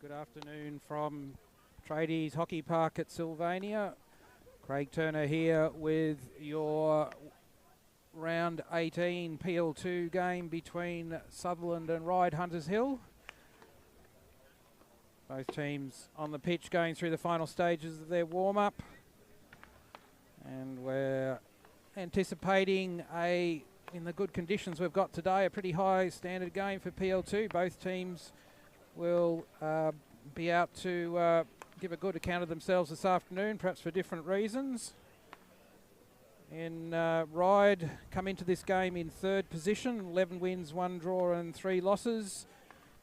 Good afternoon from Tradies Hockey Park at Sylvania. Craig Turner here with your round 18 PL2 game between Sutherland and Ryde Hunters Hill. Both teams on the pitch going through the final stages of their warm-up. And we're anticipating in the good conditions we've got today, a pretty high standard game for PL2. Both teams will be out to give a good account of themselves this afternoon, perhaps for different reasons. In Ryde come into this game in third position, 11 wins, 1 draw and 3 losses,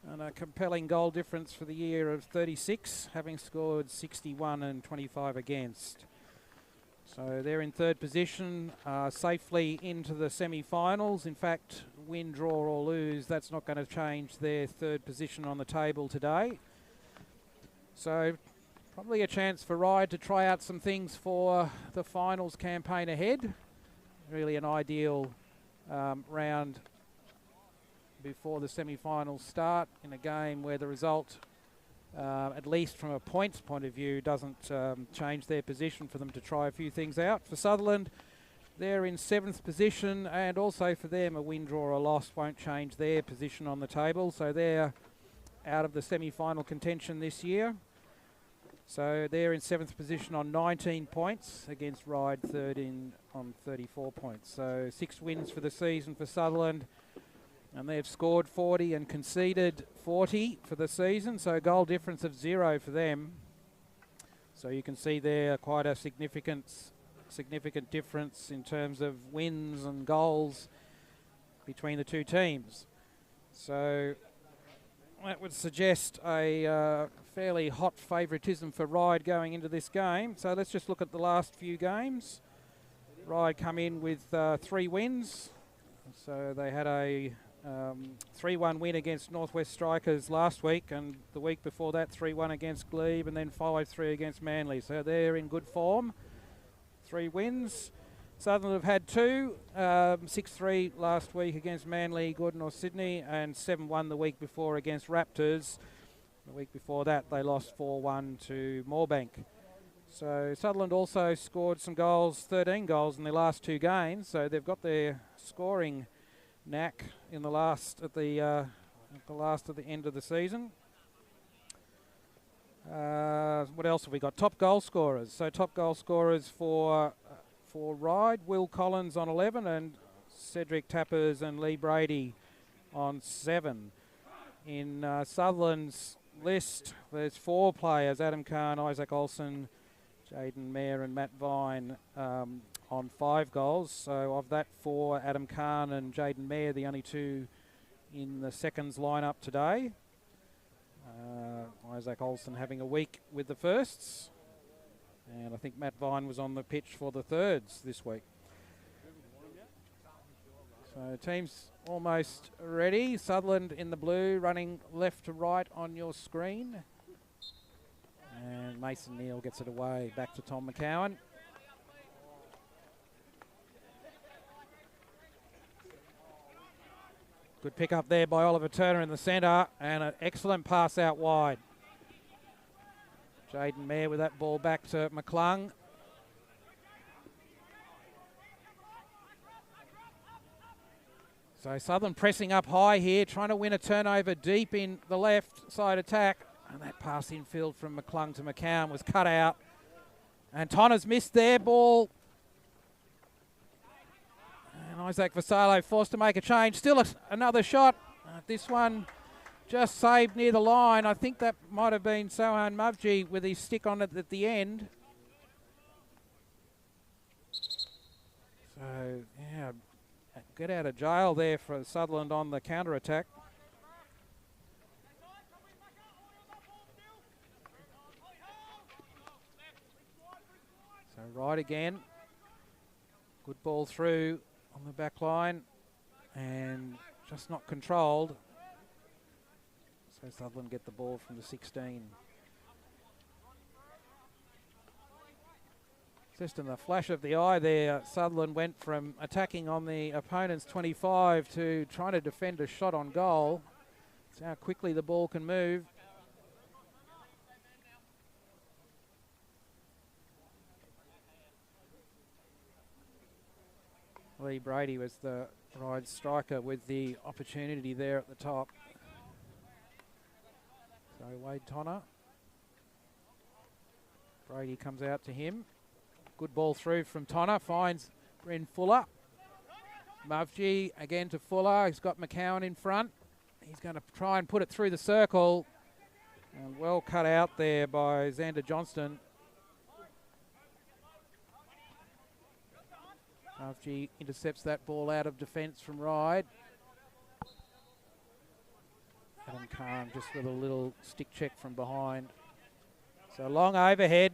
and a compelling goal difference for the year of 36, having scored 61 and 25 against. So they're in third position, safely into the semi-finals. In fact, win, draw or lose, that's not going to change their third position on the table today. So probably a chance for Ryde to try out some things for the finals campaign ahead. Really an ideal round before the semi-finals start in a game where the result, at least from a points point of view, doesn't change their position for them to try a few things out. For Sutherland, they're in 7th position, and also for them a win, draw or loss won't change their position on the table. So they're out of the semi-final contention this year. So they're in 7th position on 19 points against Ryde third on 34 points. So 6 wins for the season for Sutherland, and they've scored 40 and conceded 40 for the season. So goal difference of 0 for them. So you can see there quite a significant difference in terms of wins and goals between the two teams. So that would suggest a fairly hot favouritism for Ryde going into this game. So let's just look at the last few games. Ryde come in with 3 wins. So they had a 3-1 win against Northwest Strikers last week, and the week before that 3-1 against Glebe, and then 5-3 against Manly. So they're in good form. 3 wins. Sutherland have had 2, 6-3 last week against Manly, Gordon or Sydney, and 7-1 the week before against Raptors. The week before that they lost 4-1 to Moorebank. So Sutherland also scored some goals, 13 goals in their last 2 games. So they've got their scoring knack in the last at the end of the season. What else have we got? Top goal scorers. So top goal scorers for Ryde, Will Collins on 11 and Cedric Tappers and Lee Brady on 7. In Sutherland's list, there's 4 players: Adam Kahn, Isaac Olsen, Jaden Mayer and Matt Vine on 5 goals. So of that 4, Adam Kahn and Jaden Mayer, the only 2 in the seconds lineup today. Isaac Olsen having a week with the firsts. And I think Matt Vine was on the pitch for the thirds this week. So team's almost ready. Sutherland in the blue, running left to right on your screen. And Mason Neal gets it away, back to Tom McCowan. Good pick up there by Oliver Turner in the centre, and an excellent pass out wide. Jaden Mayer with that ball back to McClung. So Sutherland pressing up high here, trying to win a turnover deep in the left side attack. And that pass infield from McClung to McCown was cut out. And Tonner's missed their ball. And Isaac Vassallo forced to make a change. Still another shot. This one just saved near the line. I think that might have been Sohan Mavji with his stick on it at the end. So, yeah, get out of jail there for Sutherland on the counter-attack. So Ryde again. Good ball through on the back line and just not controlled. So Sutherland get the ball from the 16. Just in the flash of the eye there, Sutherland went from attacking on the opponent's 25 to trying to defend a shot on goal. That's how quickly the ball can move. Lee Brady was the Ryde striker with the opportunity there at the top. So Wade Tonner. Brady comes out to him. Good ball through from Tonner, finds Bryn Fuller. Muvji again to Fuller. He's got McCowan in front. He's going to try and put it through the circle. And well cut out there by Xander Johnston. Muvji intercepts that ball out of defence from Ryde. Adam Khan just with a little stick check from behind. So long overhead.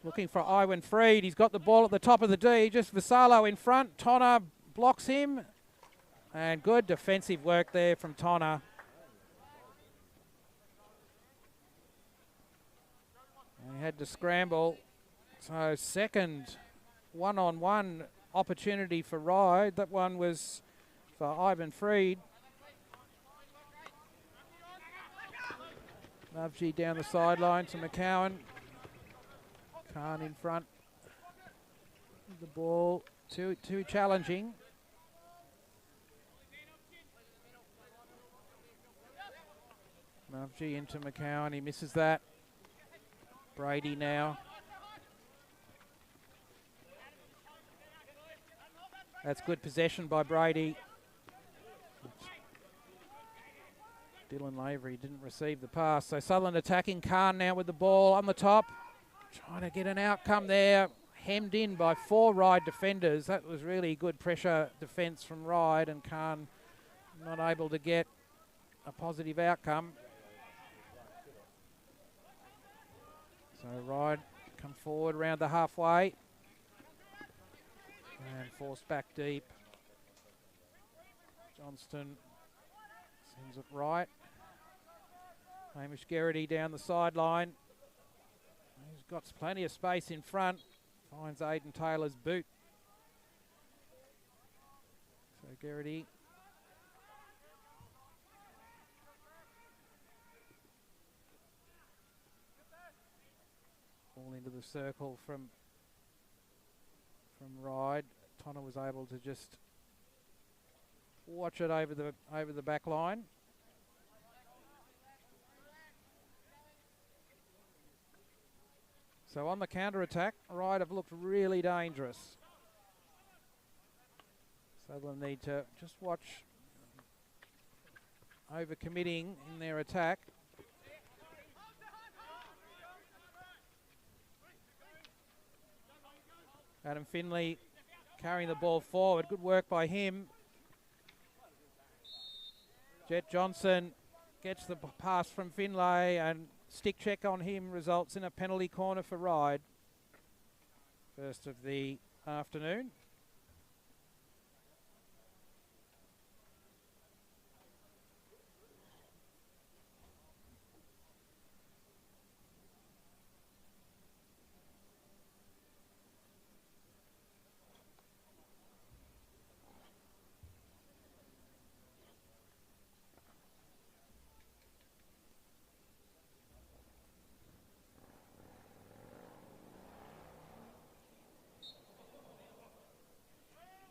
Looking for Iwan Freed. He's got the ball at the top of the D. Just Vassallo in front. Tonner blocks him. And good defensive work there from Tonner. And he had to scramble. So second one-on-one opportunity for Ryde. That one was for Ivan Freed. Muvji down the sideline to McCowan. Khan in front. The ball too challenging. Muvji into McCowan. He misses that. Brady now. That's good possession by Brady. Dylan Lavery didn't receive the pass. So Sutherland attacking. Khan now with the ball on the top. Trying to get an outcome there. Hemmed in by 4 Ryde defenders. That was really good pressure defence from Ryde, and Khan not able to get a positive outcome. So Ryde come forward around the halfway. And forced back deep. Johnston sends it right. Hamish Geraghty down the sideline. He's got plenty of space in front. Finds Aidan Taylor's boot. So Geraghty. Ball into the circle from Ryde. Tonner was able to just watch it over the back line. So on the counter-attack, Ryde have looked really dangerous. So they'll need to just watch over-committing in their attack. Adam Finley carrying the ball forward. Good work by him. Jet Johnson gets the pass from Finlay, and stick check on him results in a penalty corner for Ryde. First of the afternoon.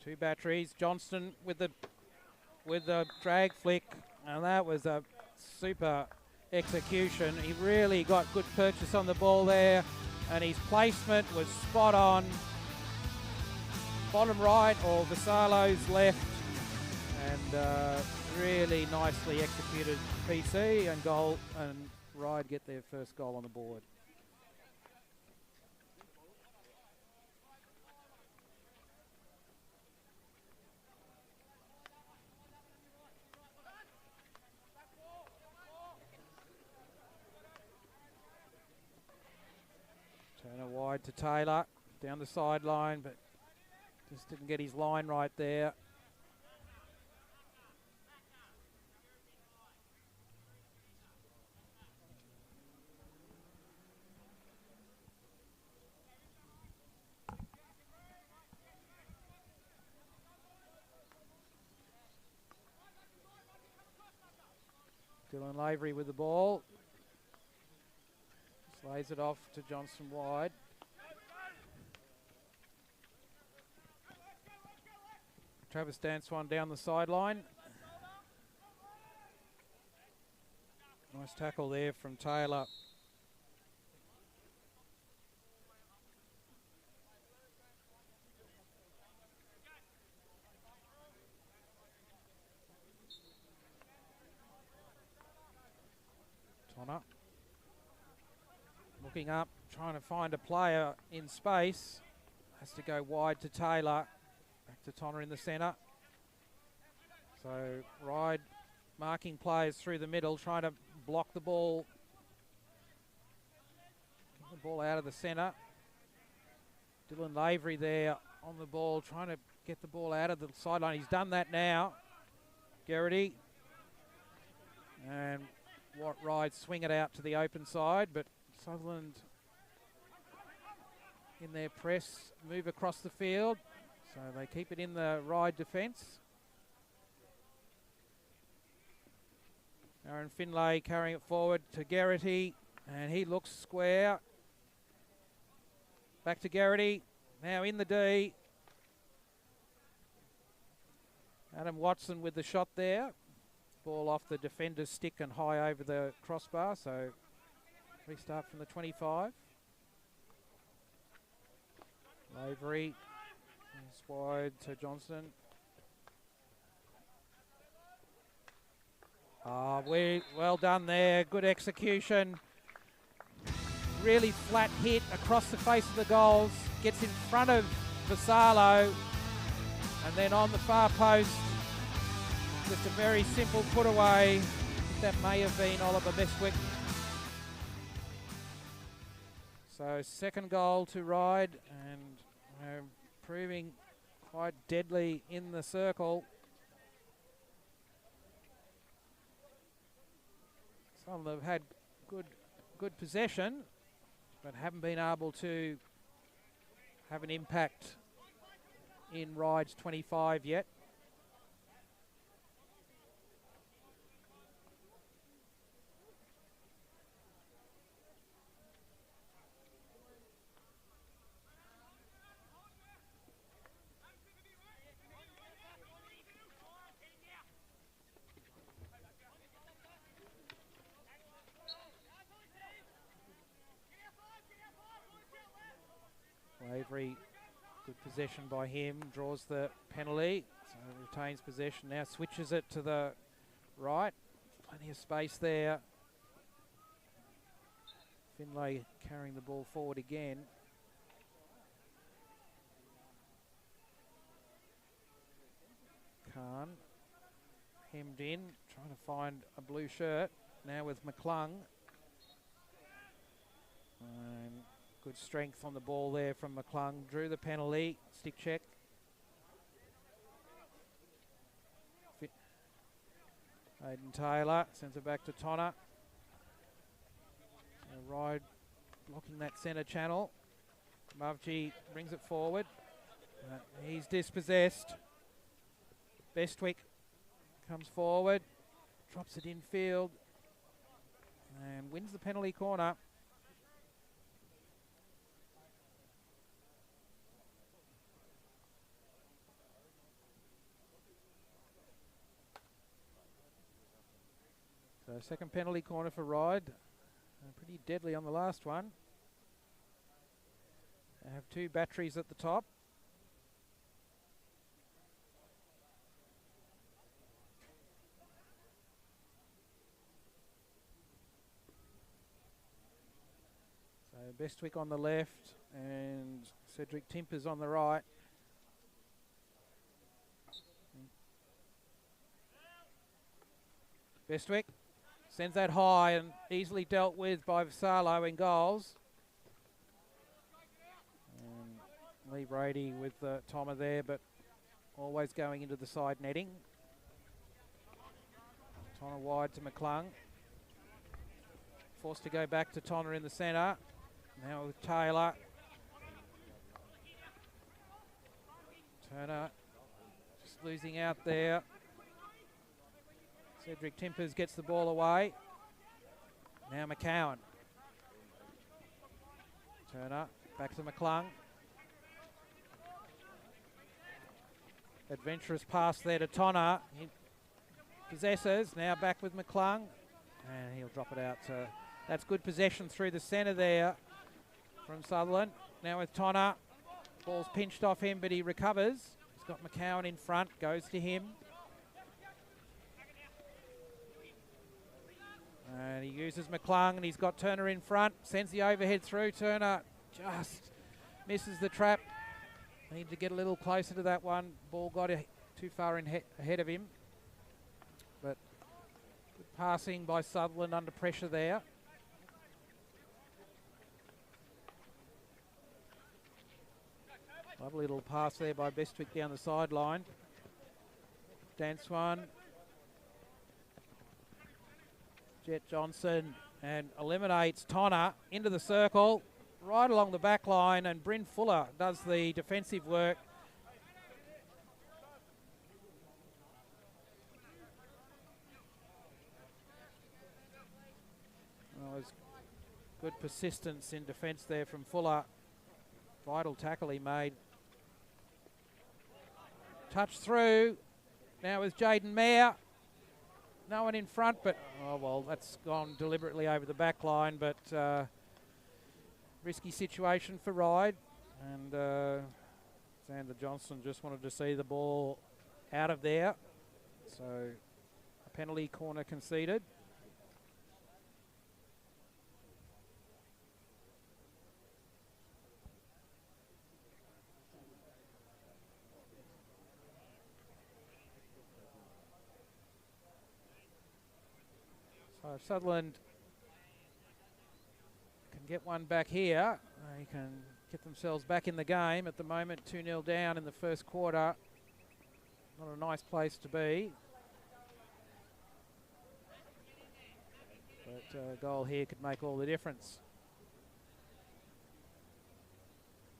Two batteries. Johnston with the drag flick, and that was a super execution. He really got good purchase on the ball there, and his placement was spot on. Bottom right or Vassallo's left, and really nicely executed PC and goal, and Ryde get their first goal on the board. Turner wide to Taylor, down the sideline, but just didn't get his line right there. Dylan Lavery with the ball. Lays it off to Johnson wide. Travis Danswan down the sideline. Nice tackle there from Taylor. Tonner. Looking up, trying to find a player in space. Has to go wide to Taylor. Back to Tonner in the centre. So Ryde marking players through the middle, trying to block the ball. Get the ball out of the centre. Dylan Lavery there on the ball, trying to get the ball out of the sideline. He's done that now. Garrity. And Ryde swing it out to the open side, but Sutherland in their press, move across the field. So they keep it in the Ryde defence. Aaron Finlay carrying it forward to Garrity, and he looks square. Back to Garrity, now in the D. Adam Watson with the shot there. Ball off the defender's stick and high over the crossbar, so restart from the 25. Lavery is wide to Johnson. Well done there, good execution. Really flat hit across the face of the goals. Gets in front of Vassallo, and then on the far post, just a very simple put away. That may have been Oliver Bestwick. So second goal to Ryde, and proving quite deadly in the circle. Some have had good possession, but haven't been able to have an impact in Ryde's 25 yet. Lavery, good possession by him, draws the penalty, so retains possession, now switches it to the right, plenty of space there. Finlay carrying the ball forward again. Khan, hemmed in, trying to find a blue shirt, now with McClung. And good strength on the ball there from McClung. Drew the penalty. Stick check. Aidan Taylor sends it back to Tonner. So Ryde blocking that centre channel. Mavji brings it forward. He's dispossessed. Bestwick comes forward. Drops it infield. And wins the penalty corner. So second penalty corner for Ryde. Pretty deadly on the last one. They have two batteries at the top. So Bestwick on the left and Cedric Timpers on the right. Bestwick sends that high and easily dealt with by Vassallo in goals. And Lee Brady with the Tommer there, but always going into the side netting. Tonner wide to McClung. Forced to go back to Tonner in the centre. Now with Taylor. Turner just losing out there. Cedric Timpers gets the ball away. Now McCowan. Turner back to McClung. Adventurous pass there to Tonner. He possesses, now back with McClung. And he'll drop it out. So that's good possession through the centre there from Sutherland. Now with Tonner. Ball's pinched off him, but he recovers. He's got McCowan in front, goes to him. And he uses McClung, and he's got Turner in front. Sends the overhead through. Turner just misses the trap. Need to get a little closer to that one. Ball got too far ahead of him. But good passing by Sutherland under pressure there. Lovely little pass there by Bestwick down the sideline. Dance one. Jet Johnson and eliminates Tonner into the circle, right along the back line, and Bryn Fuller does the defensive work. Well, there's good persistence in defence there from Fuller. Vital tackle he made. Touch through. Now with Jaden Mayer. No one in front, but, oh well, that's gone deliberately over the back line, but risky situation for Ryde. And Xander Johnson just wanted to see the ball out of there. So a penalty corner conceded. So if Sutherland can get one back here, they can get themselves back in the game. At the moment, 2-0 down in the first quarter. Not a nice place to be. But a goal here could make all the difference.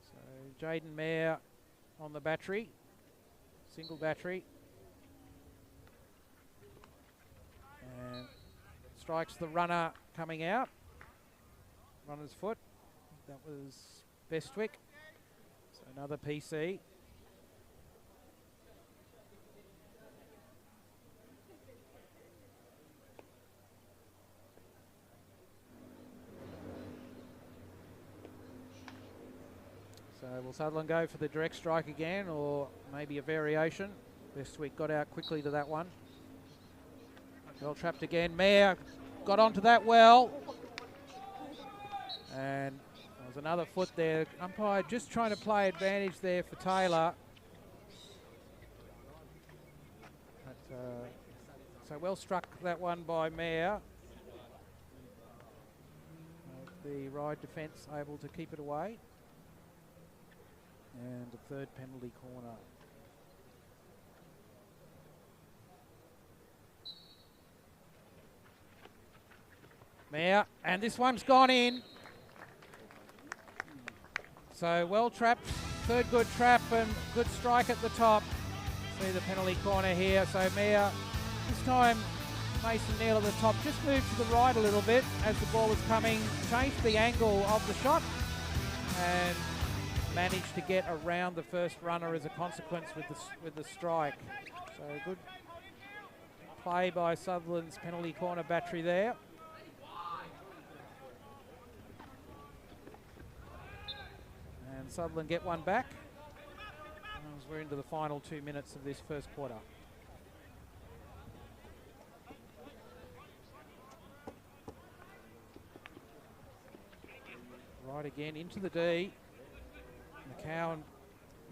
So Jaden Mayer on the battery. Single battery. And strikes the runner coming out. Runner's foot. That was Bestwick. So another PC. So will Sutherland go for the direct strike again, or maybe a variation? Bestwick got out quickly to that one. Well trapped again. Mayer got onto that well. And there was another foot there. Umpire just trying to play advantage there for Taylor. But, so well struck that one by Mayer. The Ryde defence able to keep it away. And the third penalty corner. Mayer, and this one's gone in. So well trapped, third good trap and good strike at the top. See the penalty corner here. So Mayer, this time Mason Neal at the top, just moved to the right a little bit as the ball was coming, changed the angle of the shot and managed to get around the first runner as a consequence with the strike. So good play by Sutherland's penalty corner battery there. And Sutherland get one back as we're into the final 2 minutes of this first quarter. Right again into the D. McCowan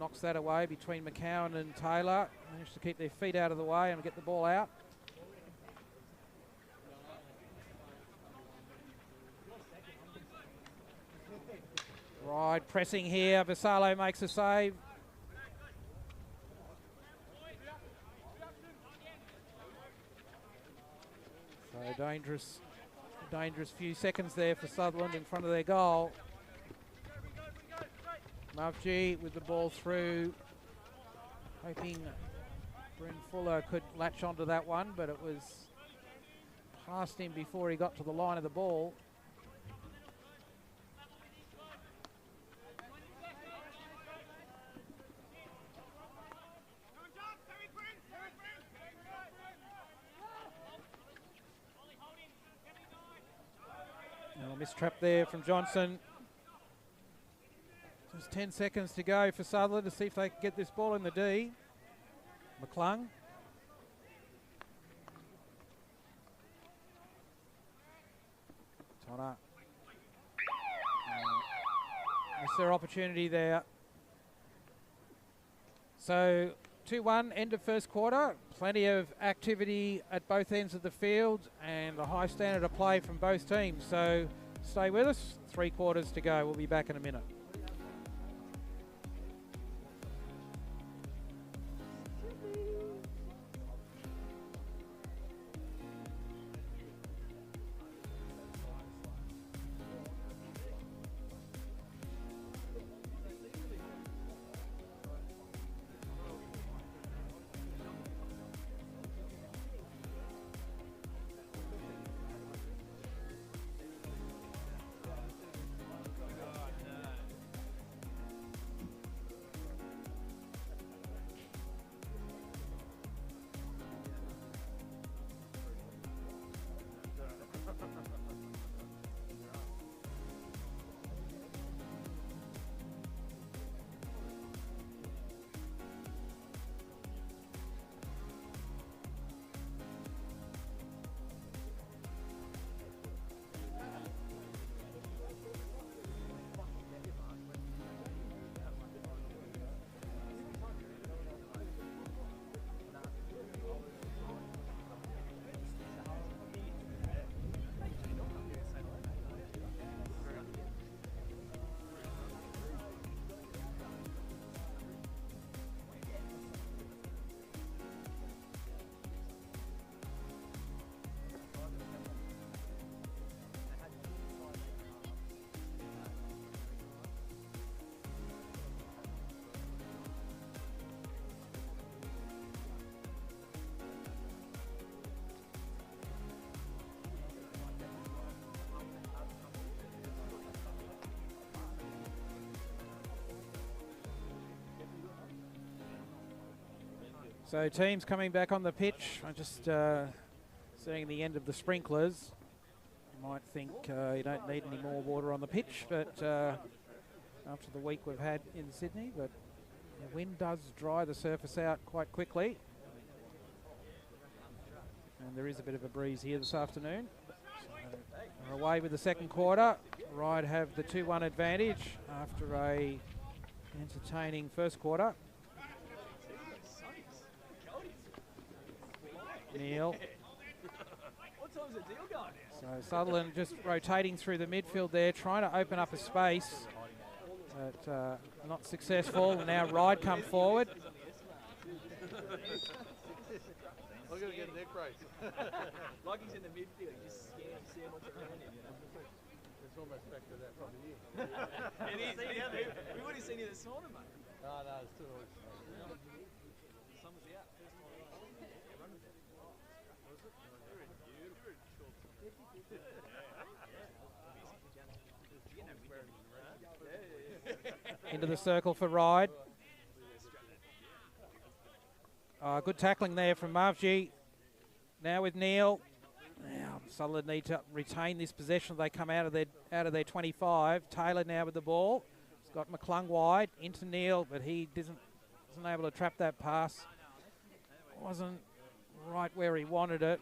knocks that away between McCowan and Taylor. Managed to keep their feet out of the way and get the ball out. Ryde pressing here. Vassallo makes a save. So dangerous few seconds there for Sutherland in front of their goal. Mavji with the ball through, hoping Bryn Fuller could latch onto that one, but it was past him before he got to the line of the ball. mistrap there from Johnson. Just 10 seconds to go for Sutherland to see if they can get this ball in the D. McClung. Tonner. Missed their opportunity there. So 2-1, end of first quarter. Plenty of activity at both ends of the field and a high standard of play from both teams. So stay with us. 3 quarters to go. We'll be back in a minute. So teams coming back on the pitch. I'm just seeing the end of the sprinklers. You might think you don't need any more water on the pitch, but after the week we've had in Sydney, but the wind does dry the surface out quite quickly. And there is a bit of a breeze here this afternoon. So we're away with the second quarter. Ryde have the 2-1 advantage after a entertaining first quarter. Neil. So Sutherland just rotating through the midfield there, trying to open up a space, but not successful. And now Ryde come forward. I'm going to get a neck brace. Like he's in the midfield, you just see what's around him. You know? It's almost back to that from the year. It is. We would have seen you this morning, mate. No, it's too early. Summer's out. Into the circle for Ryde. Good tackling there from Mavji. Now with Neil. Now Sutherland need to retain this possession. They come out of their 25. Taylor now with the ball. He's got McClung wide into Neil, but he wasn't able to trap that pass. Wasn't right where he wanted it.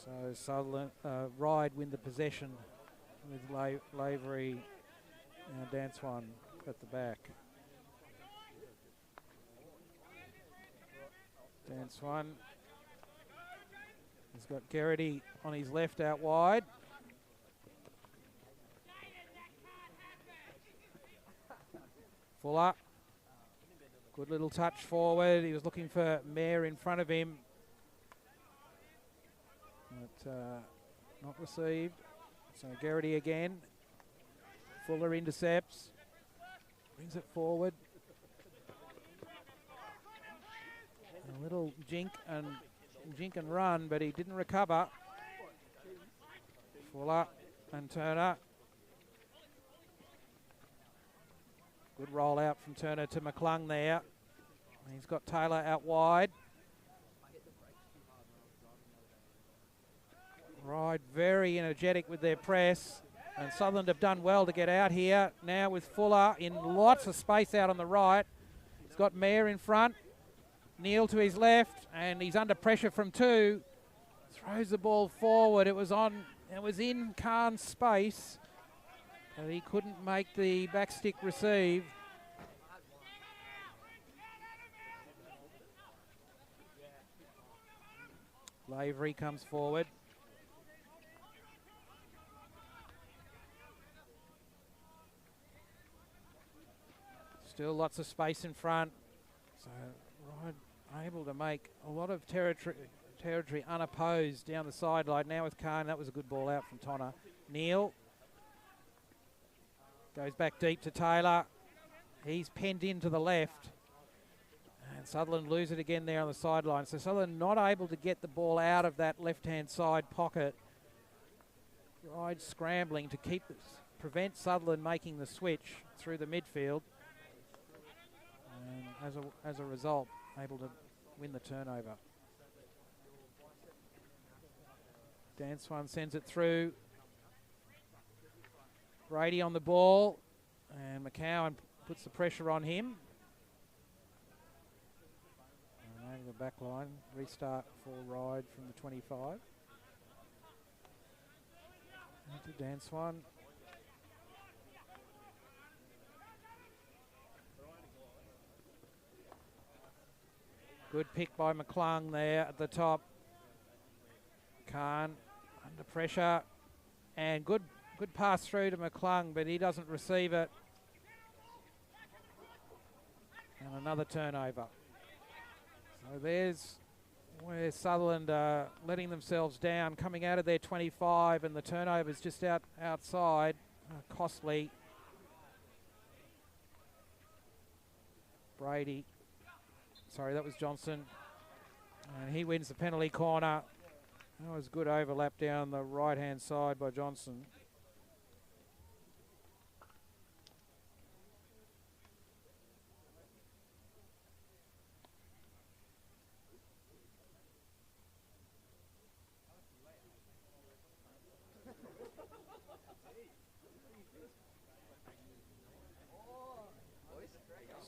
So Sutherland, Ryde win the possession with Lavery and Dance One at the back. Dance One. He's got Garrity on his left out wide. Fuller. Good little touch forward. He was looking for Mayer in front of him. But not received. So Garrity again. Fuller intercepts. Brings it forward. A little jink and run, but he didn't recover. Fuller and Turner. Good roll out from Turner to McClung there. He's got Taylor out wide. Ryde very energetic with their press, and Sutherland have done well to get out here. Now with Fuller in lots of space out on the right. He's got Mayer in front, Neal to his left, and he's under pressure from two. Throws the ball forward. It was in Khan's space, and he couldn't make the backstick receive. Lavery comes forward. Still lots of space in front. So Ryde able to make a lot of territory unopposed down the sideline. Now with Khan, that was a good ball out from Tonner. Neal goes back deep to Taylor. He's penned in to the left. And Sutherland lose it again there on the sideline. So Sutherland not able to get the ball out of that left-hand side pocket. Ryde scrambling to prevent Sutherland making the switch through the midfield. And as a result, able to win the turnover. Danswan sends it through. Brady on the ball, and McCowan puts the pressure on him. And over the back line, restart for Ryde from the 25. Into Danswan. Good pick by McClung there at the top. Khan under pressure, and good pass through to McClung, but he doesn't receive it. And another turnover. So there's where Sutherland are letting themselves down, coming out of their 25, and the turnover's just outside. Costly. Brady. Sorry, that was Johnson. And he wins the penalty corner. That was good overlap down the right-hand side by Johnson.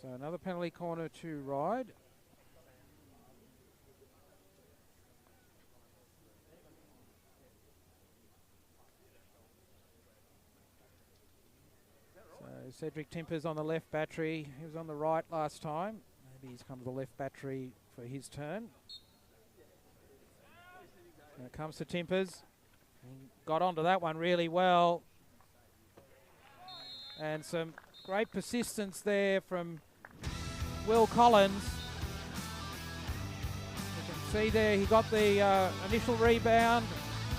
So another penalty corner to Ryde. Cedric Timpers on the left battery. He was on the right last time. Maybe he's come to the left battery for his turn. Now it comes to Timpers. He got onto that one really well. And some great persistence there from Will Collins. You can see there he got the initial rebound,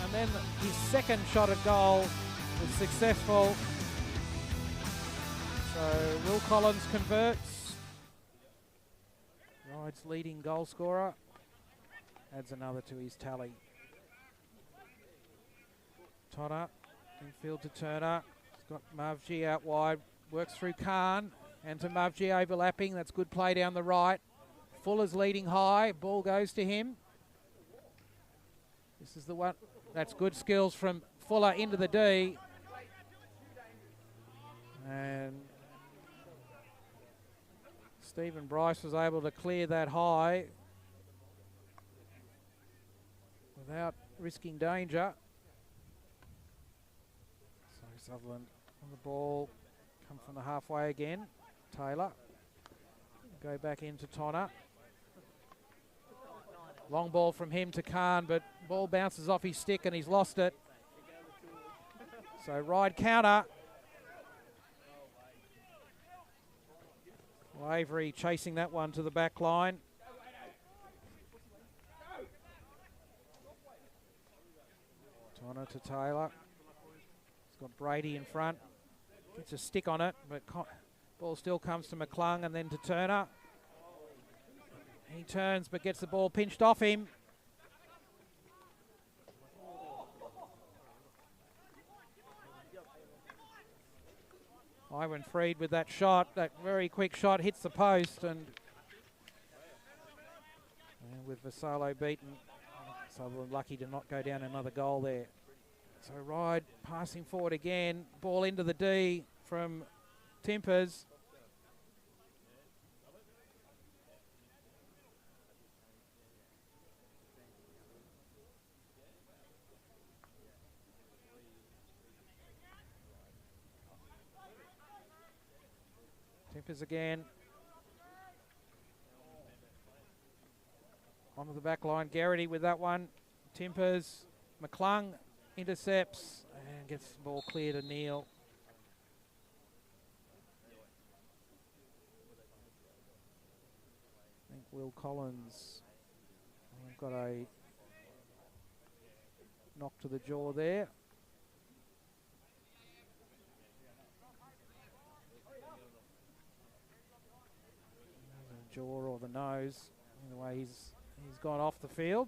and then his second shot at goal was successful. So Will Collins converts. Ryde's leading goal scorer. Adds another to his tally. Tonner, infield to Turner. He's got Mavji out wide. Works through Khan. And to Mavji overlapping. That's good play down the right. Fuller's leading high. Ball goes to him. This is the one. That's good skills from Fuller into the D. And Stephen Bryce was able to clear that high without risking danger. So Sutherland on the ball, come from the halfway again. Taylor, go back into Tonner. Long ball from him to Khan, but ball bounces off his stick and he's lost it. So Ryde counter. Lavery chasing that one to the back line. Tonner to Taylor. He's got Brady in front. Gets a stick on it, but ball still comes to McClung and then to Turner. He turns but gets the ball pinched off him. Iwan Freed with that shot, that very quick shot, hits the post, and with Vassallo beaten, Sutherland lucky to not go down another goal there. So Ryde passing forward again. Ball into the D from Timpers. Timpers again. Onto the back line. Garrity with that one. Timpers. McClung intercepts and gets the ball clear to Neil. I think Will Collins got a knock to the jaw there. The jaw or the nose. Either way, he's gone off the field.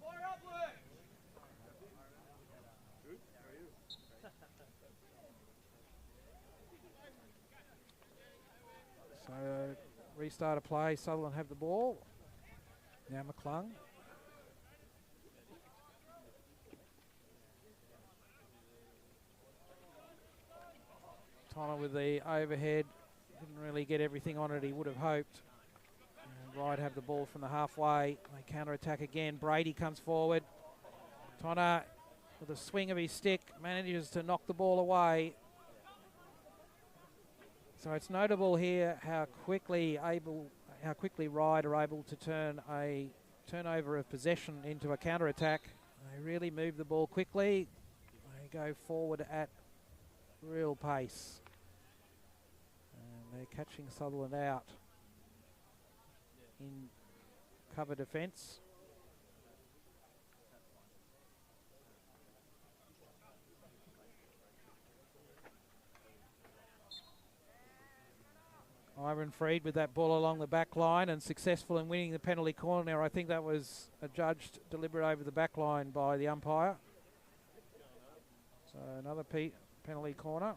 So restart a play. Sutherland have the ball. Now McClung. Tonner with the overhead. Didn't really get everything on it he would have hoped. And Ryde have the ball from the halfway. They counter-attack again. Brady comes forward. Tonner with a swing of his stick manages to knock the ball away. So it's notable here how quickly Ryde are able to turn a turnover of possession into a counter-attack. They really move the ball quickly. They go forward at real pace. And they're catching Sutherland out in cover defence. Ivan Freed with that ball along the back line and successful in winning the penalty corner. I think that was adjudged deliberate over the back line by the umpire. So another penalty corner.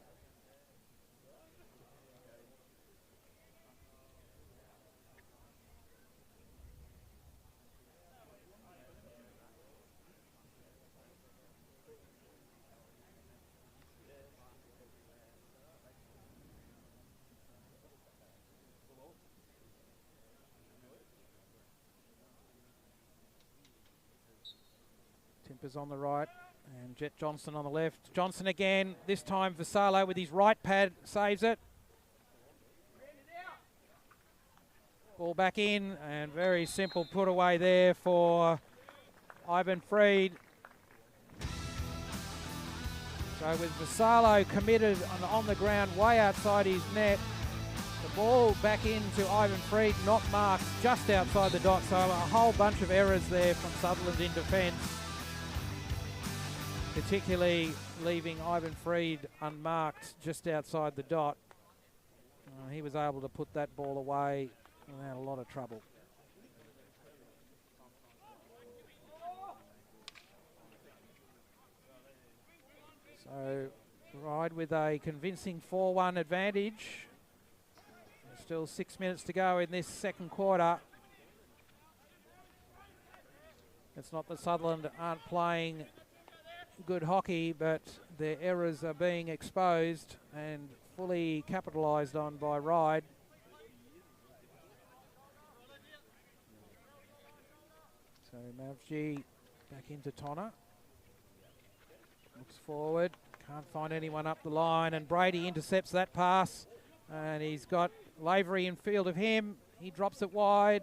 Timpers on the right and Jet Johnson on the left. Johnson again, this time Vassallo with his right pad saves it. Ball back in and very simple put away there for Ivan Freed. So with Vassallo committed on the ground way outside his net, the ball back into Ivan Freed, not marked, just outside the dot. So a whole bunch of errors there from Sutherland in defence, particularly leaving Ivan Freed unmarked just outside the dot. He was able to put that ball away without a lot of trouble. So Ryde with a convincing 4-1 advantage. There's still 6 minutes to go in this second quarter. It's not that Sutherland aren't playing good hockey, but their errors are being exposed and fully capitalised on by Ryde. So Mavji back into Tonner. Looks forward, can't find anyone up the line, and Brady intercepts that pass, and he's got Lavery in field of him. He drops it wide.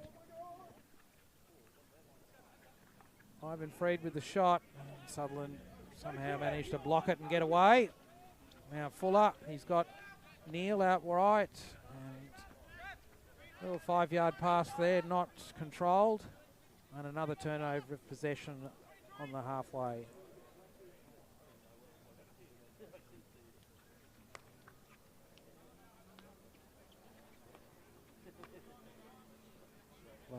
Ivan Freed with the shot. Sutherland somehow managed to block it and get away. Now Fuller, he's got Neil out right, and a little 5-yard pass there, not controlled, and another turnover of possession on the halfway.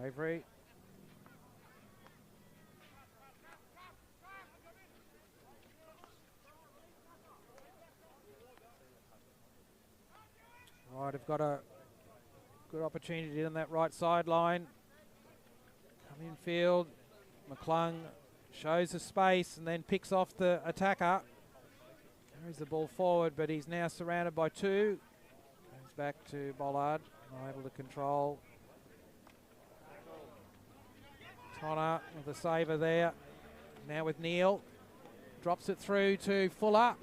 Lavery. Right, have got a good opportunity on that right sideline. Come in field. McClung shows the space and then picks off the attacker. Carries the ball forward, but he's now surrounded by two. Goes back to Bollard, not able to control. Tonner with a saver there. Now with Neil. Drops it through to Fuller.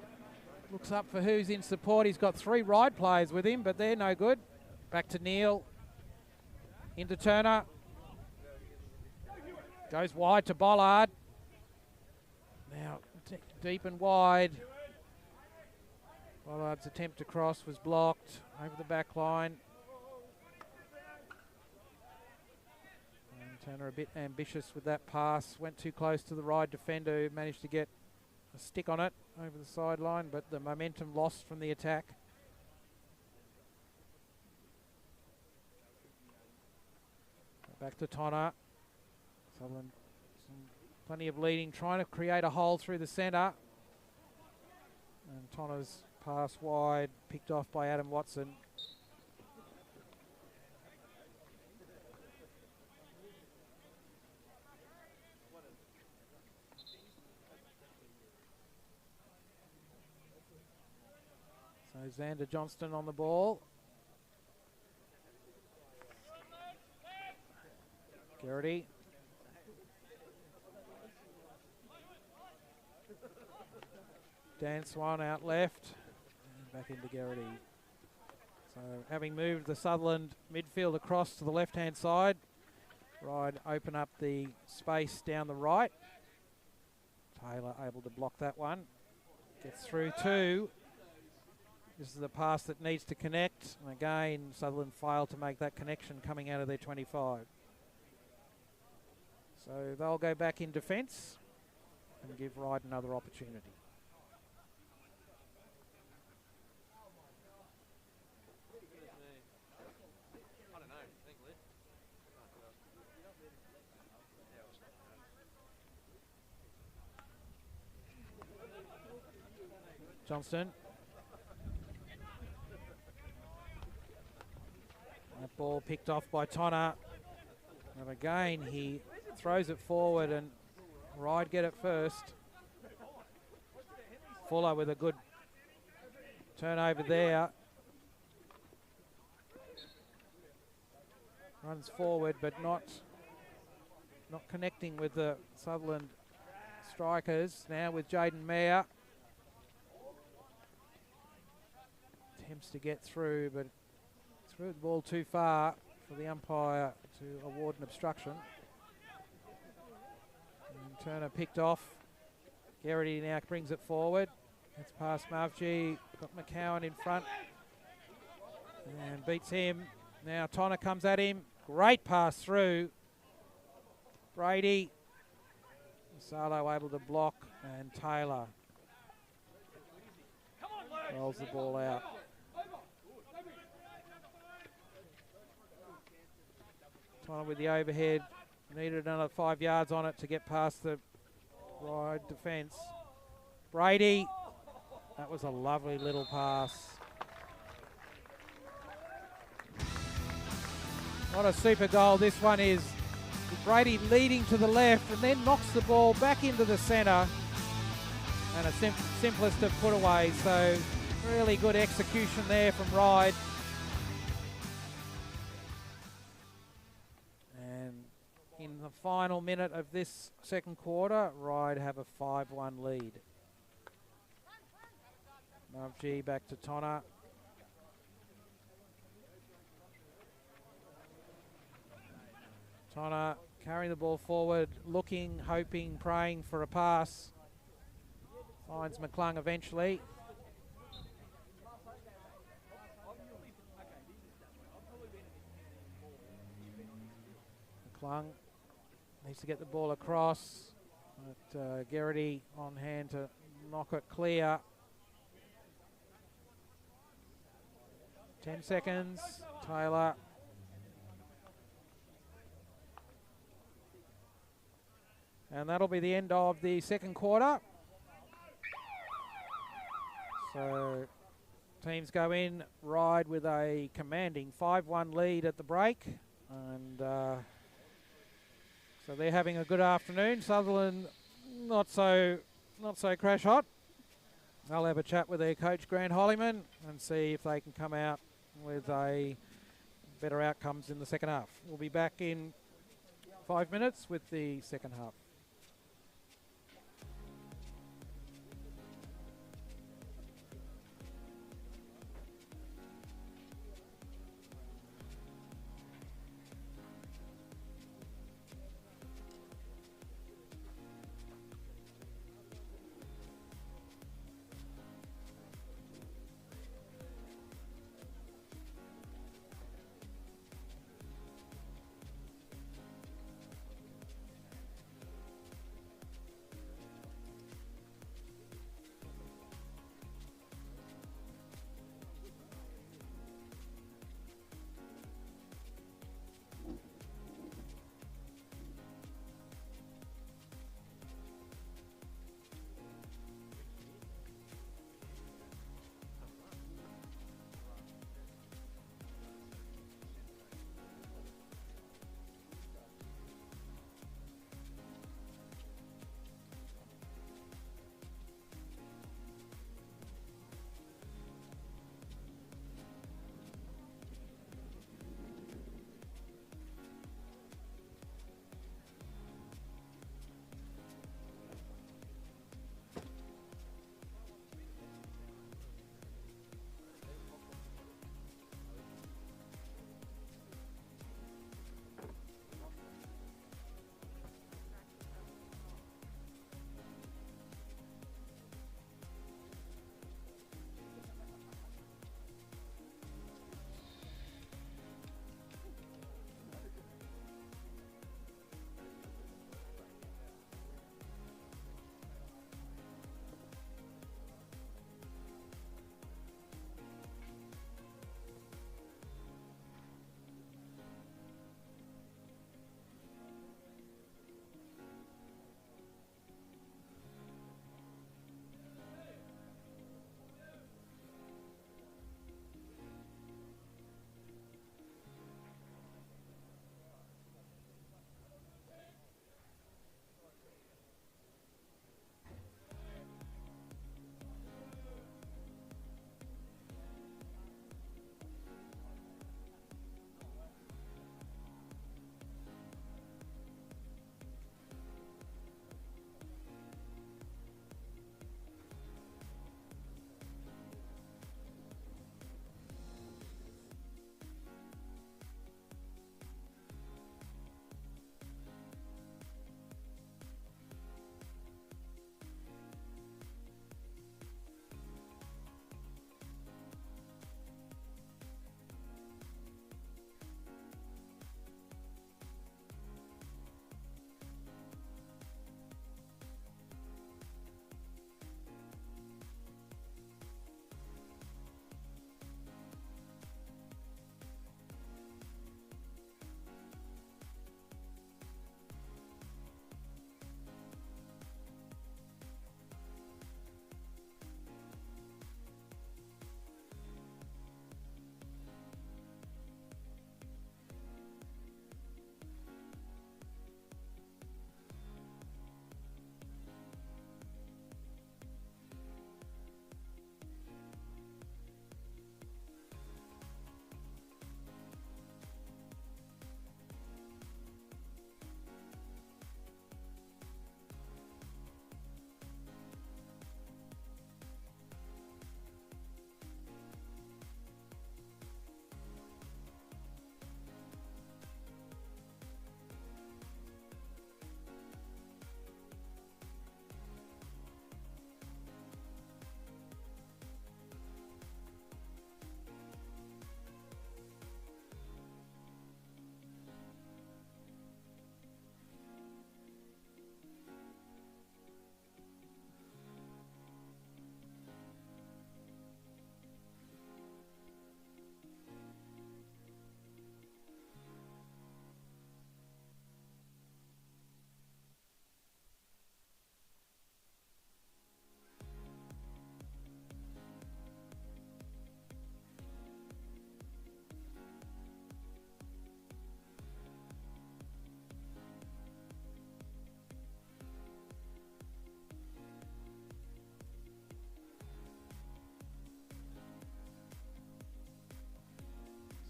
Looks up for who's in support. He's got three Ryde players with him, but they're no good. Back to Neil. Into Turner. Goes wide to Bollard. Now deep and wide. Bollard's attempt to cross was blocked over the back line. And Turner a bit ambitious with that pass. Went too close to the Ryde defender who managed to get a stick on it over the sideline, but the momentum lost from the attack. Back to Tonner. Sutherland, plenty of leading, trying to create a hole through the centre. And Tonner's pass wide, picked off by Adam Watson. So Xander Johnston on the ball. Garrity. Dan Swan out left. And back into Garrity. So having moved the Sutherland midfield across to the left-hand side, Ryde open up the space down the right. Taylor able to block that one. Gets through two. This is the pass that needs to connect. And again, Sutherland failed to make that connection coming out of their 25. So they'll go back in defence and give Ryde another opportunity. Johnston. That ball picked off by Tonner. And again, he throws it forward and Ryde get it first. Fuller with a good turnover there. Runs forward, but not connecting with the Sutherland strikers. Now with Jaden Mayer. Attempts to get through, but threw the ball too far for the umpire to award an obstruction. And Turner picked off. Garrity now brings it forward. It's past Mavji. Got McCowan in front. And beats him. Now Tonner comes at him. Great pass through. Brady. Salo able to block. And Taylor rolls the ball out. Tonner with the overhead. Needed another 5 yards on it to get past the Ryde defence. Brady. That was a lovely little pass. What a super goal this one is. Brady leading to the left and then knocks the ball back into the centre. And a simplest of putaways. So really good execution there from Ryde. In the final minute of this second quarter, Ryde have a 5-1 lead. Mavji back to Tonner. Tonner carrying the ball forward, looking, hoping, praying for a pass. Finds McClung eventually. McClung needs to get the ball across, but Garrity on hand to knock it clear. 10 seconds, Taylor. And that'll be the end of the second quarter. So teams go in, Ryde with a commanding 5-1 lead at the break. And so they're having a good afternoon. Sutherland not so crash hot. I'll have a chat with their coach, Grant Hollyman, and see if they can come out with a better outcomes in the second half. We'll be back in 5 minutes with the second half.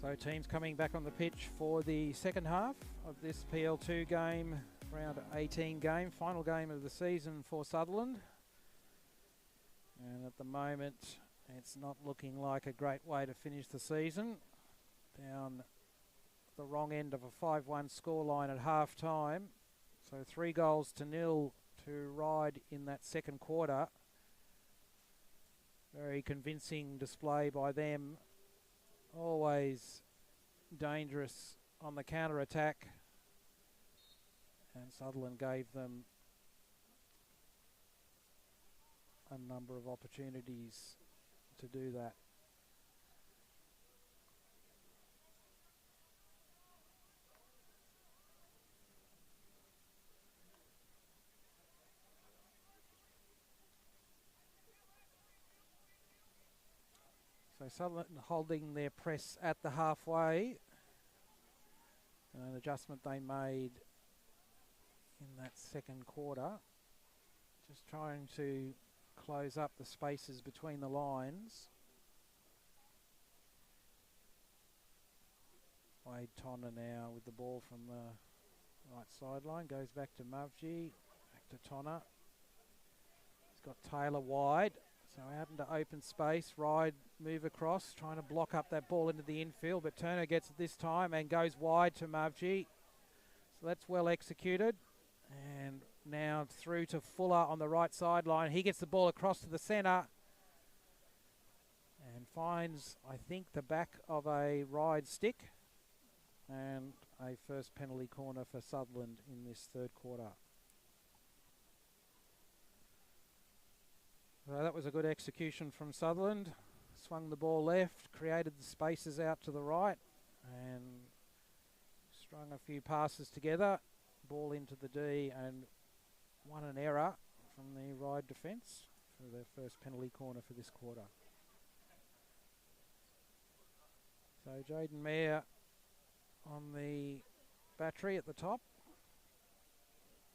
Both teams coming back on the pitch for the second half of this PL2 game, round 18 game, final game of the season for Sutherland. And at the moment, it's not looking like a great way to finish the season. Down the wrong end of a 5-1 scoreline at half time. So 3-0 to Ryde in that second quarter. Very convincing display by them. Always dangerous on the counter-attack. And Sutherland gave them a number of opportunities to do that. So Sutherland holding their press at the halfway. An adjustment they made in that second quarter. Just trying to close up the spaces between the lines. Wade Tonner now with the ball from the right sideline. Goes back to Mavji. Back to Tonner. He's got Taylor wide. So out into open space. Ryde move across, trying to block up that ball into the infield, but Turner gets it this time and goes wide to Mavji. So that's well executed. And now through to Fuller on the right sideline. He gets the ball across to the centre and finds, I think, the back of a Ryde stick. And a first penalty corner for Sutherland in this third quarter. So that was a good execution from Sutherland. Swung the ball left, created the spaces out to the right, and strung a few passes together. Ball into the D and won an error from the Ryde defence for their first penalty corner for this quarter. So Jaden Mayer on the battery at the top.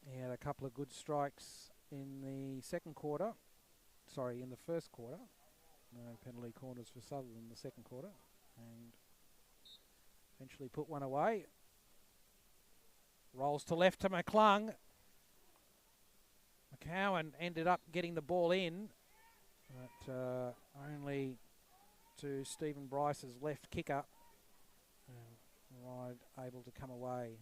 He had a couple of good strikes in the second quarter. Sorry, in the first quarter. No penalty corners for Sutherland in the second quarter. And eventually put one away. Rolls to left to McClung. McCowan ended up getting the ball in, but only to Stephen Bryce's left kicker. Ryde able to come away.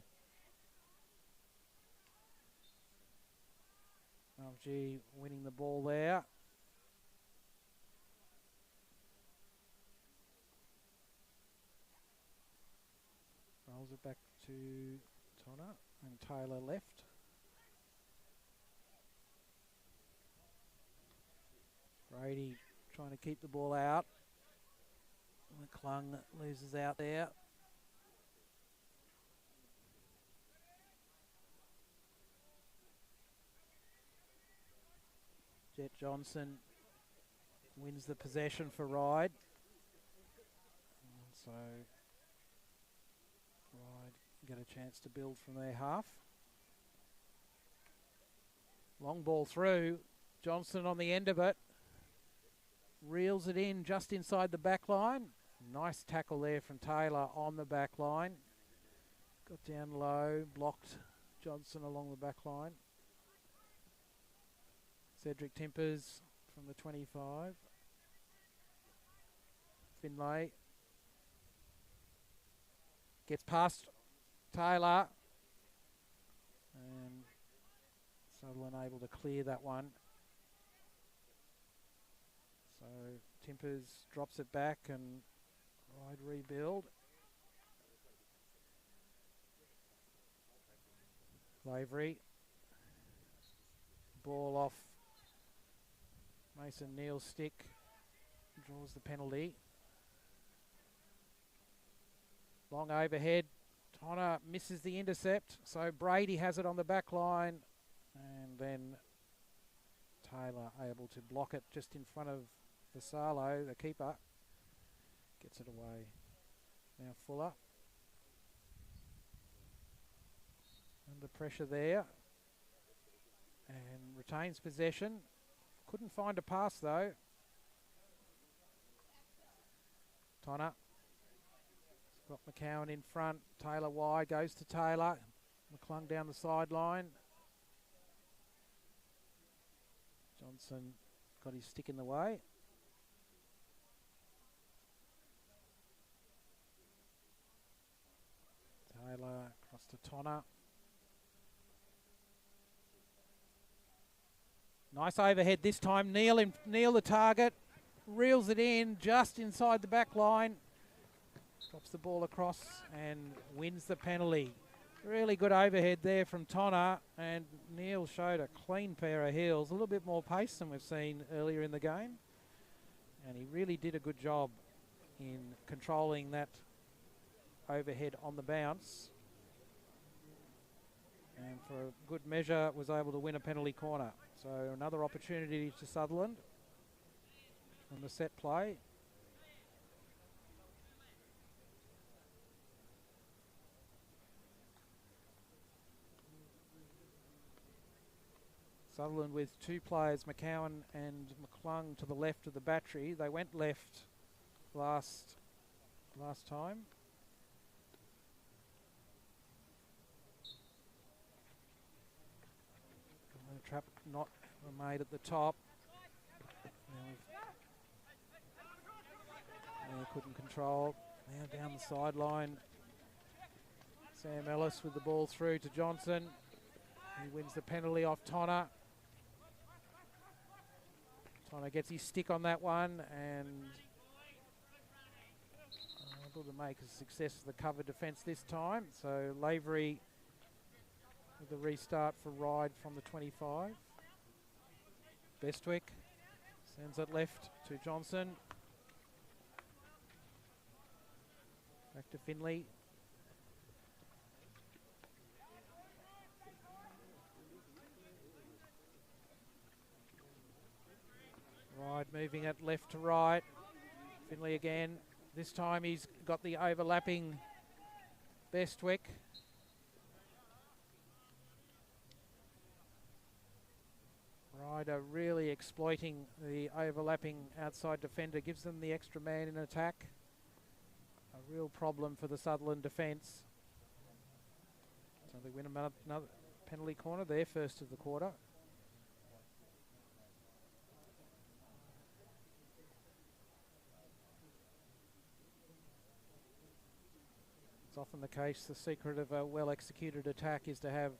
Mavji winning the ball there. Rolls it back to Tonner and Taylor left. Brady trying to keep the ball out. McClung loses out there. Jet Johnson wins the possession for Ryde. So Ryde get a chance to build from their half. Long ball through. Johnson on the end of it. Reels it in just inside the back line. Nice tackle there from Taylor on the back line. Got down low, blocked Johnson along the back line. Cedric Timpers from the 25. Finlay gets past Taylor. And Sutherland able to clear that one. So Timpers drops it back and Ryde rebuild. Lavery. Ball off Mason Neal's stick. Draws the penalty. Long overhead. Tonner misses the intercept. So Brady has it on the back line. And then Taylor able to block it just in front of Vassallo, the keeper. Gets it away. Now Fuller. Under pressure there. And retains possession. Couldn't find a pass though. Got McCowan in front. Taylor wide, goes to Taylor. McClung down the sideline. Johnson got his stick in the way. Taylor across to Tonner. Nice overhead this time. Neil the target. Reels it in just inside the back line. Drops the ball across and wins the penalty. Really good overhead there from Tonner, and Neil showed a clean pair of heels. A little bit more pace than we've seen earlier in the game. And he really did a good job in controlling that overhead on the bounce. And for a good measure was able to win a penalty corner. So another opportunity to Sutherland from the set play. Sutherland with two players, McCowan and McClung, to the left of the battery. They went left last time. The trap not made at the top. Now couldn't control. Now down the sideline. Sam Ellis with the ball through to Johnson. He wins the penalty off Tonner. Tonner gets his stick on that one and able to make a success of the cover defence this time. So Lavery with the restart for Ryde from the 25. Bestwick sends it left to Johnson. Back to Finley. Ryde moving it left to right. Finley again. This time he's got the overlapping Bestwick. Ryde are really exploiting the overlapping outside defender. Gives them the extra man in attack. A real problem for the Sutherland defence. So they win another penalty corner, their first of the quarter. It's often the case, the secret of a well-executed attack is to have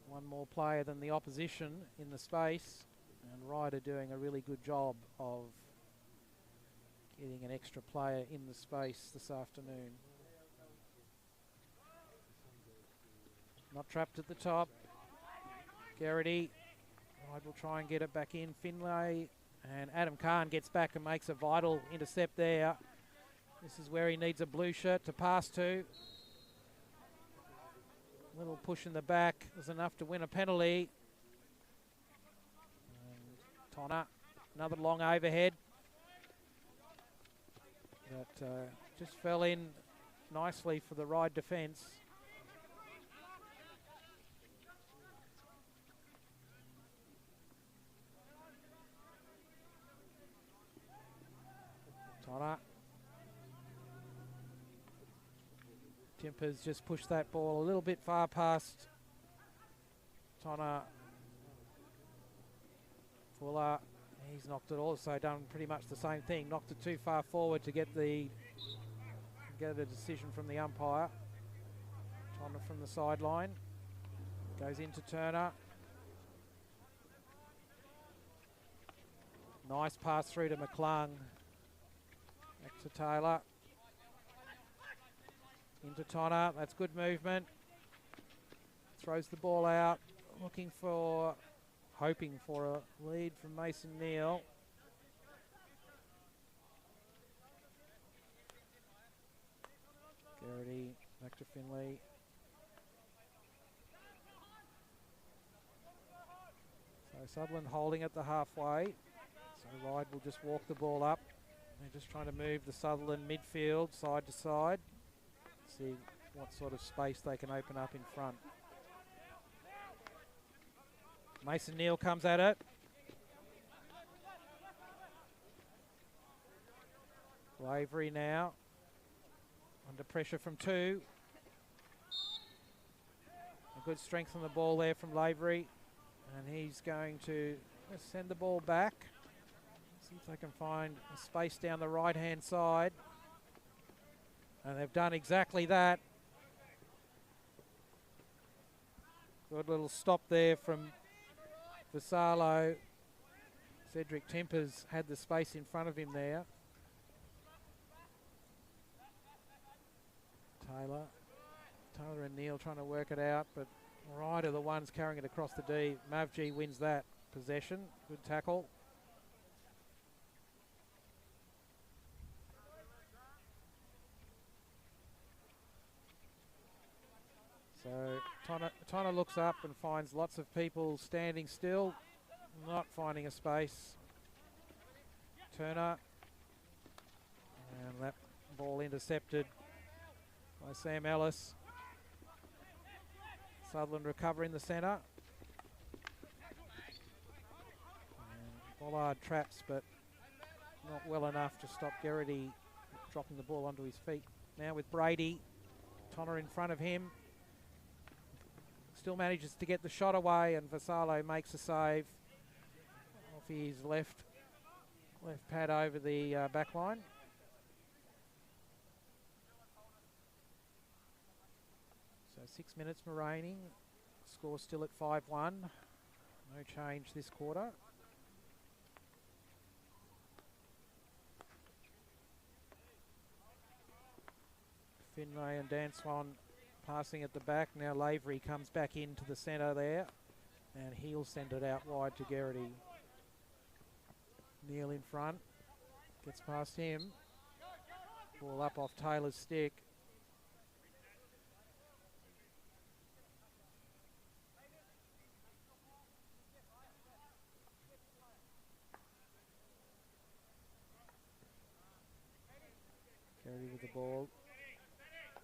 one more player than the opposition in the space, and Ryde are doing a really good job of getting an extra player in the space this afternoon. Not trapped at the top. Garrity. Ryde will try and get it back in. Finlay, and Adam Kahn gets back and makes a vital intercept there. This is where he needs a blue shirt to pass to. Little push in the back was enough to win a penalty. And Tonner, another long overhead. That just fell in nicely for the Ryde defence. Tonner. Timpers just pushed that ball a little bit far past Tonner. Fuller, he's knocked it also, done pretty much the same thing. Knocked it too far forward to get a decision from the umpire. Tonner from the sideline. Goes into Turner. Nice pass through to McClung. Back to Taylor. Into Tonner, that's good movement. Throws the ball out, hoping for a lead from Mason Neal. Garrity, back to Finley. So Sutherland holding at the halfway. So Ryde will just walk the ball up. They're just trying to move the Sutherland midfield side to side. See what sort of space they can open up in front. Mason Neal comes at it. Lavery now. Under pressure from two. A good strength on the ball there from Lavery. And he's going to send the ball back. See if they can find a space down the right-hand side. And they've done exactly that. Good little stop there from Vassallo. Cedric Timpers had the space in front of him there. Taylor and Neal trying to work it out, but Ryde are the ones carrying it across the D. Mavji wins that possession. Good tackle. So Tonner looks up and finds lots of people standing still, not finding a space. Turner. And that ball intercepted by Sam Ellis. Sutherland recover in the centre. And Bollard traps, but not well enough to stop Geraghty dropping the ball onto his feet. Now with Brady, Tonner in front of him. Still manages to get the shot away, and Vassallo makes a save off his left pad over the back line. So 6 minutes remaining. Score still at 5-1. No change this quarter. Finlay and Dan Swan passing at the back. Now Lavery comes back into the centre there, and he'll send it out wide to Geraghty. Neal in front, gets past him. Ball up off Taylor's stick. Geraghty with the ball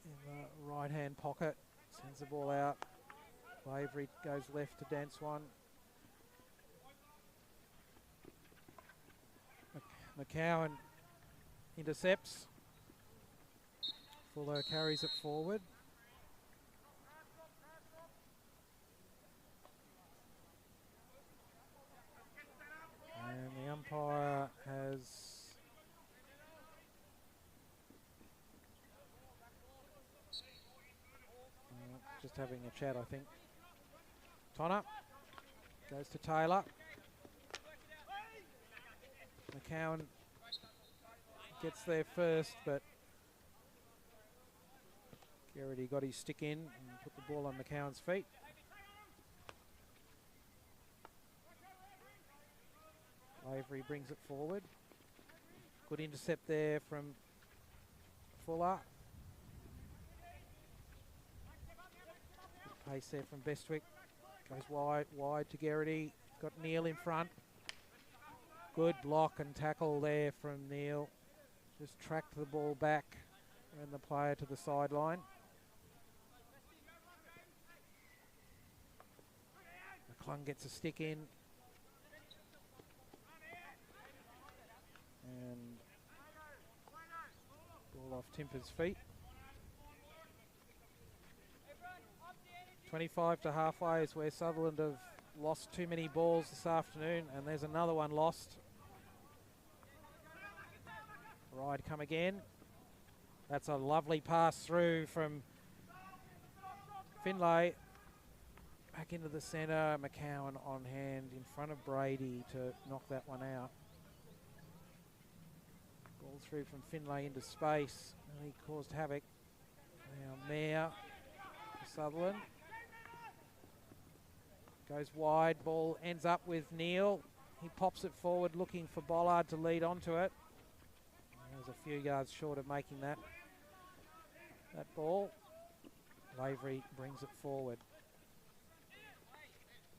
in the right-hand pocket, sends the ball out. Lavery goes left to Dan Swan. McCowan intercepts. Fuller carries it forward. And the umpire has just having a chat, I think. Tonner goes to Taylor. McCowan gets there first, but Geraghty got his stick in and put the ball on McCowan's feet. Lavery brings it forward. Good intercept there from Fuller. Good pace there from Bestwick. Goes wide to Geraghty. Got Neal in front. Good block and tackle there from Neal. Just tracked the ball back and the player to the sideline. McClung gets a stick in. And ball off Timper's feet. 25 to halfway is where Sutherland have lost too many balls this afternoon, and there's another one lost. Ryde come again. That's a lovely pass through from Finlay. Back into the centre. McCowan on hand in front of Brady to knock that one out. Ball through from Finlay into space. And he caused havoc. Now Mayer to Sutherland. Goes wide. Ball ends up with Neal. He pops it forward looking for Bollard to lead onto it. There's a few yards short of making that ball. Lavery brings it forward.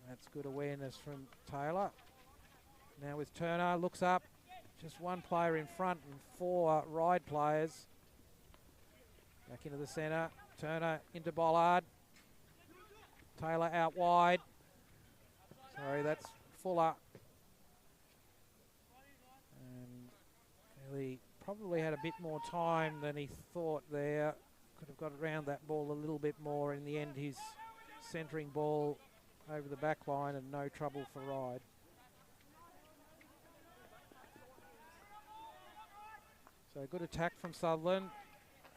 That's good awareness from Taylor. Now with Turner, looks up. Just one player in front and four Ryde players. Back into the centre. Turner into Bollard. Taylor out wide. Sorry, that's Fuller. And really probably had a bit more time than he thought there. Could have got around that ball a little bit more. In the end, his centering ball over the back line and no trouble for Ryde. So good attack from Sutherland.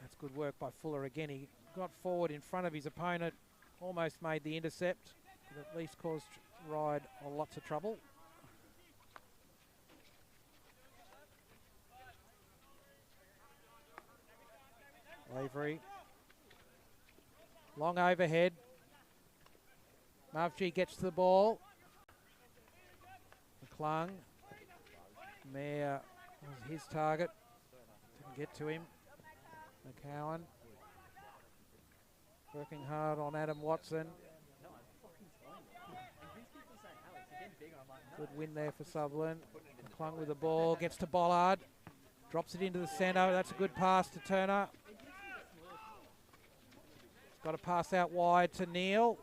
That's good work by Fuller again. He got forward in front of his opponent, almost made the intercept, but at least caused Ryde lots of trouble. Lavery. Long overhead. Mavji gets to the ball. McClung. Mayer was his target. Didn't get to him. McCowan. Working hard on Adam Watson. Good win there for Sutherland. McClung with the ball. Gets to Bollard. Drops it into the centre. That's a good pass to Turner. Got to pass out wide to Neal.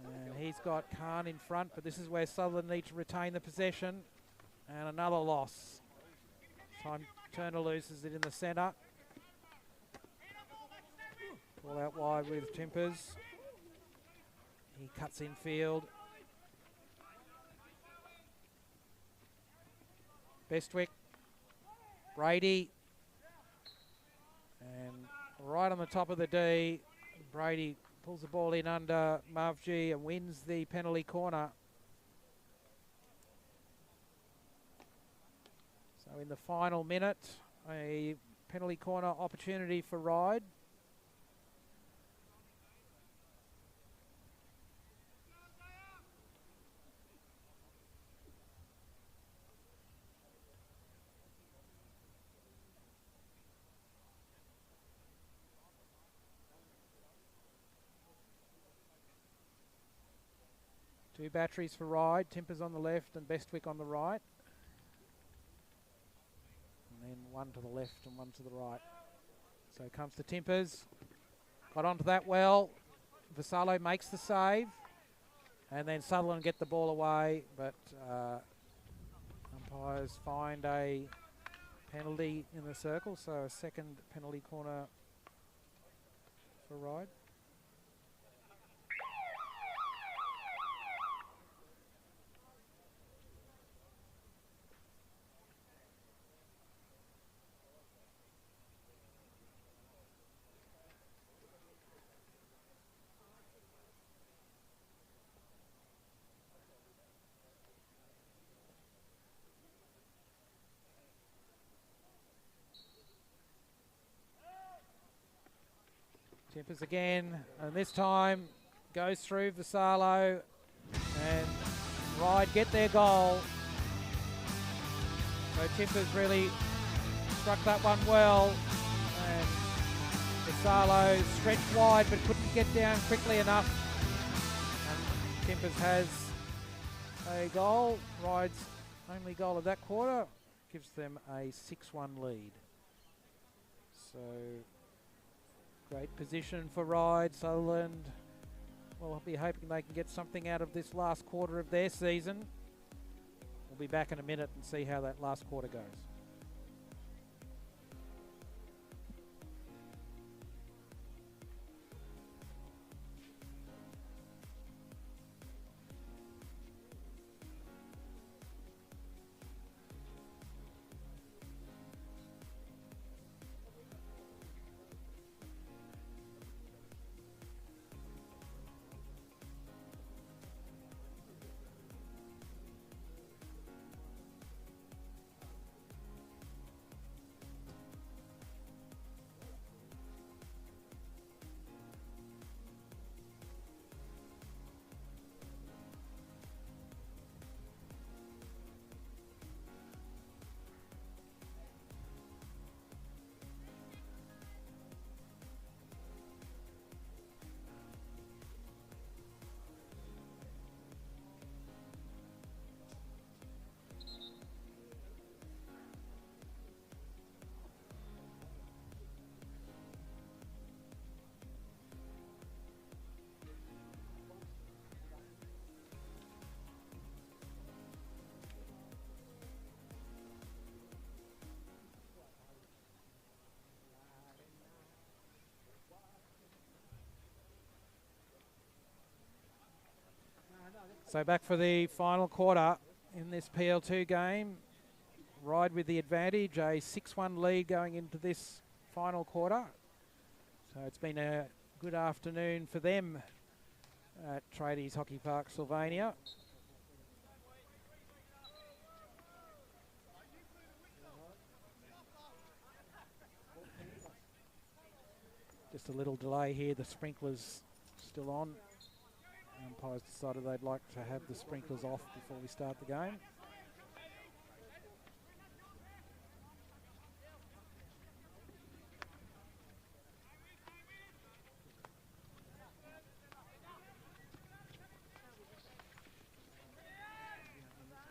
And he's got Khan in front, but this is where Sutherland need to retain the possession. And another loss. Time Turner loses it in the centre. Ball out wide with Timpers. He cuts in field. Bestwick. Brady. And right on the top of the D, Brady pulls the ball in under Mavji and wins the penalty corner. So in the final minute, a penalty corner opportunity for Ryde. Two batteries for Ryde, Timpers on the left and Bestwick on the right. And then one to the left and one to the right. So comes to Timpers. Got onto that well. Vassallo makes the save. And then Sutherland get the ball away, but umpires find a penalty in the circle. So a second penalty corner for Ryde. Timpers again, and this time goes through Vassallo, and Ryde get their goal. So Timpers really struck that one well, and Vassallo stretched wide but couldn't get down quickly enough. And Timpers has a goal. Ryde's only goal of that quarter gives them a 6-1 lead. So great position for Ryde. Sutherland will be hoping they can get something out of this last quarter of their season. We'll be back in a minute and see how that last quarter goes. So back for the final quarter in this PL2 game. Ryde with the advantage, a 6-1 lead going into this final quarter. So it's been a good afternoon for them at Tradies Hockey Park, Sylvania. Just a little delay here, the sprinklers still on. Umpires decided they'd like to have the sprinklers off before we start the game.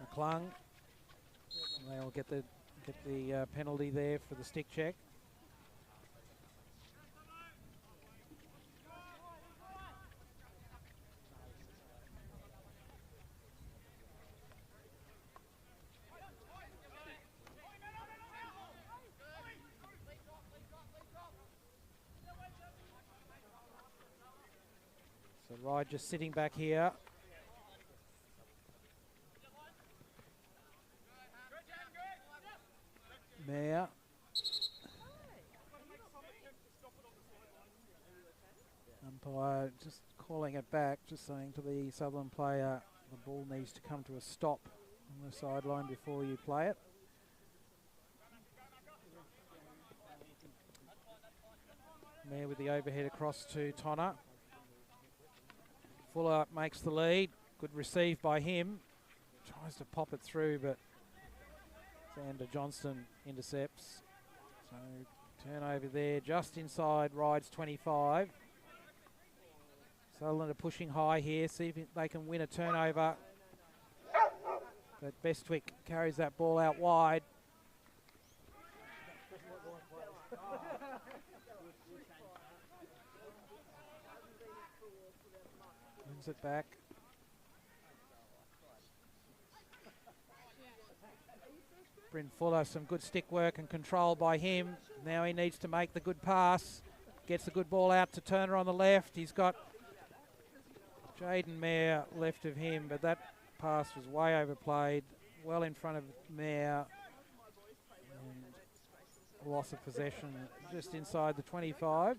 McClung, they'll get the penalty there for the stick check. So Ryde just sitting back here. Mayer. Umpire just calling it back, just saying to the Sutherland player, the ball needs to come to a stop on the sideline before you play it. Mayer with the overhead across to Tonner. Fuller makes the lead. Good receive by him. Tries to pop it through, but Xander Johnston intercepts. So turnover there just inside Ryde's 25. Sutherland are pushing high here, see if they can win a turnover. But Bestwick carries that ball out wide. Wins it back. Bryn Fuller, some good stick work and control by him. Now he needs to make the good pass. Gets the good ball out to Turner on the left. He's got Jaden Mayer left of him, but that pass was way overplayed. Well in front of Mayer. And loss of possession just inside the 25.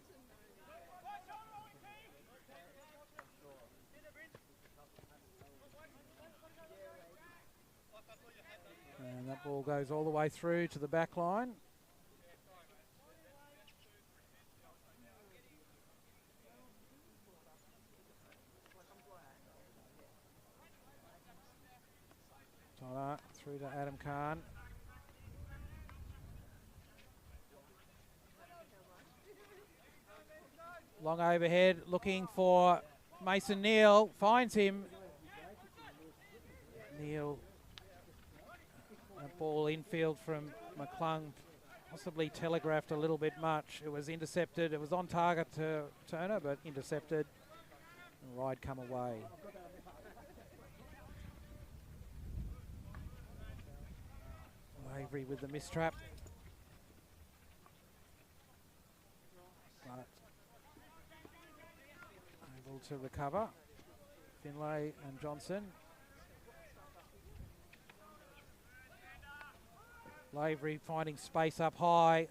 And that ball goes all the way through to the back line. Tonner through to Adam Khan. Long overhead, looking for Mason Neal. Finds him. Neal. That ball infield from McClung, possibly telegraphed a little bit much. It was intercepted. It was on target to Turner, but intercepted. And Ryde come away. Avery with the mistrap. But able to recover. Finlay and Johnson. Lavery finding space up high.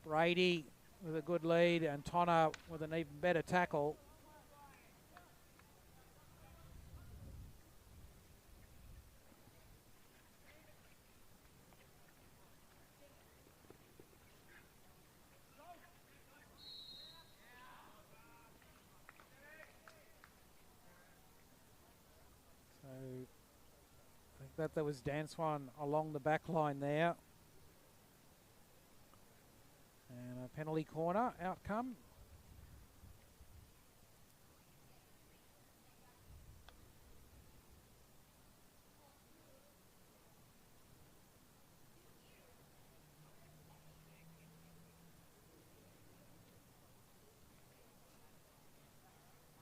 Brady with a good lead and Tonner with an even better tackle. So I think that there was Danswan along the back line there. And a penalty corner outcome.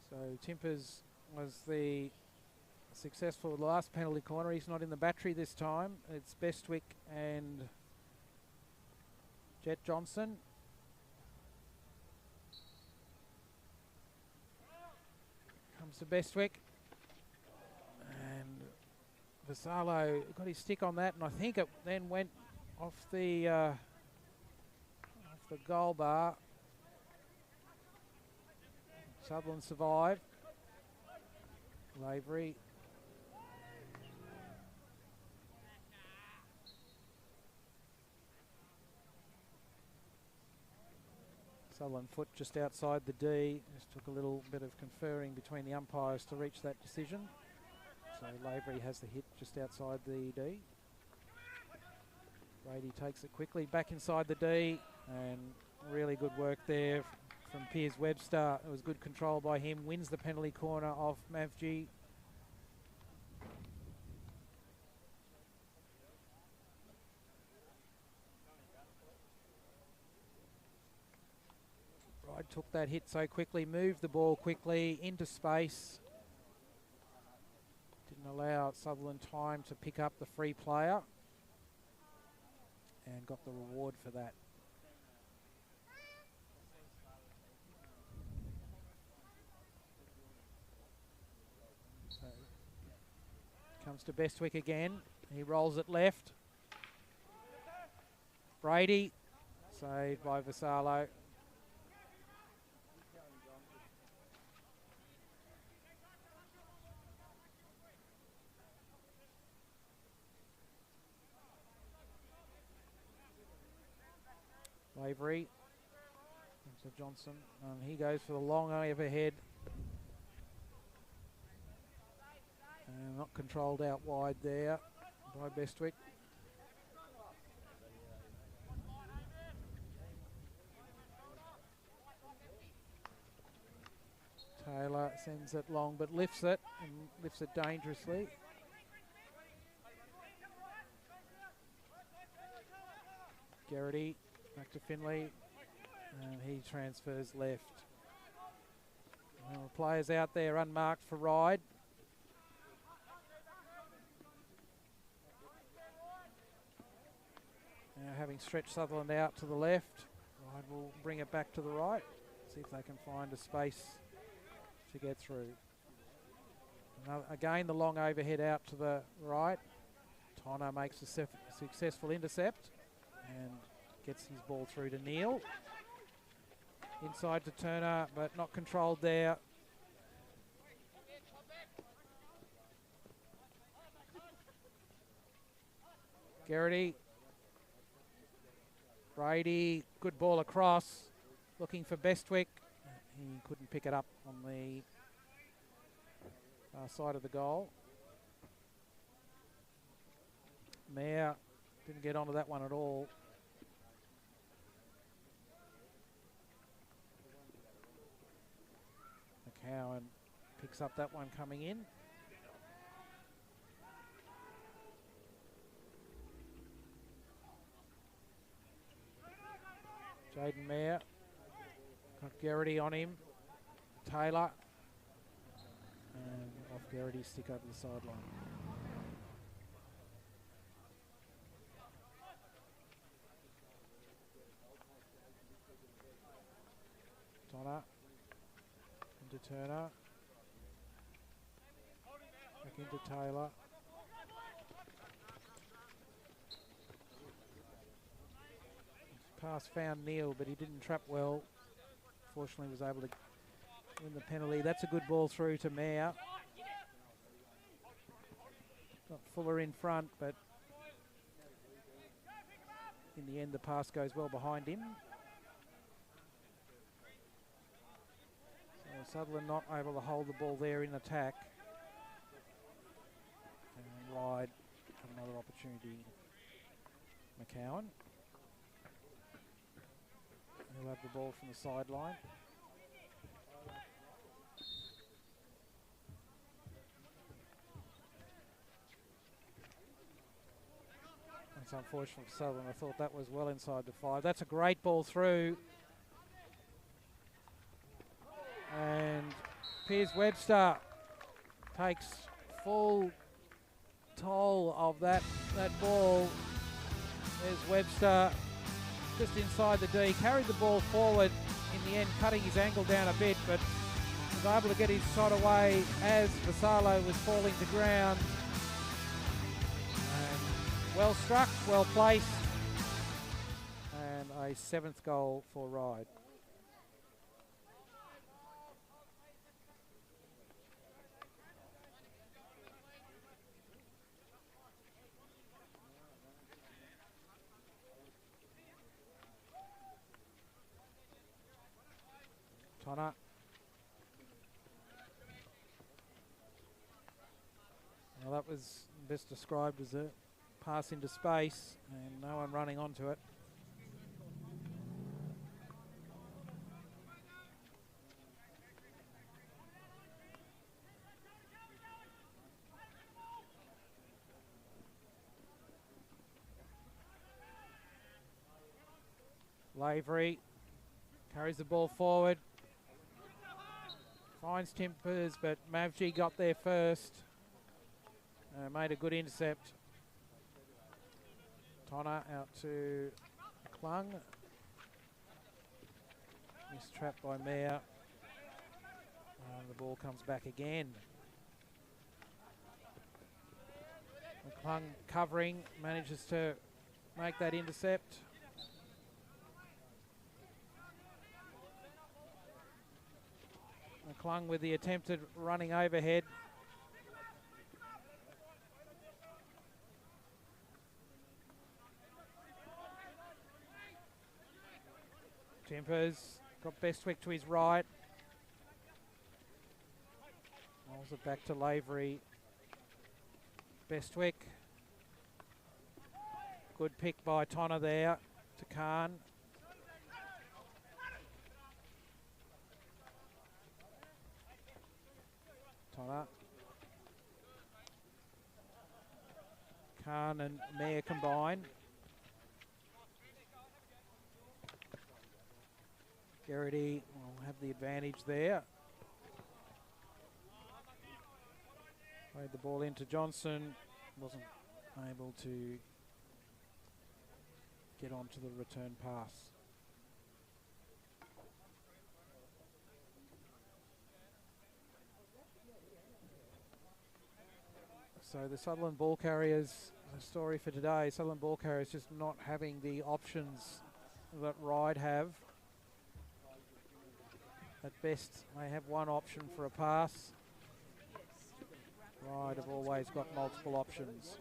So Timpers was the successful last penalty corner. He's not in the battery this time. It's Bestwick and Jet Johnson. Comes to Bestwick. Vassallo got his stick on that, and I think it then went off the goal bar. Sutherland survived. Lavery. Sutherland foot just outside the D. Just took a little bit of conferring between the umpires to reach that decision. So Lavery has the hit just outside the D. Brady takes it quickly back inside the D, and really good work there from Piers Webster. It was good control by him. Wins the penalty corner off Mavji. Ryde took that hit so quickly, moved the ball quickly into space. Didn't allow Sutherland time to pick up the free player, and got the reward for that. So comes to Bestwick again. He rolls it left. Brady, saved by Vassallo. Lavery, to Johnson, and he goes for the long overhead. And not controlled out wide there by Bestwick. Taylor sends it long but lifts it, and lifts it dangerously. Garrity back to Finley, and he transfers left. Well, players out there unmarked for Ryde. Now having stretched Sutherland out to the left, Ryde will bring it back to the right, see if they can find a space to get through. Again, the long overhead out to the right. Tonner makes a successful intercept and gets his ball through to Neal. Inside to Turner, but not controlled there. Garrity. Brady, good ball across. Looking for Bestwick. He couldn't pick it up on the far side of the goal. Mayer didn't get onto that one at all. McCowan picks up that one coming in. Jaden Mayer got Garrity on him. Taylor, and off Garrity's stick over the sideline. Tonner into Turner, back into Taylor. Pass found Neal, but he didn't trap well. Fortunately was able to win the penalty. That's a good ball through to Mayer. Got Fuller in front, but in the end the pass goes well behind him. So Sutherland not able to hold the ball there in attack. And Ryde have another opportunity. McCowan. He'll have the ball from the sideline. That's unfortunate for Sutherland. I thought that was well inside the 5. That's a great ball through. And Piers Webster takes full toll of that ball. There's Webster. Just inside the D, carried the ball forward in the end, cutting his angle down a bit, but was able to get his shot away as Vassallo was falling to ground. Well struck, well placed. And a 7th goal for Ryde. Tonner. Well, that was best described as a pass into space and no one running onto it. Lavery carries the ball forward. Finds Timpers, but Mavji got there first. Made a good intercept. Tonner out to Klung. Mistrapped by Mayer. And the ball comes back again. Klung covering, manages to make that intercept. Klung with the attempted running overhead. Timpers got Bestwick to his right. Rolls it back to Lavery. Bestwick. Good pick by Tonner there to Khan. Tonner. Khan and Mayer combine. Garrity will have the advantage there. Played the ball into Johnson. Wasn't able to get onto the return pass. So the Sutherland ball carriers, the story for today, Sutherland ball carriers just not having the options that Ryde have. At best, they have one option for a pass. Ryde have always got multiple options.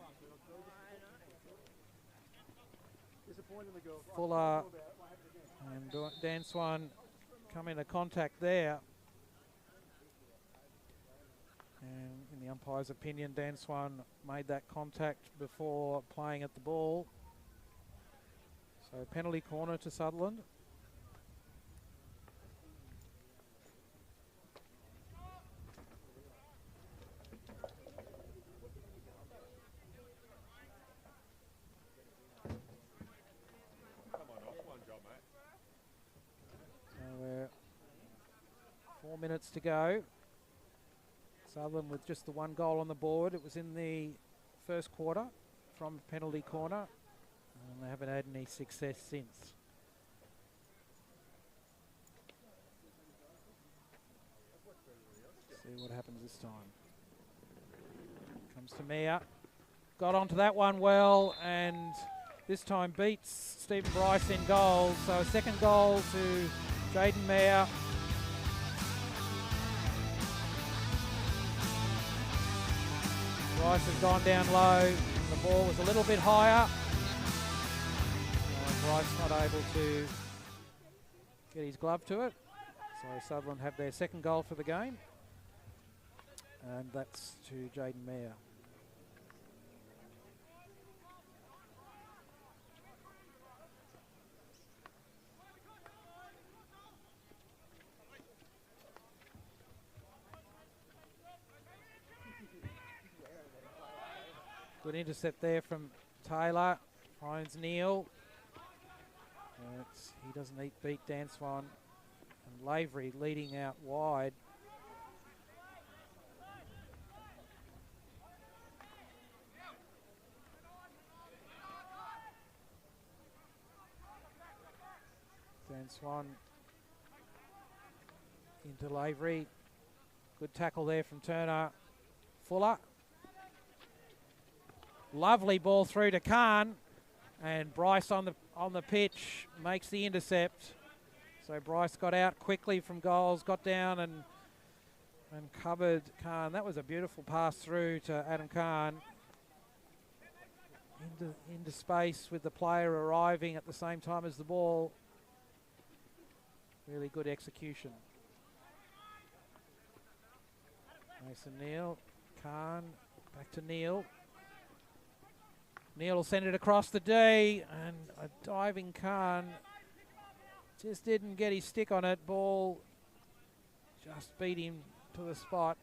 Fuller and Dan Swan come into contact there. And in the umpire's opinion, Dan Swan made that contact before playing at the ball. So penalty corner to Sutherland. So 4 minutes to go. Sutherland with just the one goal on the board. It was in the first quarter from penalty corner, and they haven't had any success since. See what happens this time. Comes to Mayer. Got onto that one well, and this time beats Stephen Bryce in goal. So a second goal to Jaden Mayer. Bryce has gone down low. The ball was a little bit higher. Bryce not able to get his glove to it. So Sutherland have their second goal for the game. And that's to Jaden Mayer. Good intercept there from Taylor. Finds Neal. He doesn't beat Dan Swan. And Lavery leading out wide. Dan Swan into Lavery. Good tackle there from Turner. Fuller. Lovely ball through to Khan, and Bryce on the pitch makes the intercept. So Bryce got out quickly from goals, got down and covered Khan. That was a beautiful pass through to Adam Khan. Into space with the player arriving at the same time as the ball. Really good execution. Mason Neal, Khan, back to Neal. Neal will send it across the D, and a diving Khan just didn't get his stick on it. Ball just beat him to the spot.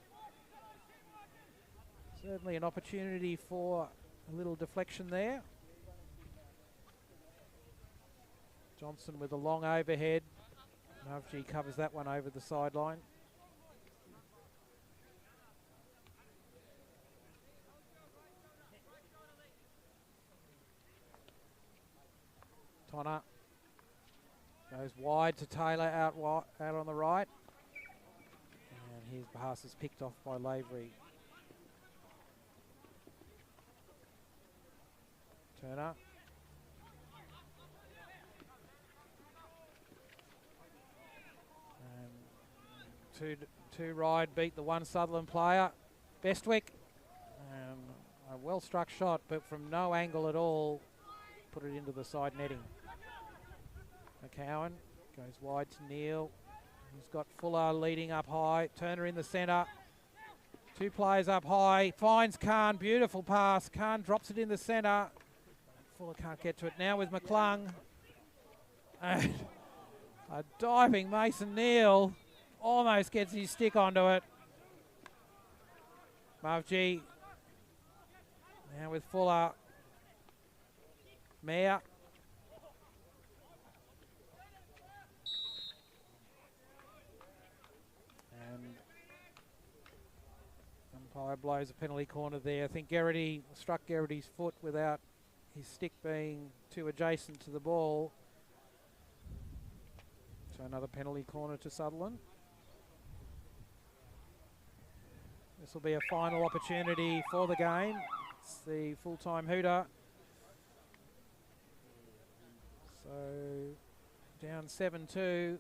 Certainly an opportunity for a little deflection there. Johnson with a long overhead. Mavji covers that one over the sideline. Tonner goes wide to Taylor out on the right. And his pass is picked off by Lavery. Turner. And two Ryde beat the one Sutherland player. Bestwick. A well struck shot, but from no angle at all, put it into the side netting. McCowan goes wide to Neal. He's got Fuller leading up high. Turner in the centre. Two players up high. Finds Khan. Beautiful pass. Khan drops it in the centre. Fuller can't get to it now with McClung. And a diving Mason Neal almost gets his stick onto it. Mavji now with Fuller. Mayer. And umpire blows a penalty corner there. I think Garrity struck Garrity's foot without his stick being too adjacent to the ball. So another penalty corner to Sutherland. This will be a final opportunity for the game. It's the full-time hooter. So down 7-2.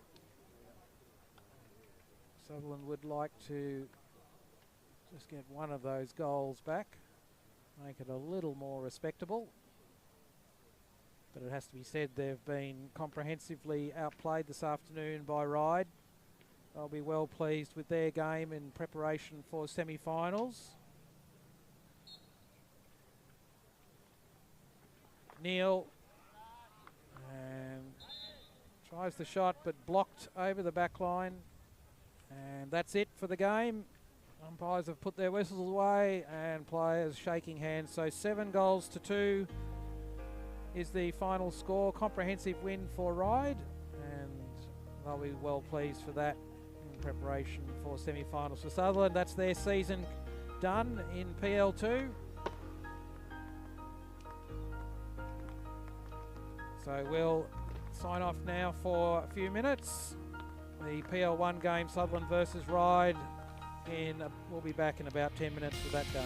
Sutherland would like to just get one of those goals back, make it a little more respectable. But it has to be said they've been comprehensively outplayed this afternoon by Ryde. They'll be well pleased with their game in preparation for semi-finals. Neal and tries the shot but blocked over the back line. And that's it for the game. Umpires have put their whistles away and players shaking hands. So 7-2 is the final score. Comprehensive win for Ryde, and they'll be well pleased for that in preparation for semi-finals for Sutherland. That's their season done in PL2. So we'll sign off now for a few minutes. The PL1 game, Sutherland versus Ryde, we'll be back in about 10 minutes for that game.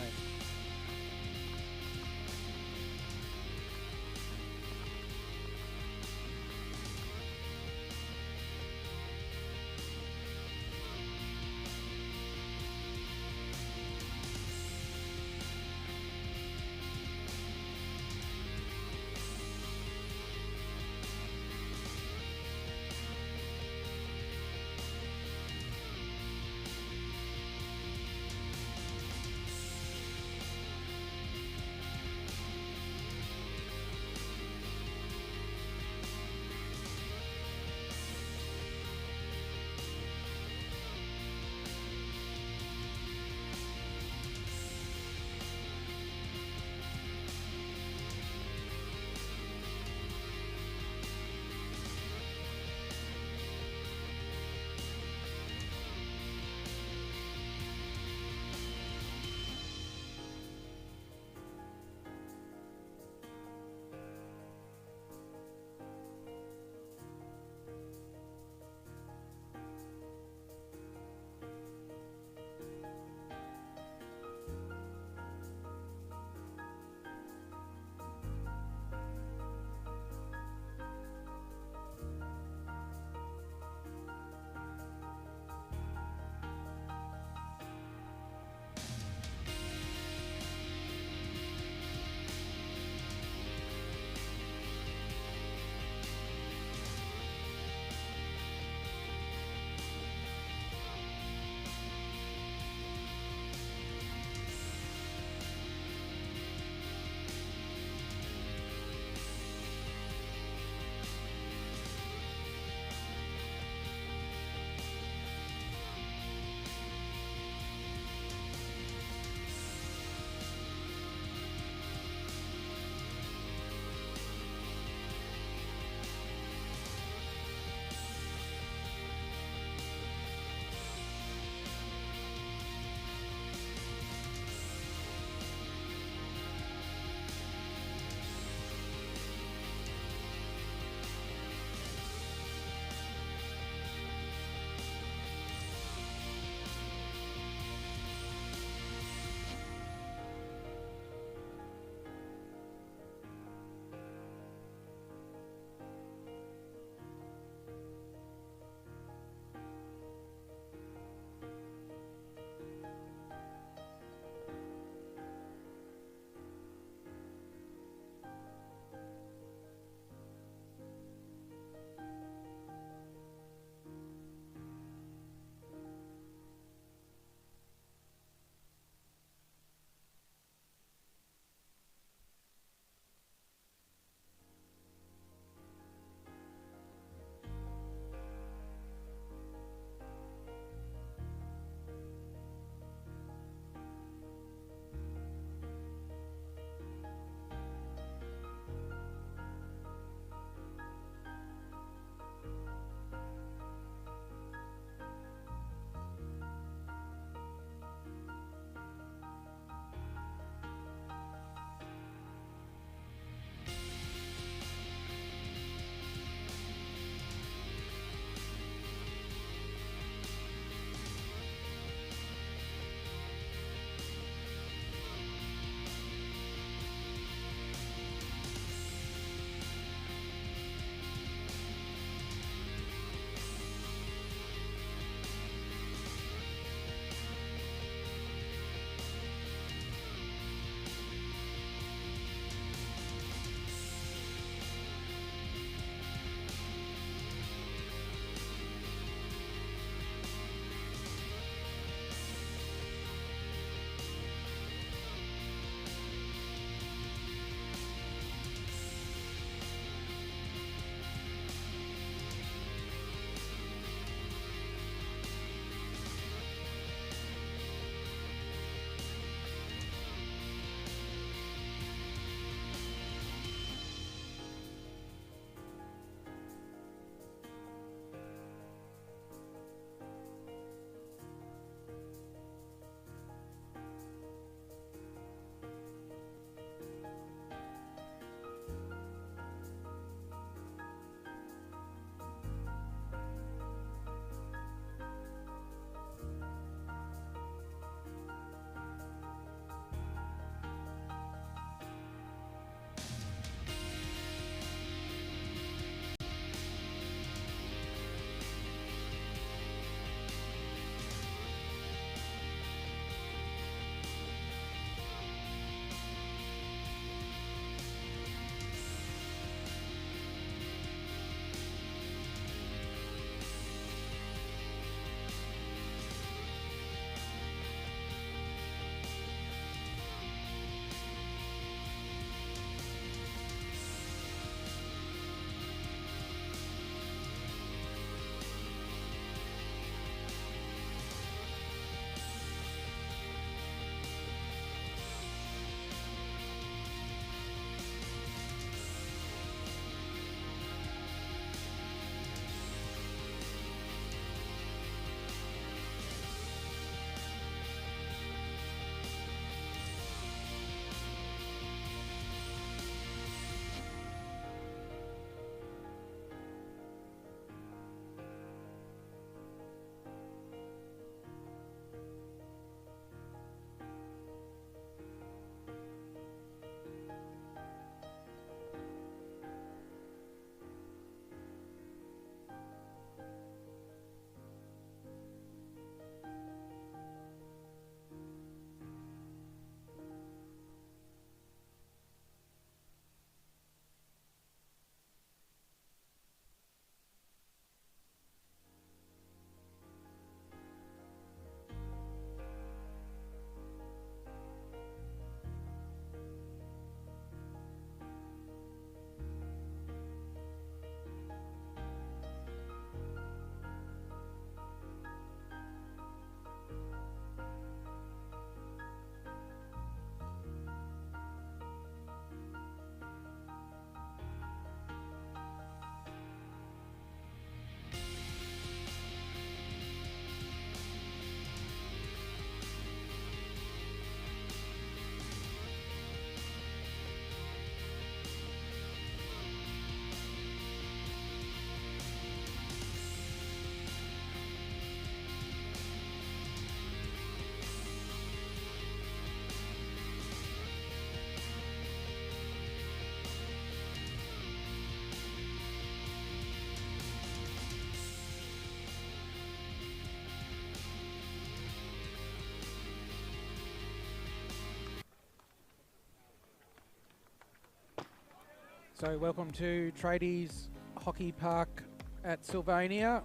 So welcome to Tradies Hockey Park at Sylvania.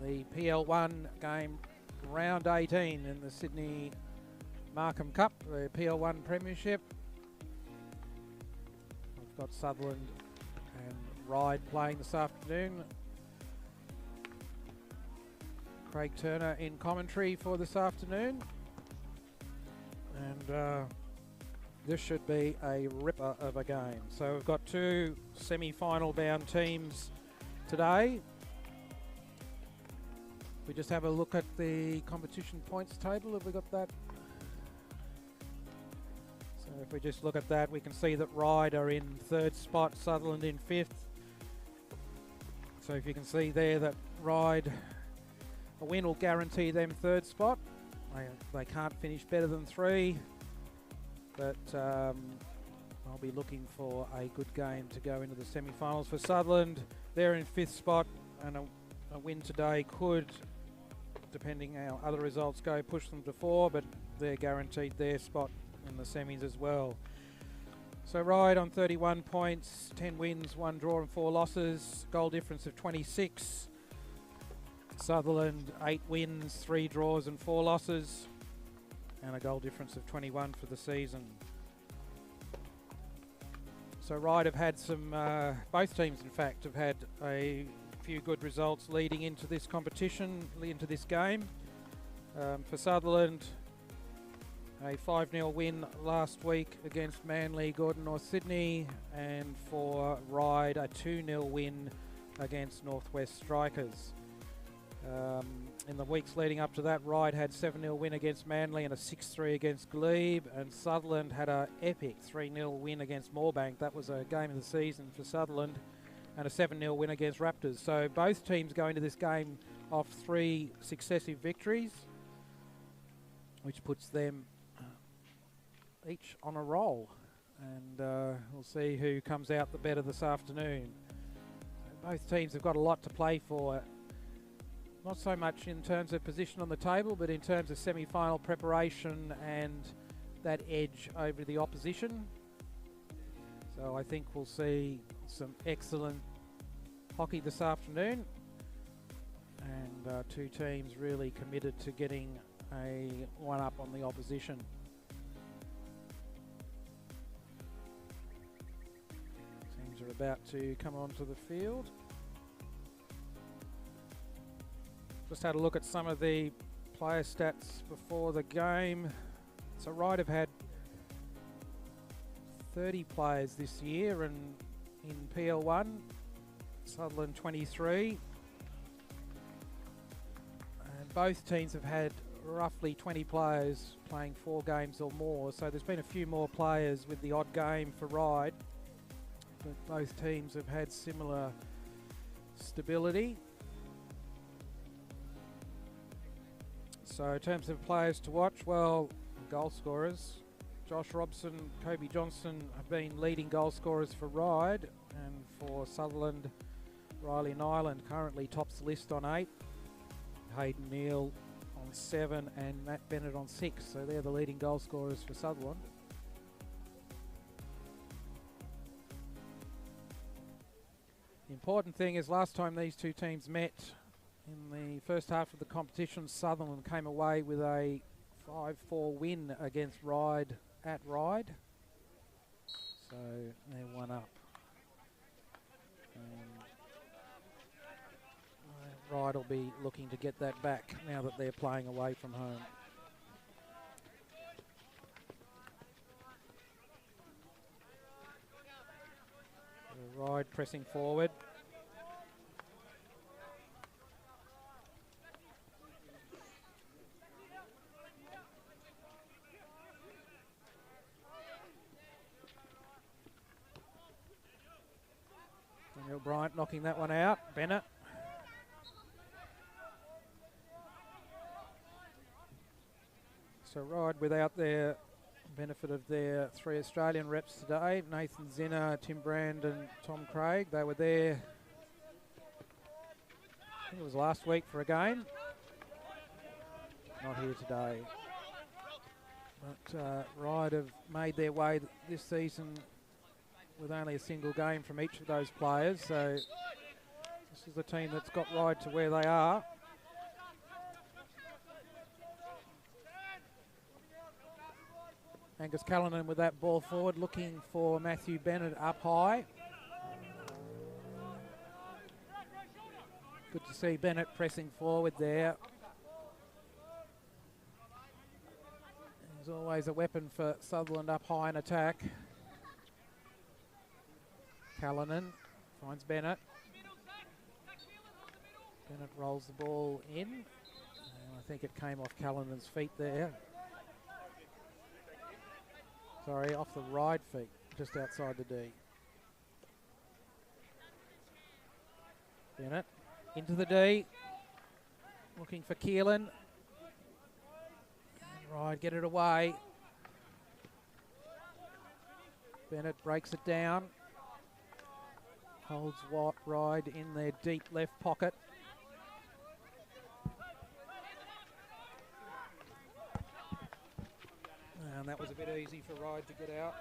The PL1 game round 18 in the Sydney Markham Cup, the PL1 Premiership. We've got Sutherland and Ryde playing this afternoon. Craig Turner in commentary for this afternoon. And this should be a ripper of a game. So we've got two semi-final bound teams today. We just have a look at the competition points table. Have we got that? So if we just look at that, we can see that Ryde are in third spot, Sutherland in fifth. So if you can see there that Ryde, a win will guarantee them third spot. They can't finish better than 3. But I'll be looking for a good game to go into the semi-finals. For Sutherland, they're in 5th spot, and a win today could, depending how other results go, push them to 4, but they're guaranteed their spot in the semis as well. So Ryde on 31 points, 10 wins, 1 draw and 4 losses, goal difference of 26. Sutherland 8 wins, 3 draws and 4 losses, and a goal difference of 21 for the season. So Ryde have had some, both teams in fact have had a few good results leading into this competition, into this game. For Sutherland, a 5-0 win last week against Manly, Gordon North Sydney, and for Ryde a 2-0 win against Northwest Strikers. In the weeks leading up to that, Ryde had 7-0 win against Manly and a 6-3 against Glebe, and Sutherland had an epic 3-0 win against Moorebank. That was a game of the season for Sutherland, and a 7-0 win against Raptors. So both teams go into this game off 3 successive victories, which puts them each on a roll, and we'll see who comes out the better this afternoon. So both teams have got a lot to play for. Not so much in terms of position on the table, but in terms of semi-final preparation and that edge over the opposition. So I think we'll see some excellent hockey this afternoon, and 2 teams really committed to getting a one-up on the opposition. Teams are about to come onto the field. Just had a look at some of the player stats before the game. So Ryde have had 30 players this year, and in PL1, Sutherland 23. And both teams have had roughly 20 players playing 4 games or more. So there's been a few more players with the odd game for Ryde, but both teams have had similar stability. So in terms of players to watch, well, goal scorers, Josh Robson, Kobe Johnson have been leading goal scorers for Ryde, and for Sutherland, Riley Nyland currently tops the list on 8, Hayden Neal on 7 and Matt Bennett on 6, so they're the leading goal scorers for Sutherland. The important thing is last time these two teams met, in the first half of the competition, Sutherland came away with a 5-4 win against Ryde at Ryde. So they're 1 up. Ryde will be looking to get that back now that they're playing away from home. Ryde pressing forward. Daniel Bryant knocking that one out. Bennett. So Ryde without their benefit of their 3 Australian reps today. Nathan Zinner, Tim Brand and Tom Craig. They were there, I think it was last week for a game. Not here today. But Ryde have made their way this season with only a single game from each of those players. So this is the team that's got Ryde to where they are. Angus Callanan with that ball forward, looking for Matthew Bennett up high. Good to see Bennett pressing forward there. There's always a weapon for Sutherland up high in attack. Callanan finds Bennett. Bennett rolls the ball in. And I think it came off Callanan's feet there. Sorry, off the Ryde feet, just outside the D. Bennett into the D, looking for Keelan. And Ryde get it away. Bennett breaks it down. Holds Ryde in their deep left pocket. And that was a bit easy for Ryde to get out.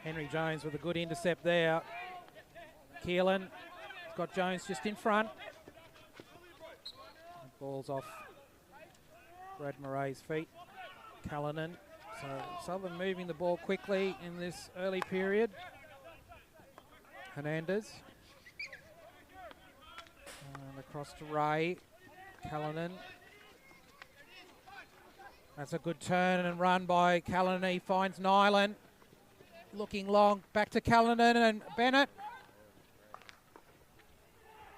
Henry Jones with a good intercept there. Keelan has got Jones just in front. The ball's off Brad Murray's feet. Callanan. So Sutherland moving the ball quickly in this early period. Hernandez. And across to Ray. Callanan. That's a good turn and run by Callanan. He finds Nyland. Looking long. Back to Callanan and Bennett.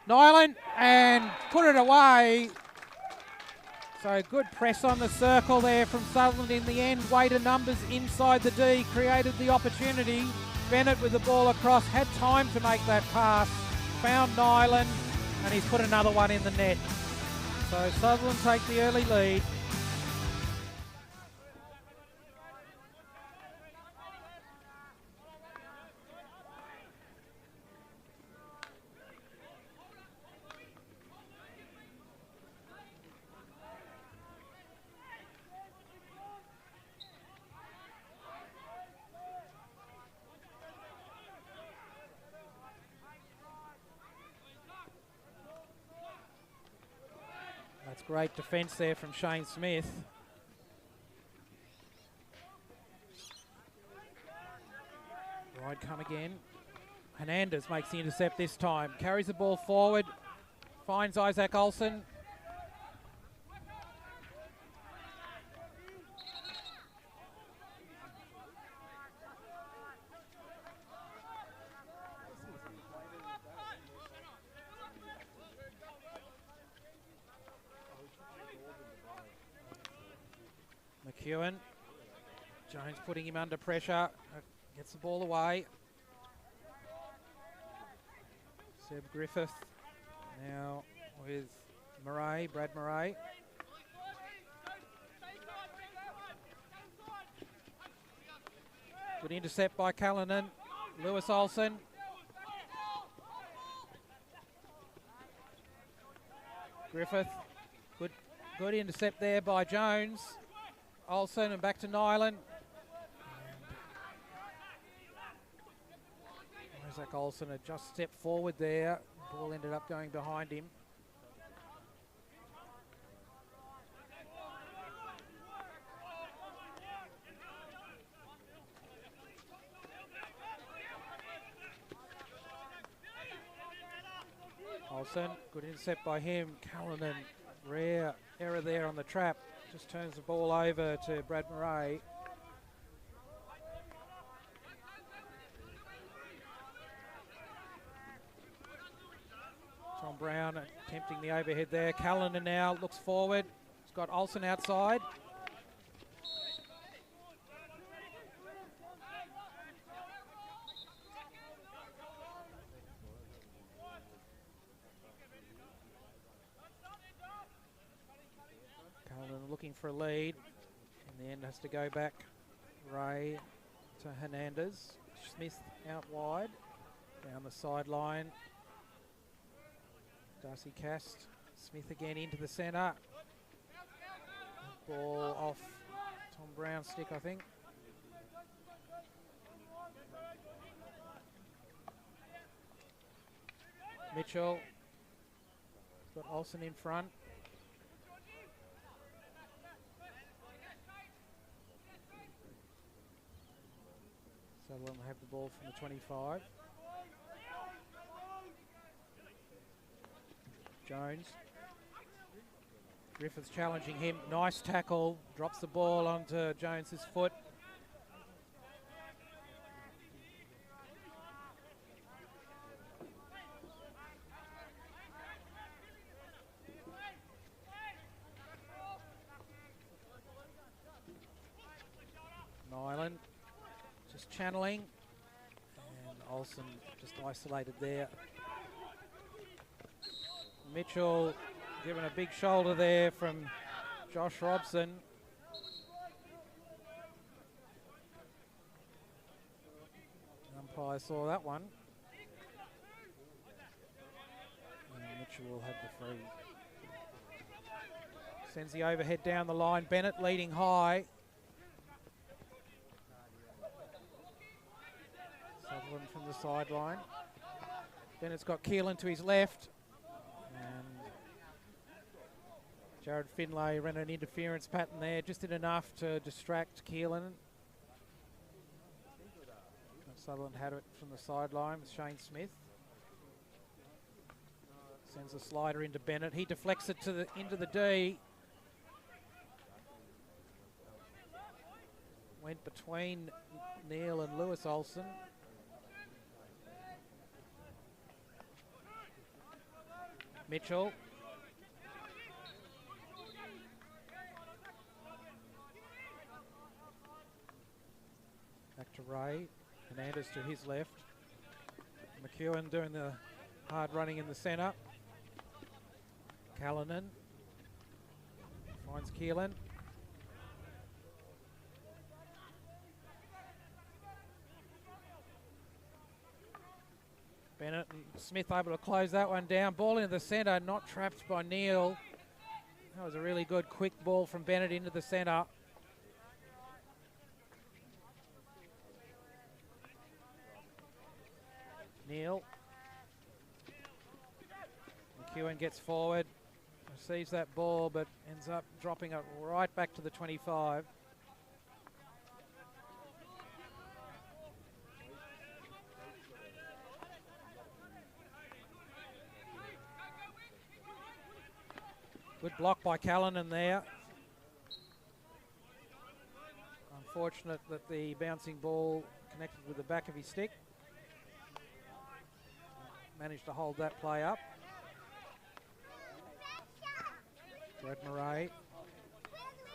Nyland and put it away. So good press on the circle there from Sutherland in the end. Weight of numbers inside the D created the opportunity. Bennett with the ball across had time to make that pass. Found Nyland and he's put another one in the net. So Sutherland take the early lead. That's great defence there from Shane Smith. Ryde come again. Hernandez makes the intercept this time. Carries the ball forward. Finds Isaac Olsen. McEwen. Jones putting him under pressure. Gets the ball away. Seb Griffith now with Murray, Brad Murray. Good intercept by Callanan. Lewis Olsen. Griffith. Good intercept there by Jones. Olsen and back to Nyland. Isaac Olsen had just stepped forward there. Ball ended up going behind him. Olsen, good intercept by him. Callanan, rare error there on the trap. Just turns the ball over to Brad Murray. Tom Brown attempting the overhead there. Callanan now looks forward. He's got Olsen outside. Callanan looking for a lead. In the end has to go back. Ray to Hernandez. Smith out wide. Down the sideline. Darcy Cast. Smith again into the centre. Ball off Tom Brown's stick, I think. Mitchell. He's got Olsen in front. Sutherland will have the ball from the 25. Jones. Griffiths challenging him. Nice tackle. Drops the ball onto Jones's foot. Nyland just channeling. And Olsen just isolated there. Mitchell given a big shoulder there from Josh Robson. Umpire saw that one. And Mitchell will have the free. Sends the overhead down the line. Bennett leading high. Sutherland from the sideline. Bennett's got Keelan to his left. And Jared Finlay ran an interference pattern there, just did enough to distract Keelan. Sutherland had it from the sideline with Shane Smith. Sends a slider into Bennett. He deflects it to into the D. Went between Neil and Lewis Olsen. Mitchell. Back to Ray. Hernandez to his left. McEwen doing the hard running in the centre. Callanan finds Keelan. Bennett and Smith able to close that one down. Ball into the centre, not trapped by Neil. That was a really good quick ball from Bennett into the centre. Neil. McEwen gets forward, receives that ball, but ends up dropping it right back to the 25. Good block by Callanan there. Unfortunate that the bouncing ball connected with the back of his stick. Managed to hold that play up. Brad Murray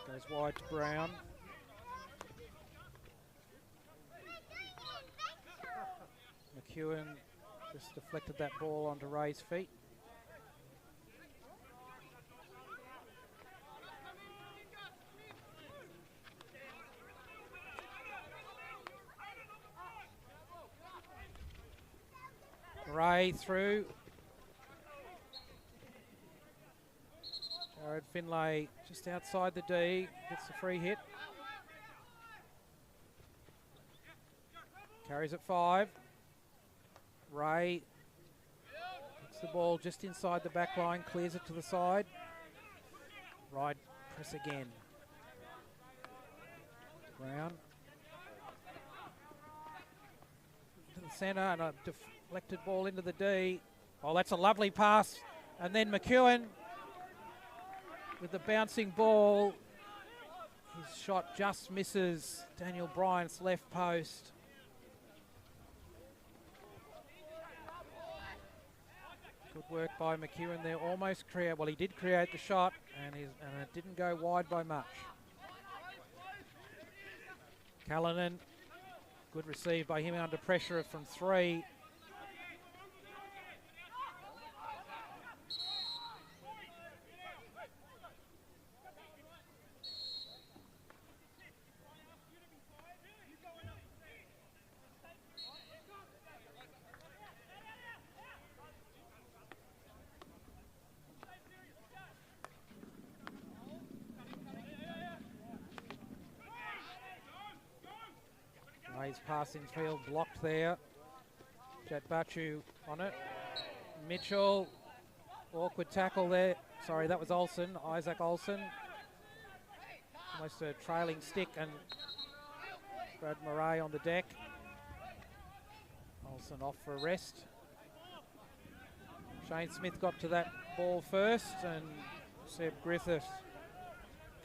goes wide to Brown. McEwen just deflected that ball onto Ray's feet. Ray through. Jared Finlay just outside the D, gets the free hit. Carries at 5. Ray puts the ball just inside the back line, clears it to the side. Ryde press again. Brown. To the centre and a deflected ball into the D. Oh, that's a lovely pass. And then McEwen with the bouncing ball. His shot just misses Daniel Bryant's left post. Good work by McEwen there. Almost create. Well, he did create the shot, and it didn't go wide by much. Callanan, good receive by him under pressure from 3. Ray's passing field blocked there. Jatbachu on it. Mitchell. Awkward tackle there. Sorry, that was Olsen, Isaac Olsen. Almost a trailing stick, and Brad Murray on the deck. Olsen off for a rest. Shane Smith got to that ball first, and Seb Griffiths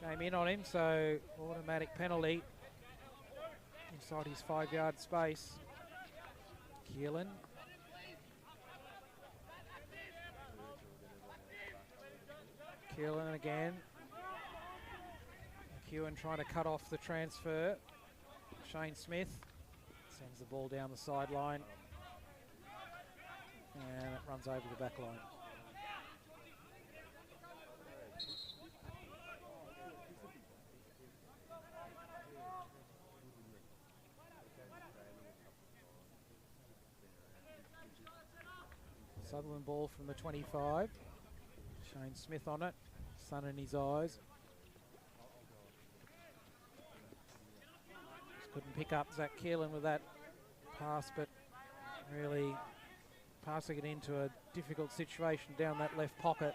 came in on him, so automatic penalty inside his 5-yard space. Keelan. Keelan again. McEwen trying to cut off the transfer. Shane Smith sends the ball down the sideline, and it runs over the back line. Sutherland ball from the 25. Shane Smith on it, sun in his eyes. Just couldn't pick up Zach Keelan with that pass, but really passing it into a difficult situation down that left pocket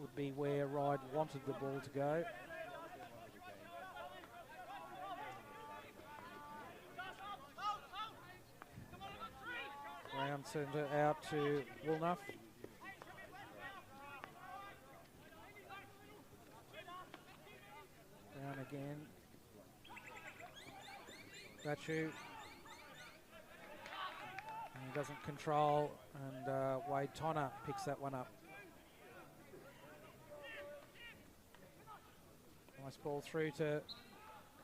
would be where Ryde wanted the ball to go. Brown centre out to Woolnough. Brown again. Bachu. And he doesn't control, and Wade Tonner picks that one up. Nice ball through to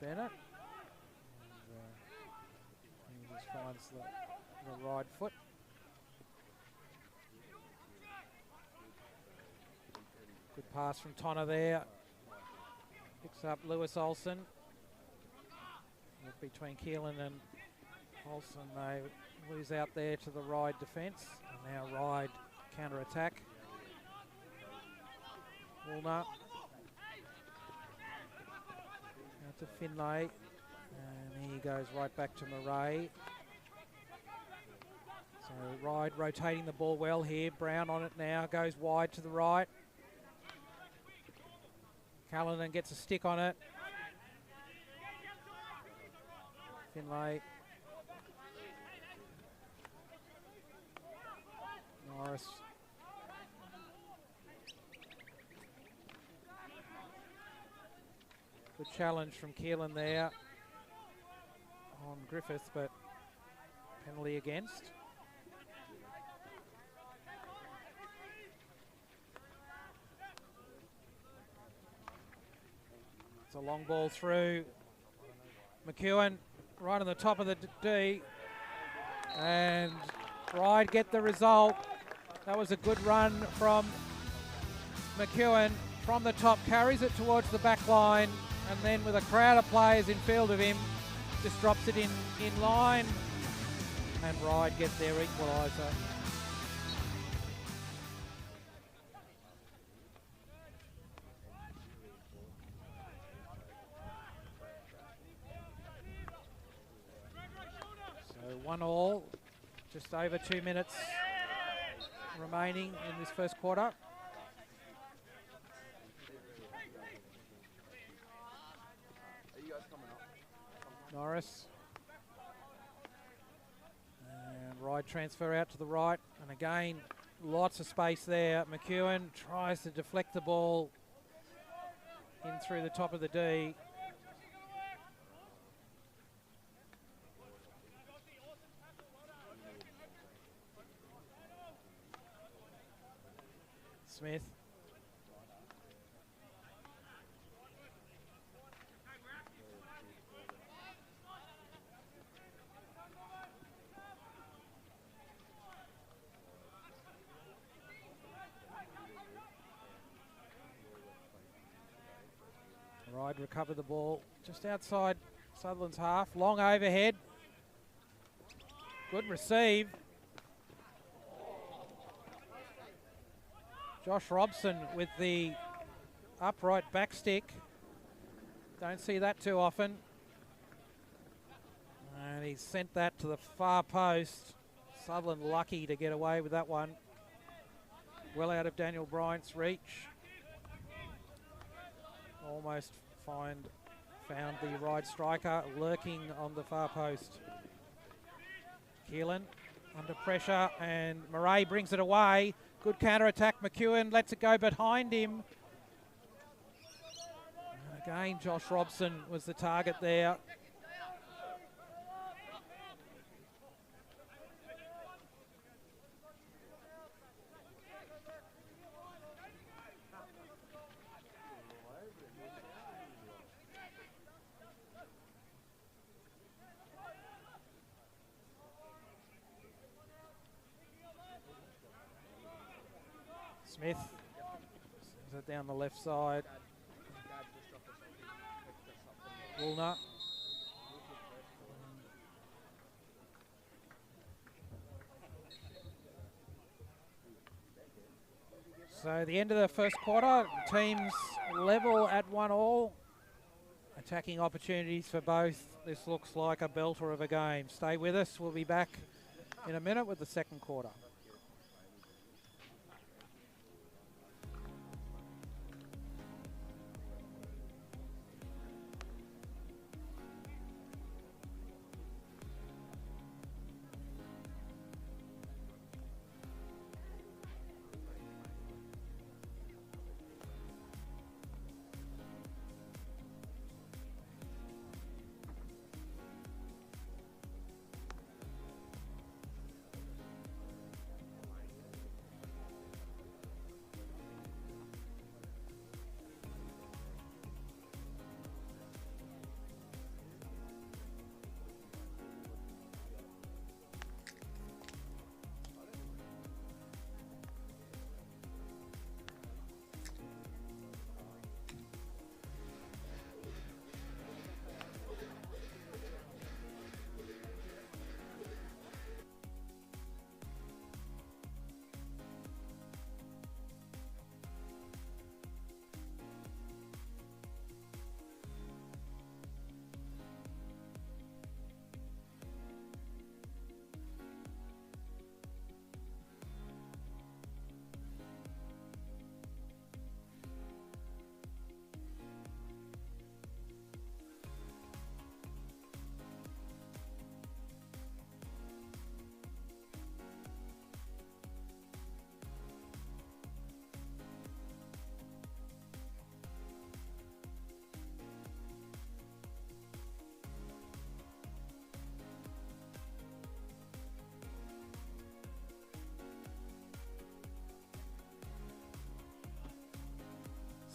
Bennett. And, he just finds the Ryde foot. Good pass from Tonner there. Picks up Lewis Olsen. Between Keelan and Olsen, they lose out there to the Ryde defence. And now Ryde counter-attack. Woolnough. Out to Finlay. And he goes right back to Murray. So Ryde rotating the ball well here. Brown on it now. Goes wide to the right. Callanan gets a stick on it. Finlay. Norris. Good challenge from Keelan there on Griffith, but penalty against. It's a long ball through. McEwen right on the top of the D, and Ryde get the result. That was a good run from McEwen from the top, carries it towards the back line, and then with a crowd of players in field of him, just drops it in line, and Ryde get their equaliser. So 1-1, just over 2 minutes remaining in this first quarter. Are you guys coming up? Norris. And Ryde transfer out to the right. And again, lots of space there. McEwen tries to deflect the ball in through the top of the D. Smith. Ryde recovered the ball just outside Sutherland's half. Long overhead. Good receive. Josh Robson with the upright back stick. Don't see that too often. And he sent that to the far post. Sutherland lucky to get away with that one. well out of Daniel Bryant's reach. Almost found the Ryde striker lurking on the far post. Keelan under pressure, and Murray brings it away. Good counter-attack. McEwen lets it go behind him. And again, Josh Robson was the target there. Smith sends it down the left side. Woolner. So the end of the first quarter, teams level at 1-1. Attacking opportunities for both. This looks like a belter of a game. Stay with us. We'll be back in a minute with the second quarter.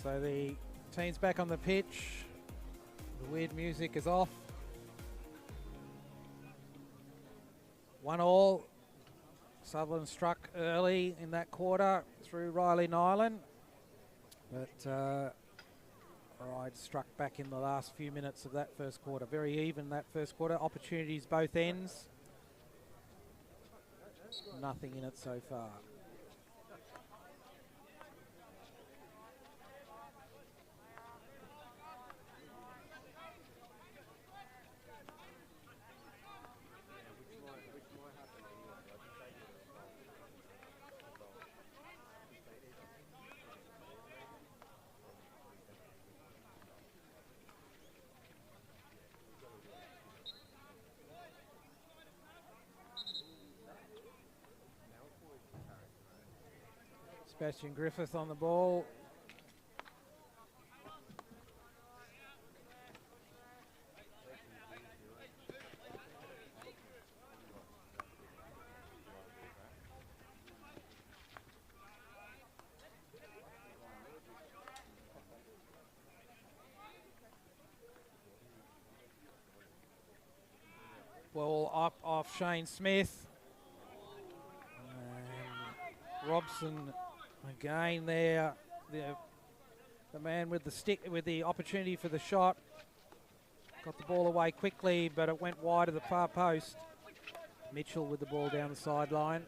So the team's back on the pitch. The weird music is off. 1-1. Sutherland struck early in that quarter through Riley Nyland. But Ryde struck back in the last few minutes of that first quarter. Very even that first quarter. Opportunities both ends. Nothing in it so far. Sebastian Griffith on the ball. Ball up off Shane Smith. And Robson again there, the man with the stick, with the opportunity for the shot. Got the ball away quickly, but it went wide of the far post. Mitchell with the ball down the sideline.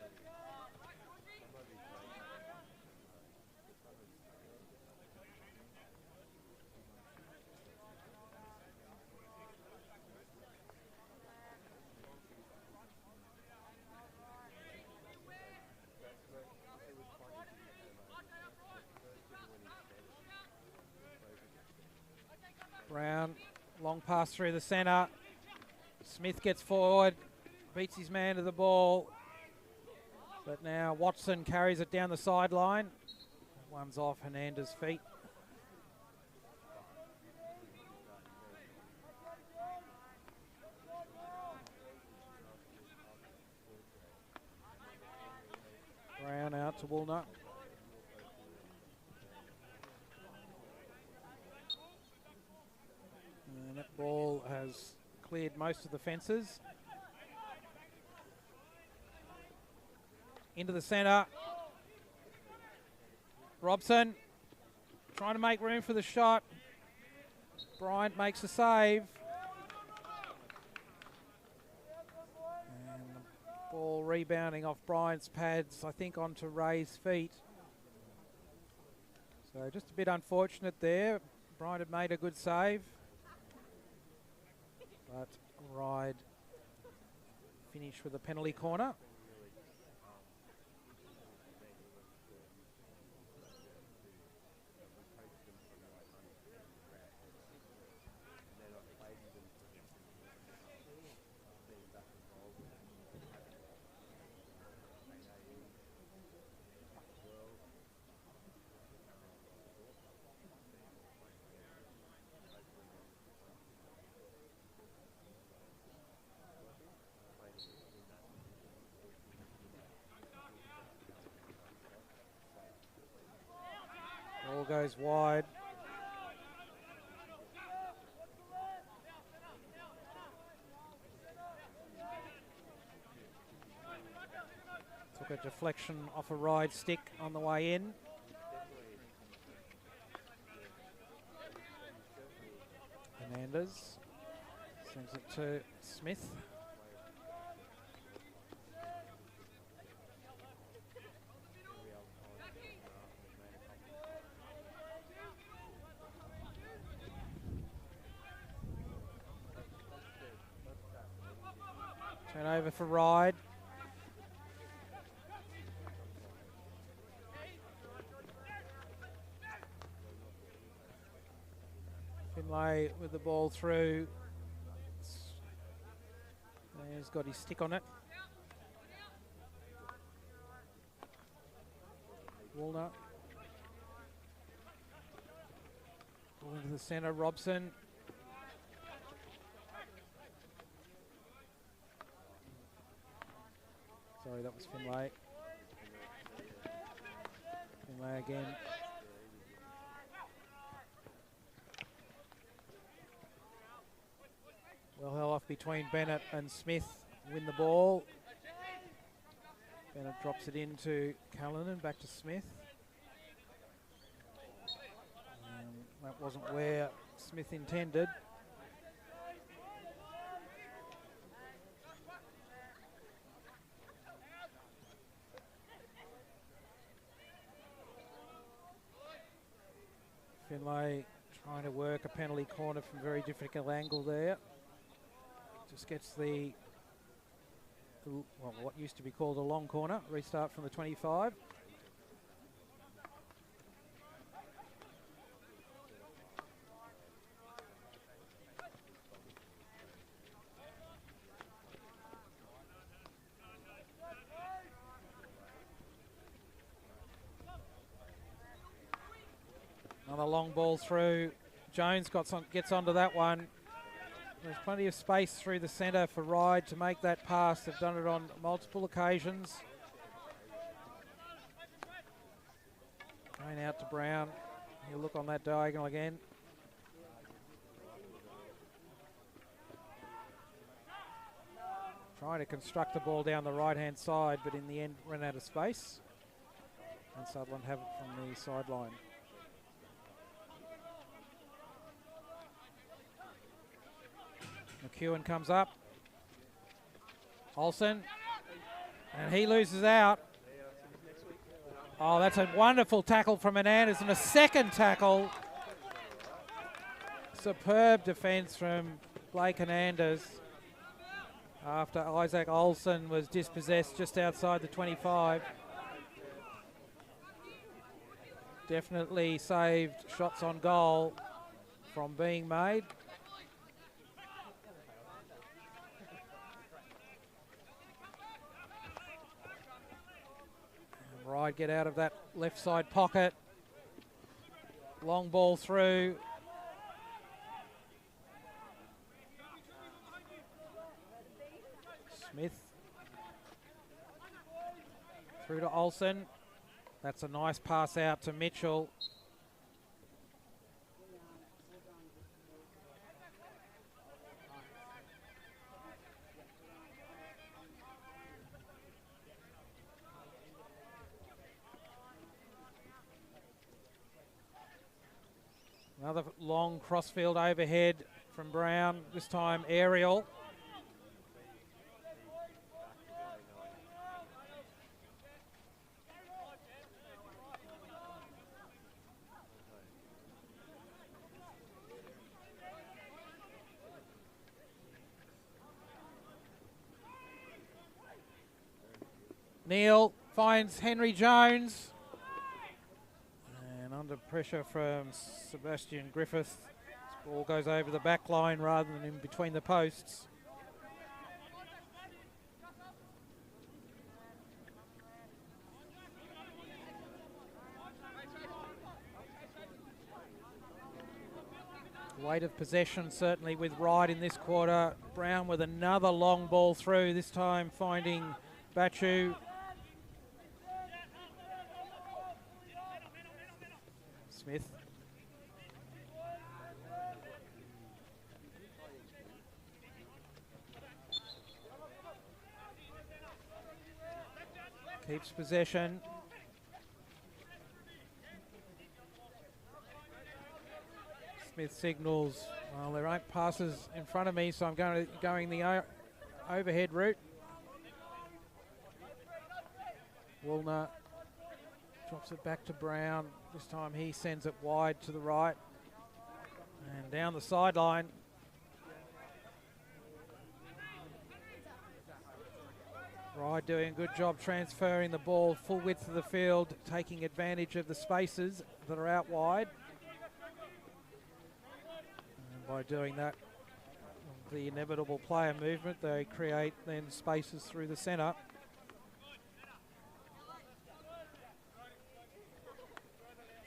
Brown, long pass through the centre. Smith gets forward, beats his man to the ball. But now Watson carries it down the sideline. That one's off Hernandez's feet. Brown out to Walnut. And that ball has cleared most of the fences. Into the centre. Robson trying to make room for the shot. Bryant makes a save. And the ball rebounding off Bryant's pads, I think onto Ray's feet. So just a bit unfortunate there. Bryant had made a good save. But Ryde finished with a penalty corner. Ball goes wide. Took a deflection off a Ryde stick on the way in. Hernandez sends it to Smith. Turnover for Ryde. Finlay with the ball through. He's got his stick on it. Walnut. Ball into the centre, Robson. Sorry, that was Finlay. Finlay again. Well held off between Bennett and Smith. Win the ball. Bennett drops it into Callanan, back to Smith. That wasn't where Smith intended. Finlay trying to work a penalty corner from a very difficult angle there. Just gets the well, what used to be called a long corner. Restart from the 25. Another long ball through. Jones gets onto that one. There's plenty of space through the centre for Ryde to make that pass. They've done it on multiple occasions. Going out to Brown. He'll look on that diagonal again. Trying to construct the ball down the right-hand side, but in the end ran out of space. And Sutherland have it from the sideline. McEwen comes up. Olsen. And he loses out. Oh, that's a wonderful tackle from Hernandez and a second tackle. Superb defence from Blake Hernandez after Isaac Olsen was dispossessed just outside the 25. Definitely saved shots on goal from being made. And Ryde get out of that left side pocket. Long ball through. Smith. Through to Olsen. That's a nice pass out to Mitchell. Another long crossfield overhead from Brown, this time aerial. Neil finds Henry Jones. And under pressure from Sebastian Griffith. This ball goes over the back line rather than in between the posts. Weight of possession certainly with Ryde in this quarter. Brown with another long ball through, this time finding Bachu. Smith. Keeps possession. Smith signals, well, there aren't passes in front of me, so I'm going the overhead route. Woolner drops it back to Brown. This time he sends it wide to the right. And down the sideline. Ryde doing a good job transferring the ball full width of the field, taking advantage of the spaces that are out wide. And by doing that, the inevitable player movement, they create then spaces through the centre.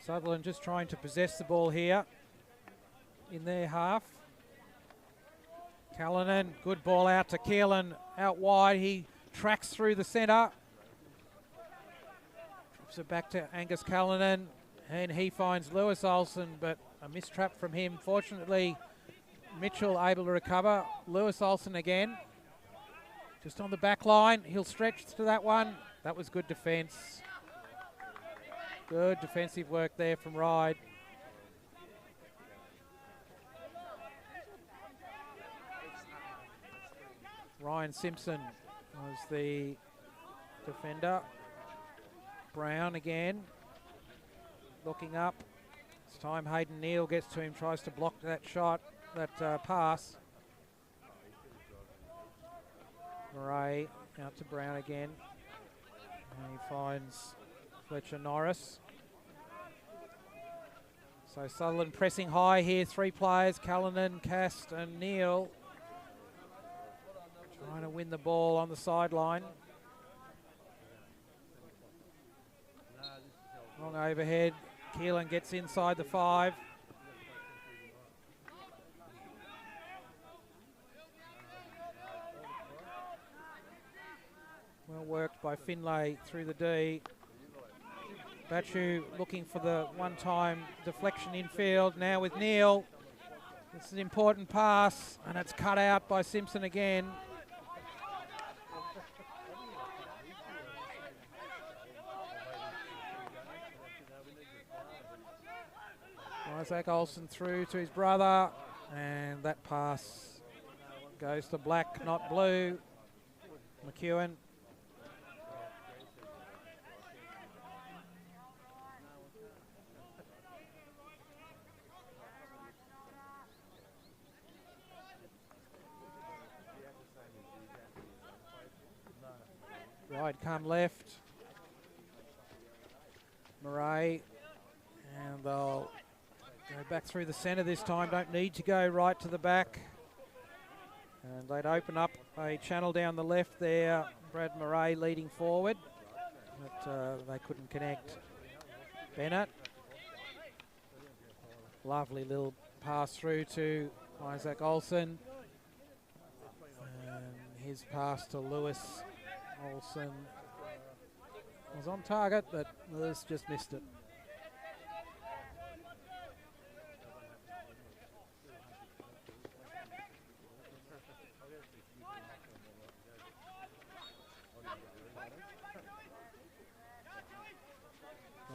Sutherland just trying to possess the ball here in their half. Callanan, good ball out to Keelan, out wide. He tracks through the centre. Drops it back to Angus Callanan, and he finds Lewis Olsen, but a mistrap from him. Fortunately, Mitchell able to recover. Lewis Olsen again. Just on the back line. He'll stretch to that one. That was good defence. Good defensive work there from Ryde. Ryan Simpson was the defender. Brown again, looking up. This time Hayden Neal gets to him, tries to block that shot, that pass. Murray out to Brown again. And he finds Fletcher Norris. So Sutherland pressing high here, three players, Callanan, Cast and Neal. Trying to win the ball on the sideline. Long overhead, Keelan gets inside the 5. Well worked by Finlay through the D. Bachu looking for the one-time deflection infield. Now with Neal. It's an important pass, and it's cut out by Simpson again. Isaac Olsen through to his brother, and that pass goes to black, not blue. McEwen. Ryde come left. Murray, and they'll Go back through the centre this time. Don't need to go right to the back. And they'd open up a channel down the left there. Brad Murray leading forward. But they couldn't connect. Bennett. Lovely little pass through to Isaac Olsen. And his pass to Lewis. Olsen was on target, but Lewis just missed it.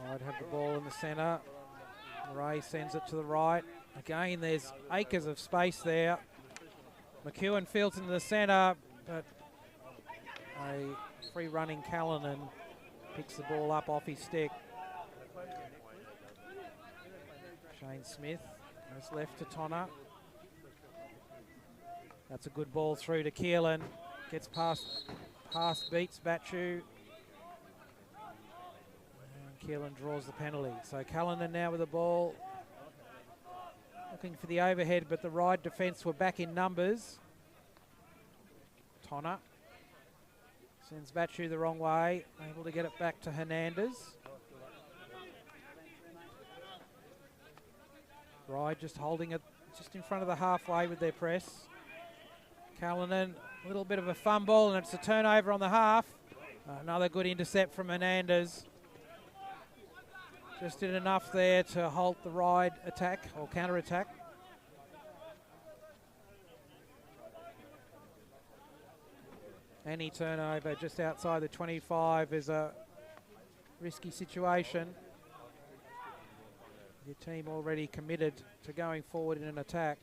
Ryde have the ball in the centre. Murray sends it to the right. Again, there's acres of space there. McEwen fields into the centre, but a free-running Callanan picks the ball up off his stick. Shane Smith goes left to Tonner. That's a good ball through to Keelan. Gets past beats Batchu. And Keelan draws the penalty. So Callanan now with the ball. Looking for the overhead, but the Ryde defence were back in numbers. Tonner sends Batchu the wrong way, able to get it back to Hernandez. Ryde just holding it just in front of the halfway with their press. Callanan, a little bit of a fumble, and it's a turnover on the half. Another good intercept from Hernandez. Just did enough there to halt the Ryde attack or counter-attack. Any turnover just outside the 25 is a risky situation. Your team already committed to going forward in an attack.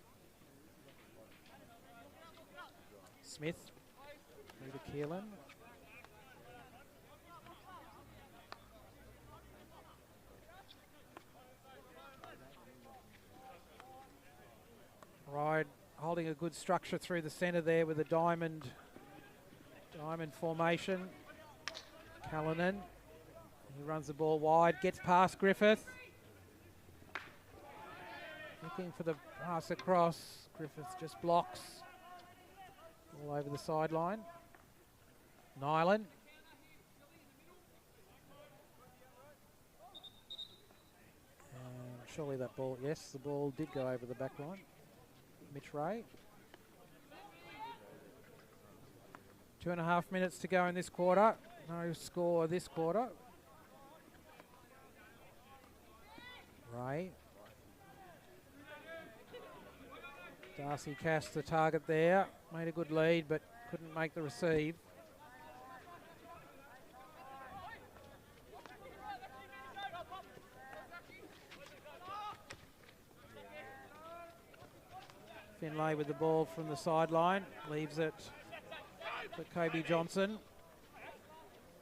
Smith through to Keelan. Ryde holding a good structure through the centre there with a diamond formation. Callanan, he runs the ball wide, gets past Griffith. Looking for the pass across. Griffith just blocks all over the sideline. Nyland. And surely that ball, yes, the ball did go over the back line. Mitch Ray. 2.5 minutes to go in this quarter. No score this quarter. Ray. Darcy cast the target there. Made a good lead, but couldn't make the receive. Finlay with the ball from the sideline. Leaves it for Kobe Johnson.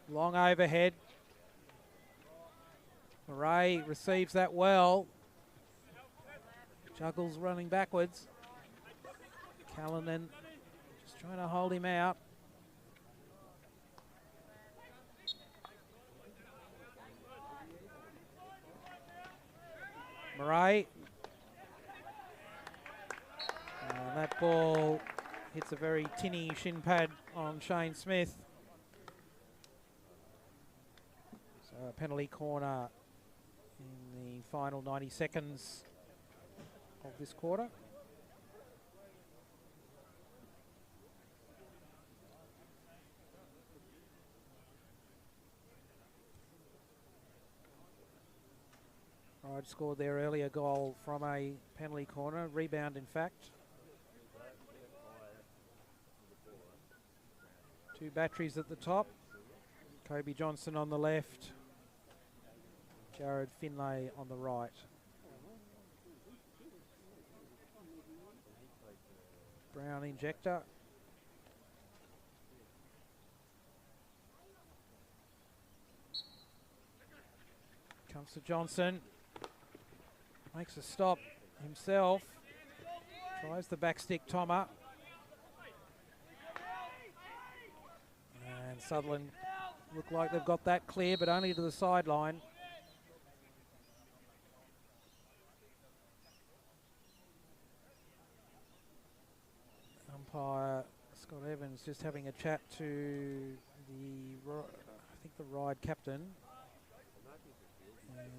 Long overhead. Murray receives that well. Juggles running backwards. Callanan just trying to hold him out. Murray. And that ball hits a very tinny shin pad on Shane Smith. So a penalty corner in the final 90 seconds of this quarter. Ryde scored their earlier goal from a penalty corner, rebound in fact. Two batteries at the top. Kobe Johnson on the left. Jared Finlay on the right. Brown injector. Comes to Johnson. Makes a stop himself. Tries the back stick Toma. And Sutherland look like they've got that clear, but only to the sideline. Scott Evans just having a chat to I think the Ryde captain. And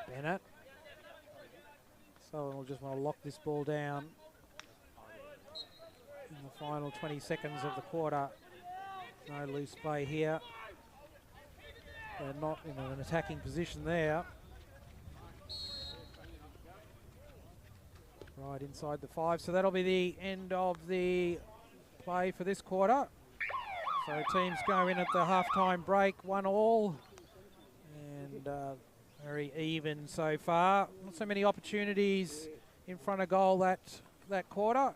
Bennett. So we'll just want to lock this ball down in the final 20 seconds of the quarter. No loose play here. They're not in an attacking position there. Right inside the 5. So that'll be the end of the play for this quarter. So teams go in at the halftime break, 1-1. And very even so far. Not so many opportunities in front of goal that quarter.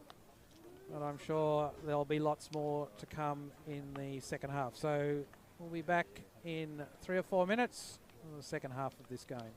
But I'm sure there'll be lots more to come in the second half. So we'll be back in 3 or 4 minutes in the second half of this game.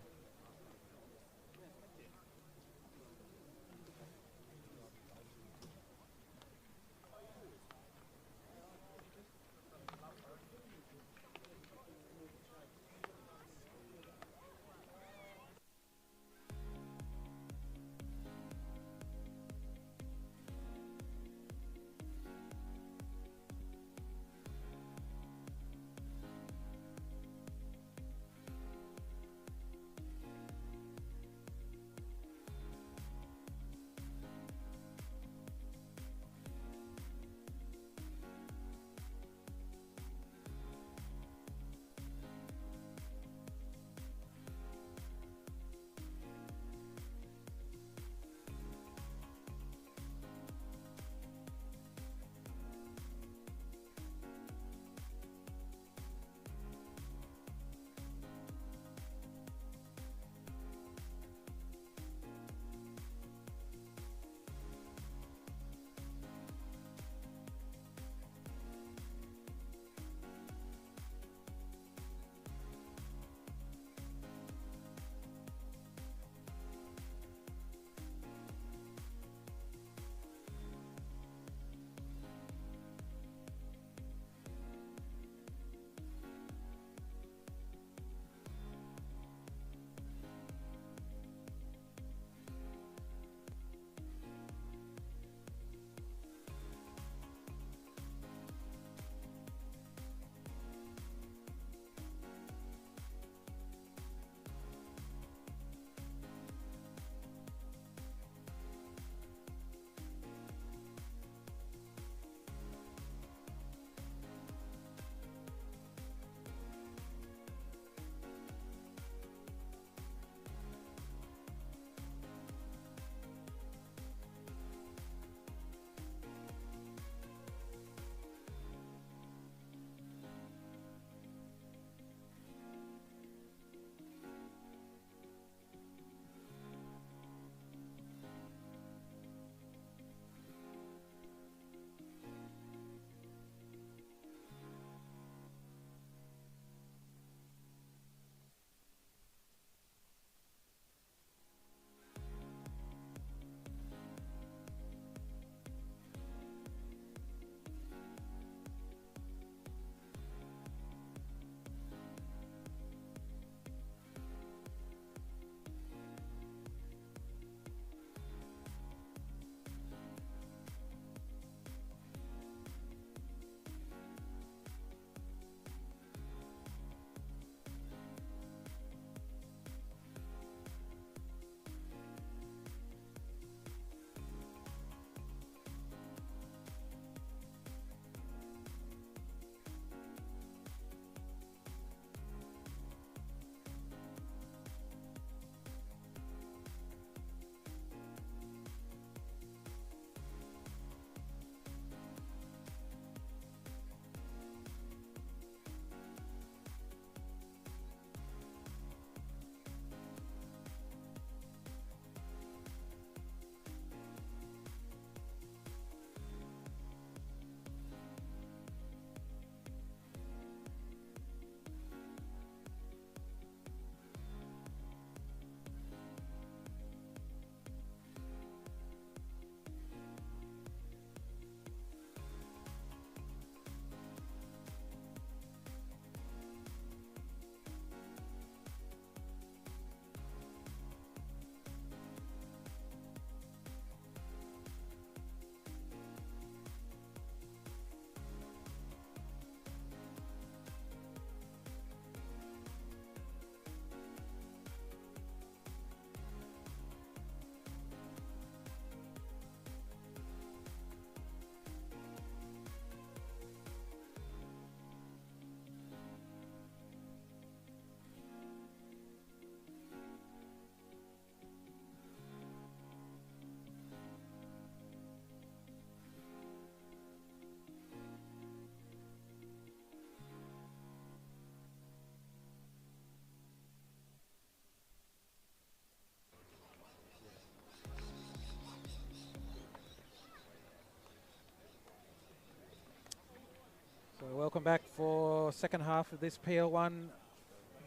Welcome back for second half of this PL1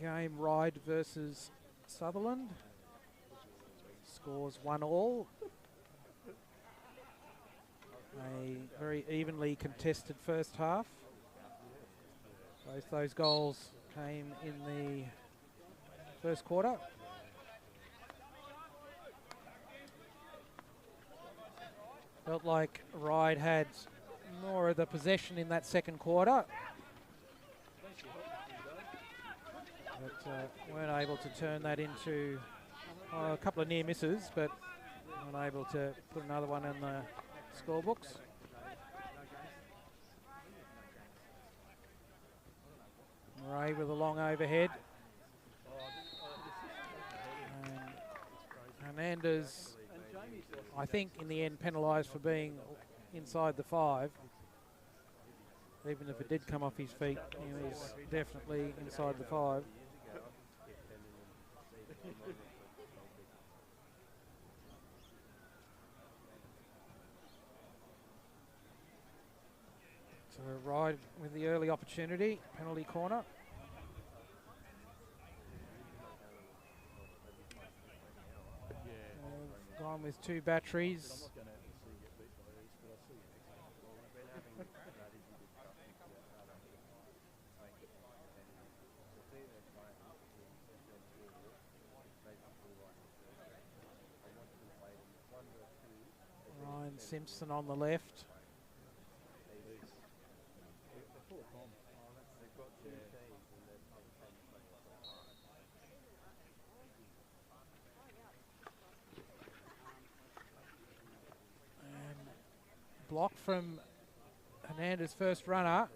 game, Ryde versus Sutherland. Scores 1-1. A very evenly contested first half. Both those goals came in the first quarter. Felt like Ryde had more of the possession in that second quarter, but weren't able to turn that into a couple of near misses, but unable to put another one in the scorebooks. Murray with a long overhead. And Hernandez, I think, in the end penalised for being inside the 5. Even if it did come off his feet, he was definitely inside the 5. So Ryde with the early opportunity, penalty corner. Gone with 2 batteries. Ryan Simpson on the left. Block from Hernandez, first runner. I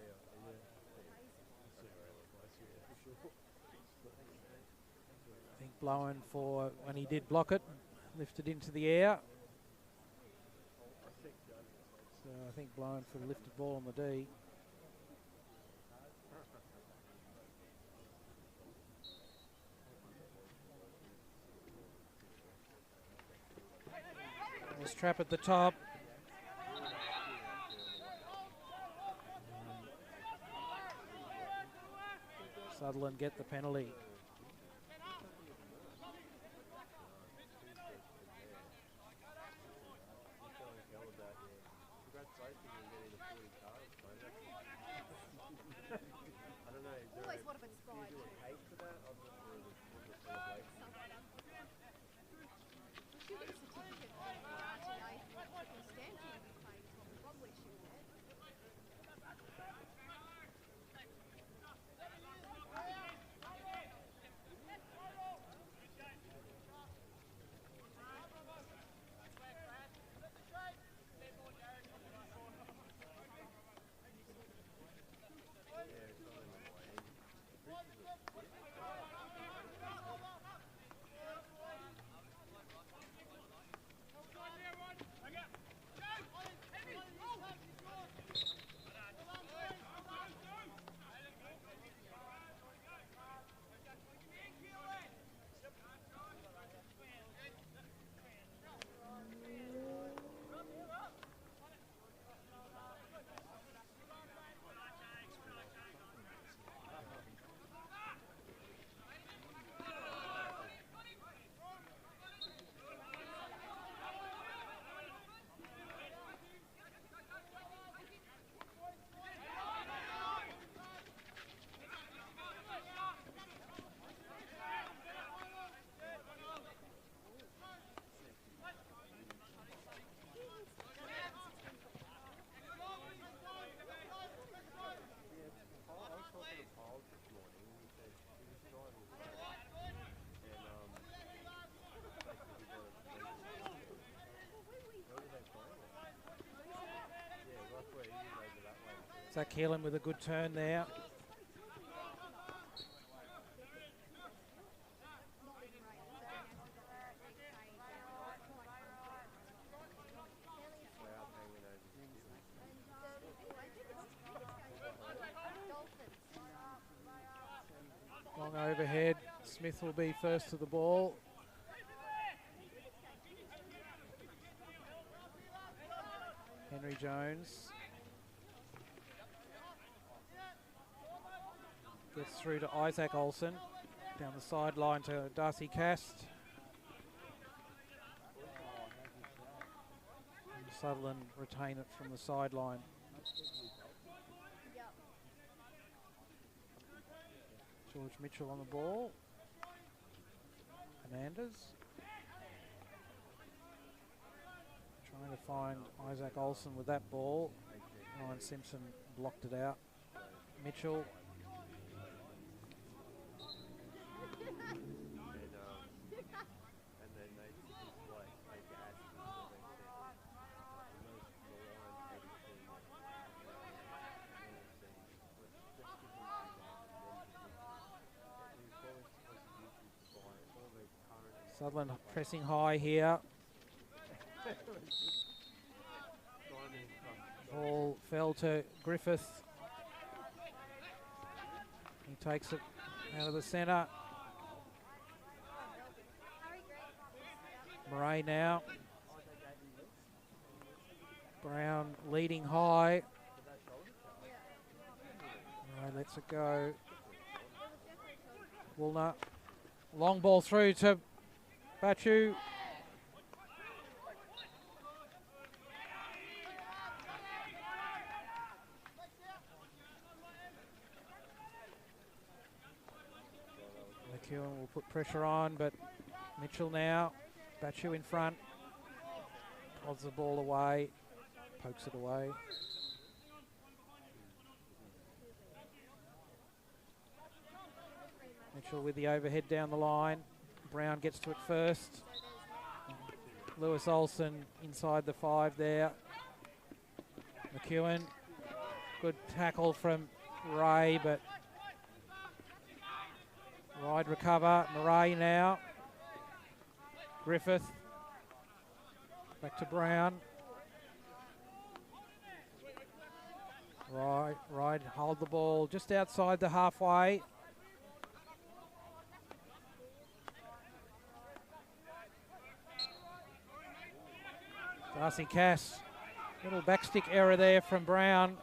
think blown for when he did block it, lifted into the air. So I think blown for the lifted ball on the D. This trap at the top. Sutherland get the penalty. Always want to inspire you. She'll get a certificate for RTA for stamping the claims on the one which you had. Zach Keelan with a good turn there. Long overhead. Smith will be first to the ball. Henry Jones. Gets through to Isaac Olsen. Down the sideline to Darcy Cast. And Sutherland retain it from the sideline. Yep. George Mitchell on the ball. Hernandez. Trying to find Isaac Olsen with that ball. Ryan Simpson blocked it out. Mitchell. Sutherland pressing high here. Ball fell to Griffith. He takes it out of the centre. Murray now. Brown leading high. Murray lets it go. Woolner. Long ball through to Bachu. McEwen will put pressure on, but Mitchell now. Bachu in front. Pods the ball away. Pokes it away. Mitchell with the overhead down the line. Brown gets to it first. Lewis Olsen inside the 5 there. McEwen. Good tackle from Ray, but Ryde recover. Murray now. Griffith. Back to Brown. Ryde hold the ball just outside the halfway. Darcy Cass, little backstick error there from Brown.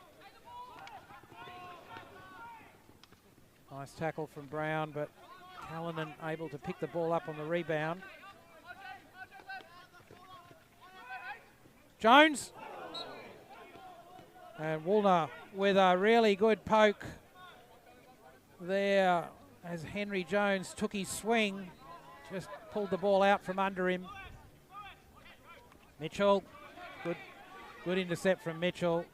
Nice tackle from Brown, but Callanan able to pick the ball up on the rebound. Jones. And Woolner with a really good poke there as Henry Jones took his swing. Just pulled the ball out from under him. Mitchell, good intercept from Mitchell.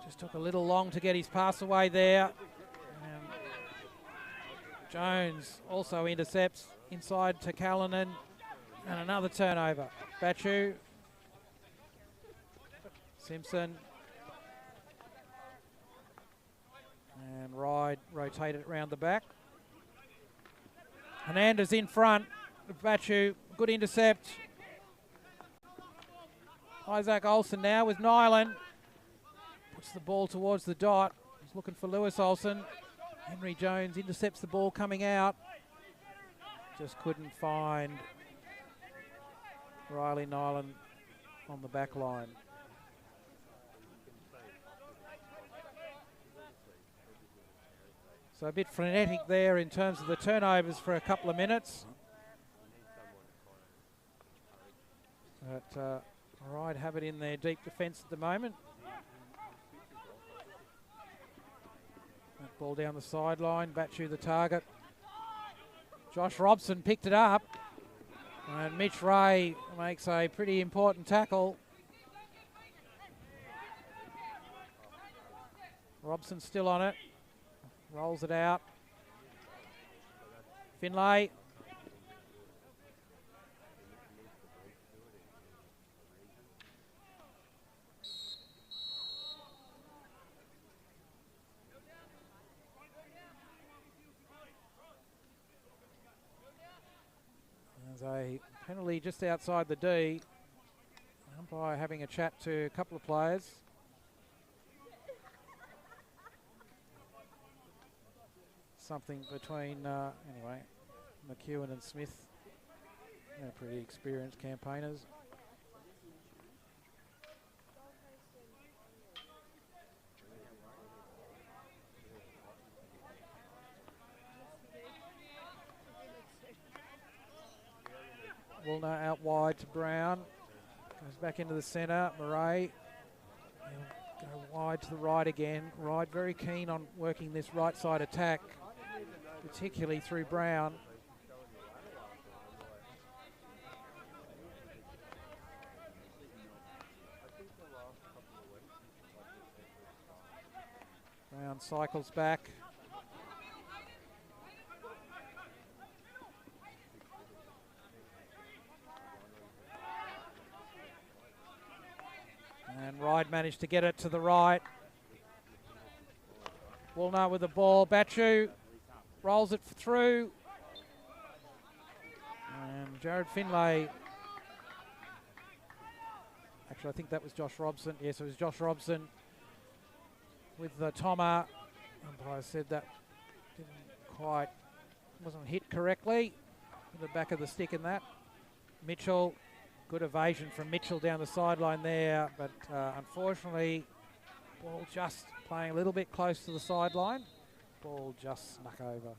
Just took a little long to get his pass away there. And Jones also intercepts inside to Callanan. And another turnover. Bachu. Simpson. And Ryde rotated round the back. Hernandez in front. Bachu, good intercept. Isaac Olsen now with Nyland. Puts the ball towards the dot. He's looking for Lewis Olsen. Henry Jones intercepts the ball coming out. Just couldn't find Riley Nyland on the back line. So a bit frenetic there in terms of the turnovers for a couple of minutes. But Ryde have it in their deep defence at the moment. That ball down the sideline, Bachu the target. Josh Robson picked it up. And Mitch Ray makes a pretty important tackle. Robson still on it. Rolls it out. Finlay. There's a penalty just outside the D. Umpire having a chat to a couple of players. Something between, anyway, McEwen and Smith. They're pretty experienced campaigners. Woolner out wide to Brown. Goes back into the centre. Murray. He'll go wide to the right again. Ryde very keen on working this right side attack, particularly through Brown. Brown cycles back. And Ryde managed to get it to the right. Woolner with the ball. Bachu rolls it through. And Jared Finlay. Actually, I think that was Josh Robson. Yes, it was Josh Robson with the Toma. Umpire said that wasn't hit correctly. The back of the stick in that. Mitchell. Good evasion from Mitchell down the sideline there, but unfortunately, ball just playing a little bit close to the sideline. Ball just snuck over.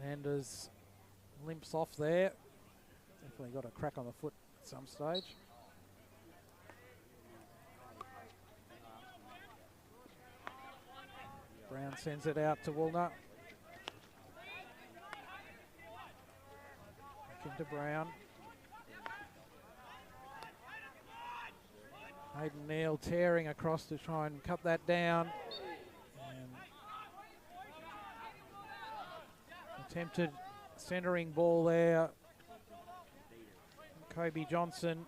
Anders limps off there. Definitely got a crack on the foot at some stage. Brown sends it out to Woolner. Back into Brown. Hayden Neal tearing across to try and cut that down. Attempted centering ball there. Kobe Johnson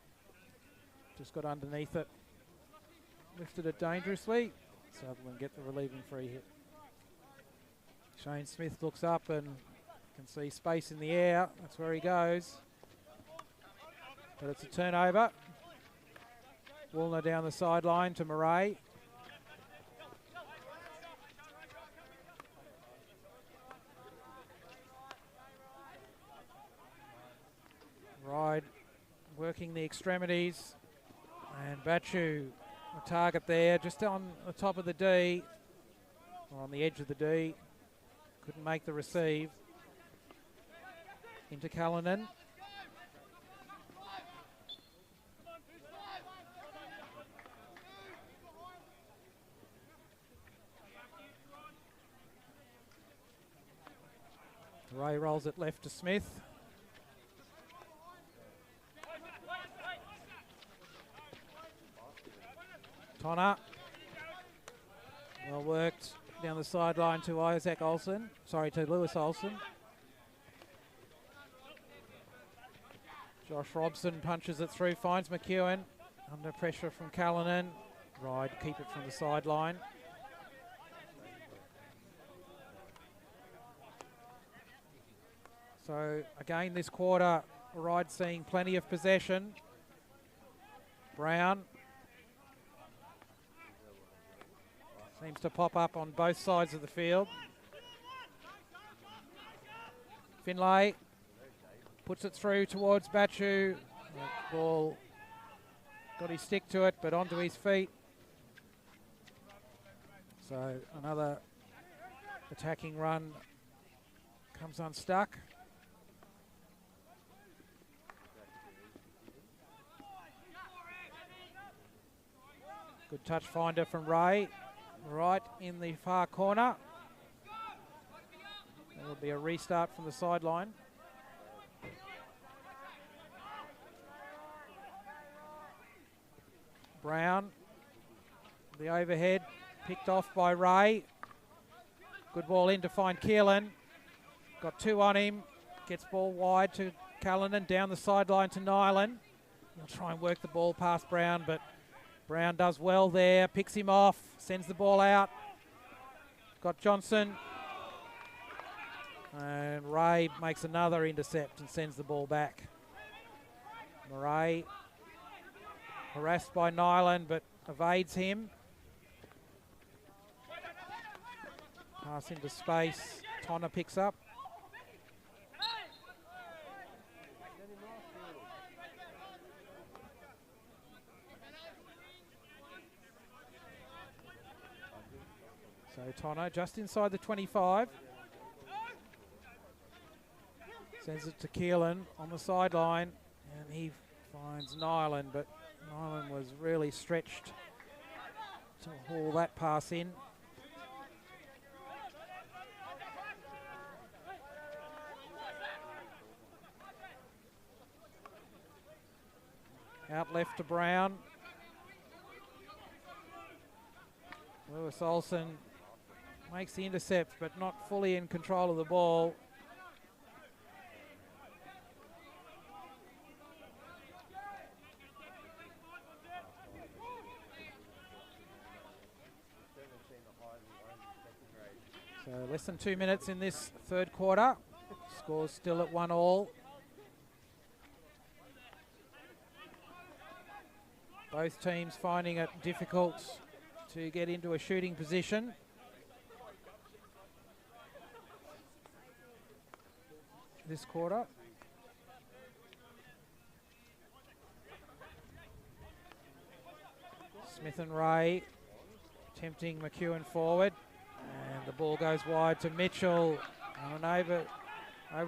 just got underneath it. Lifted it dangerously. Sutherland get the relieving free hit. Shane Smith looks up and can see space in the air. That's where he goes. But it's a turnover. Woolner down the sideline to Murray. Ryde working the extremities, and Bachu, a target there, just on the top of the D, or on the edge of the D. Couldn't make the receive. Into Callanan. Ray rolls it left to Smith. Tonner. Well worked down the sideline to Lewis Olsen. Josh Robson punches it through, finds McEwen. Under pressure from Callanan. Ryde keep it from the sideline. So again this quarter, Ryde seeing plenty of possession. Brown. Seems to pop up on both sides of the field. Finlay puts it through towards Bachu. That ball got his stick to it, but onto his feet. So another attacking run comes unstuck. Good touch finder from Ray. Right in the far corner. There'll be a restart from the sideline. Brown, the overhead, picked off by Ray. Good ball in to find Keelan. Got two on him. Gets ball wide to Callanan, down the sideline to Nyland. He'll try and work the ball past Brown, but Brown does well there, picks him off, sends the ball out. Got Johnson. And Ray makes another intercept and sends the ball back. Murray harassed by Nyland but evades him. Pass into space. Tonner picks up. So Tonner just inside the 25. Sends it to Keelan on the sideline, and he finds Nyland, but Nyland was really stretched to haul that pass in. Out left to Brown. Lewis Olsen makes the intercept, but not fully in control of the ball. So less than 2 minutes in this third quarter. Score's still at 1-1. Both teams finding it difficult to get into a shooting position. This quarter. Smith and Ray tempting McEwen forward. And the ball goes wide to Mitchell. And over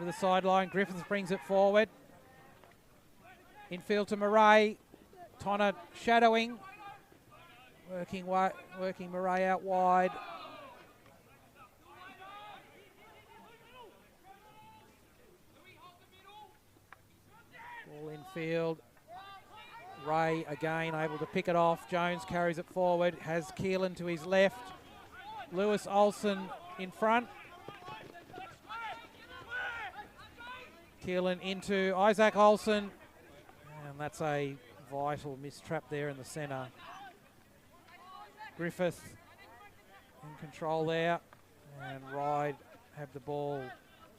the sideline. Griffiths brings it forward. Infield to Murray. Tonner shadowing. Working Murray out wide. Ball infield. Ray again able to pick it off. Jones carries it forward. Has Keelan to his left. Lewis Olsen in front. Keelan into Isaac Olsen. And that's a vital mistrap there in the centre. Griffith in control there. And Ryde have the ball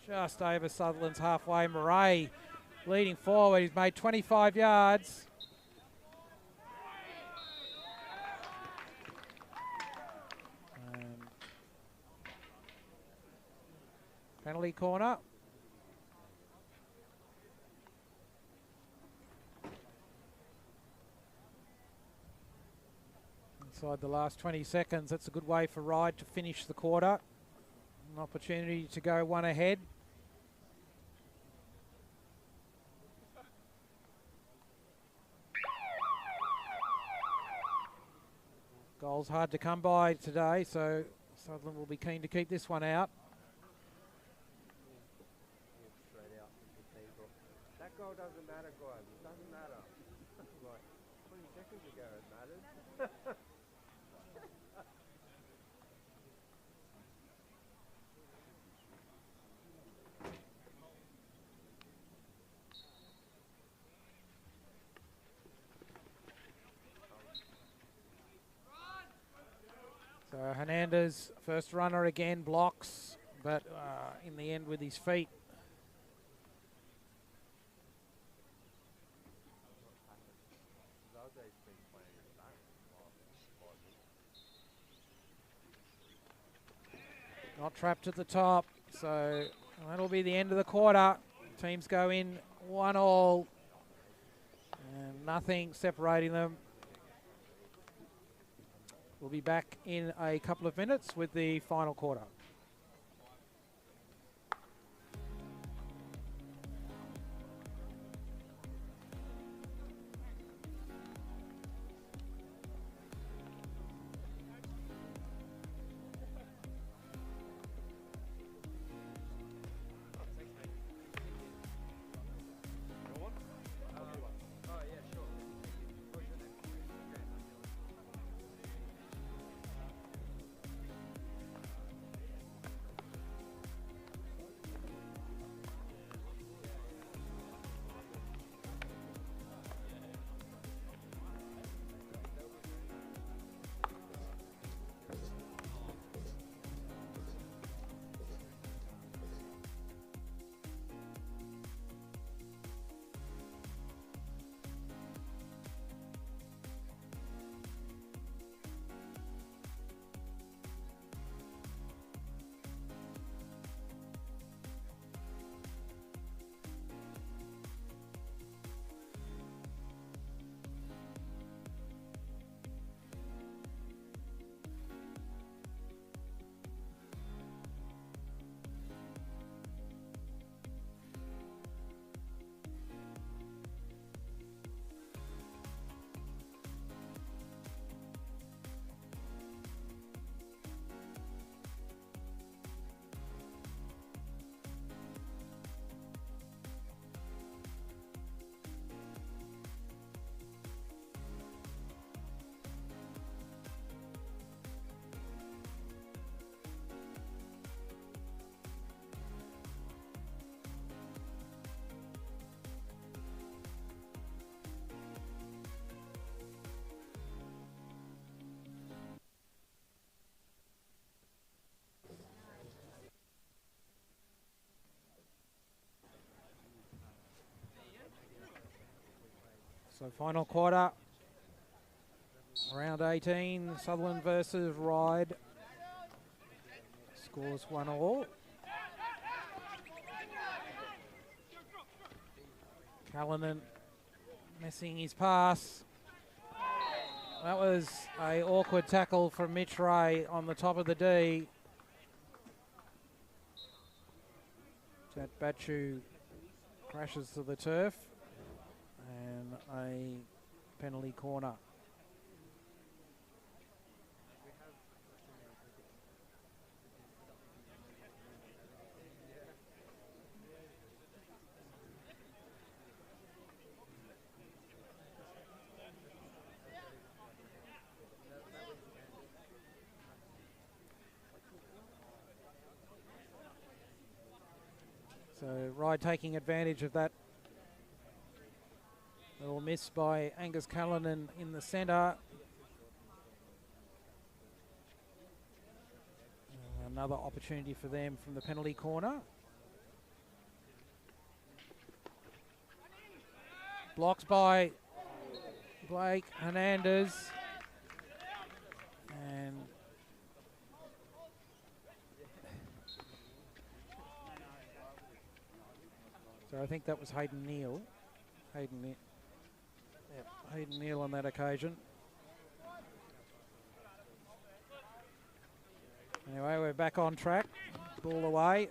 just over Sutherland's halfway. Murray leading forward. He's made 25 yards. Penalty corner. Inside the last 20 seconds, that's a good way for Ryde to finish the quarter. An opportunity to go one ahead. Goals hard to come by today, so Sutherland will be keen to keep this one out. That goal doesn't matter, guys. It doesn't matter. Like 20 seconds ago, it mattered. So Hernandez, first runner again, blocks, but in the end with his feet. Not trapped at the top, so that'll be the end of the quarter. Teams go in 1-1, and nothing separating them. We'll be back in a couple of minutes with the final quarter. So final quarter, round 18, Sutherland versus Ryde. Scores 1-all. Callanan missing his pass. That was a awkward tackle from Mitch Ray on the top of the D. Jet Bachu crashes to the turf and a penalty corner. So Ryde taking advantage of that little miss by Angus Callanan in the centre. Another opportunity for them from the penalty corner. Blocks by Blake Hernandez. And so I think that was Hayden Neal. Hayden Neal on that occasion. Anyway, we're back on track. Ball away.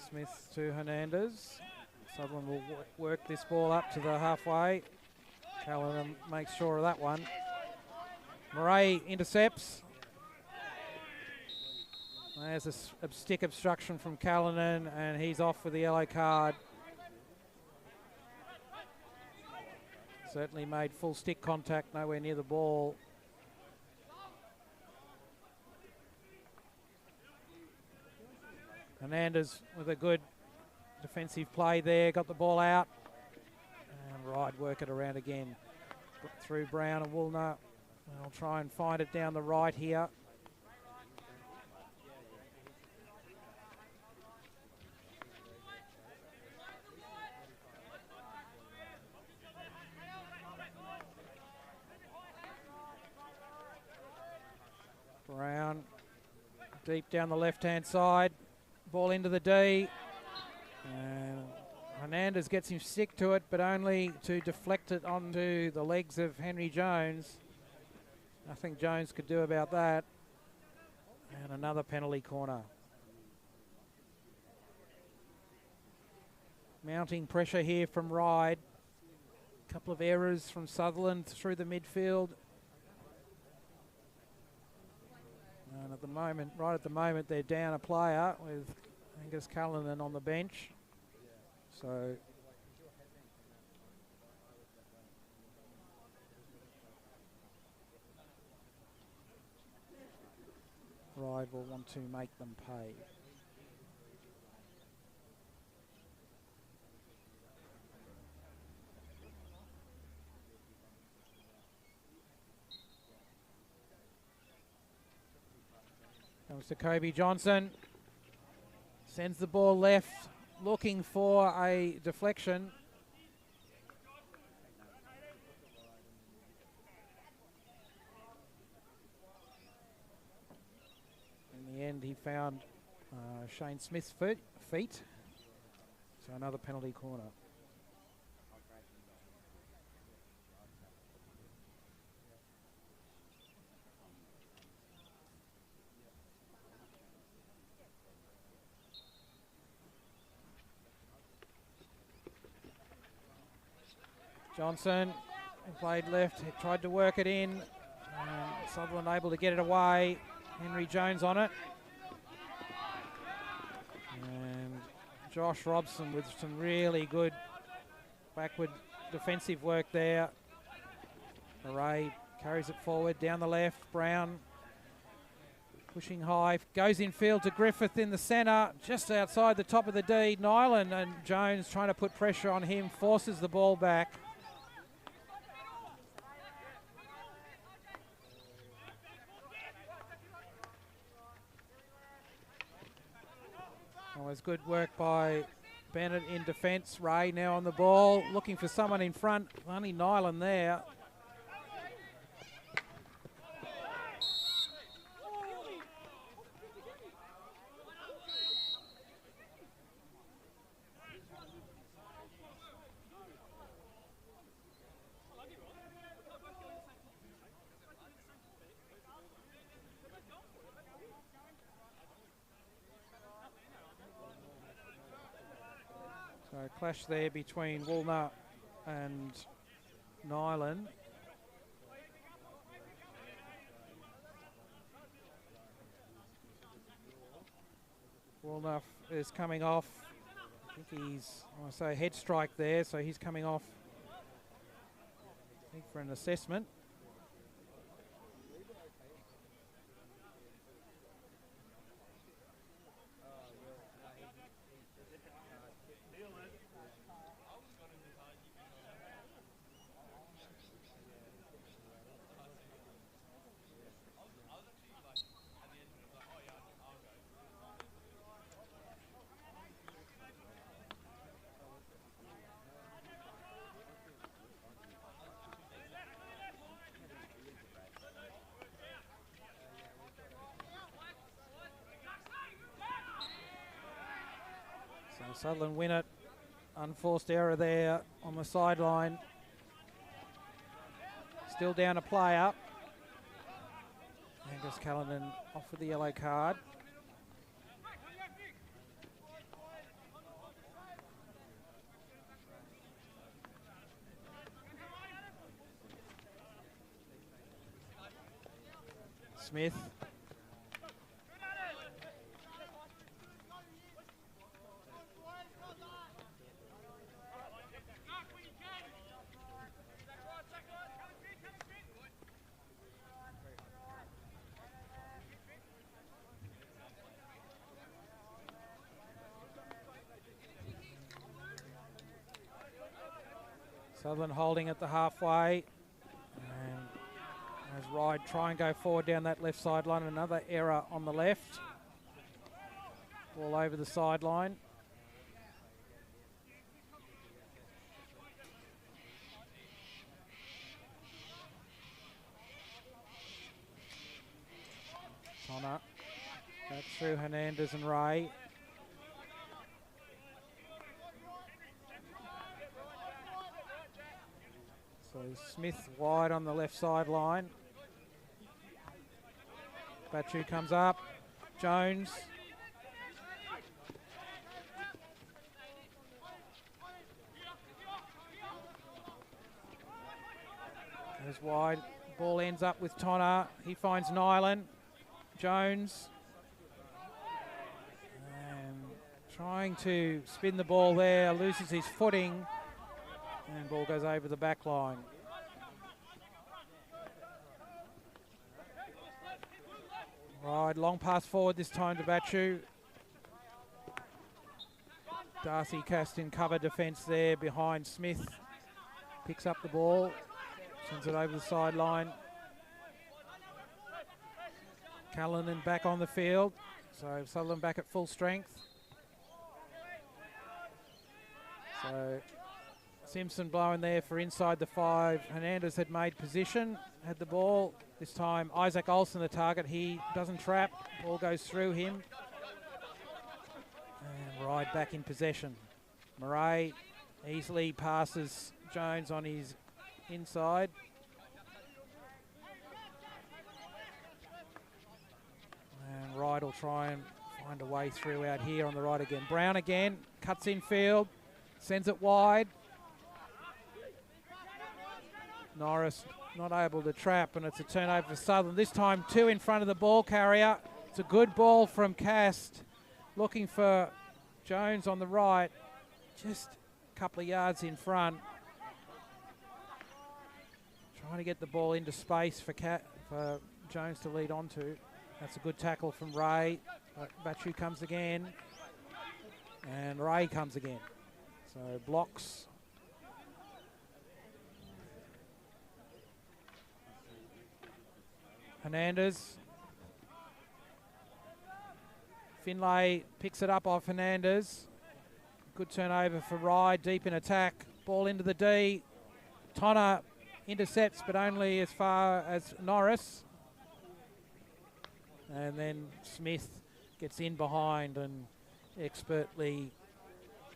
Smith to Hernandez. Sutherland will work this ball up to the halfway. Callanan makes sure of that one. Murray intercepts. There's a stick obstruction from Callanan, and he's off with the yellow card. Certainly made full stick contact, nowhere near the ball. Hernandez with a good defensive play there, got the ball out. And Ryde work it around again. Through Brown and Woolner. They'll try and find it down the right here. Brown deep down the left-hand side. Ball into the D. And Hernandez gets him stick to it, but only to deflect it onto the legs of Henry Jones. Nothing Jones could do about that. And another penalty corner. Mounting pressure here from Ryde. A couple of errors from Sutherland through the midfield. And at the moment, right at the moment, they're down a player with Angus Callanan on the bench. So Ryde will want to make them pay. Comes to Kobe Johnson. Sends the ball left, looking for a deflection. In the end, he found Shane Smith's feet. So another penalty corner. Johnson played left, he tried to work it in. Sutherland able to get it away. Henry Jones on it. And Josh Robson with some really good backward defensive work there. Murray carries it forward down the left. Brown pushing high, goes in field to Griffith in the centre, just outside the top of the D. Nyland and Jones trying to put pressure on him, forces the ball back. It was good work by Bennett in defence. Ray now on the ball, looking for someone in front. Only Nyland there. So a clash there between Walnut and Nyland. Walnut is coming off. I think he's, I want to say, head strike there, so he's coming off, I think, for an assessment. Sutherland win it. Unforced error there on the sideline. Still down a player. Angus Callanan off with the yellow card. Smith. Sutherland holding at the halfway. And as Ryde try and go forward down that left sideline, another error on the left. Ball over the sideline. Connor. Back through Hernandez and Ray. So Smith wide on the left sideline. Batu comes up. Jones. Goes wide. Ball ends up with Tonner. He finds Nyland. Jones. And trying to spin the ball there. Loses his footing. And ball goes over the back line. Right, long pass forward this time to Batu. Darcy cast in cover defence there behind Smith. Picks up the ball. Sends it over the sideline. Callanan back on the field. So Sutherland back at full strength. So Simpson blowing there for inside the 5. Hernandez had made position, had the ball. This time Isaac Olsen the target. He doesn't trap. Ball goes through him. And Ryde back in possession. Murray easily passes Jones on his inside. And Ryde will try and find a way through out here on the right again. Brown again, cuts in field, sends it wide. Norris not able to trap, and it's a turnover for Sutherland. This time 2 in front of the ball carrier. It's a good ball from Cast, looking for Jones on the right, just a couple of yards in front. Trying to get the ball into space for Jones to lead onto. That's a good tackle from Ray. Batu comes again, and Ray comes again. So blocks. Hernandez. Finlay picks it up off Hernandez. Good turnover for Ryde, deep in attack. Ball into the D. Tonner intercepts, but only as far as Norris. And then Smith gets in behind and expertly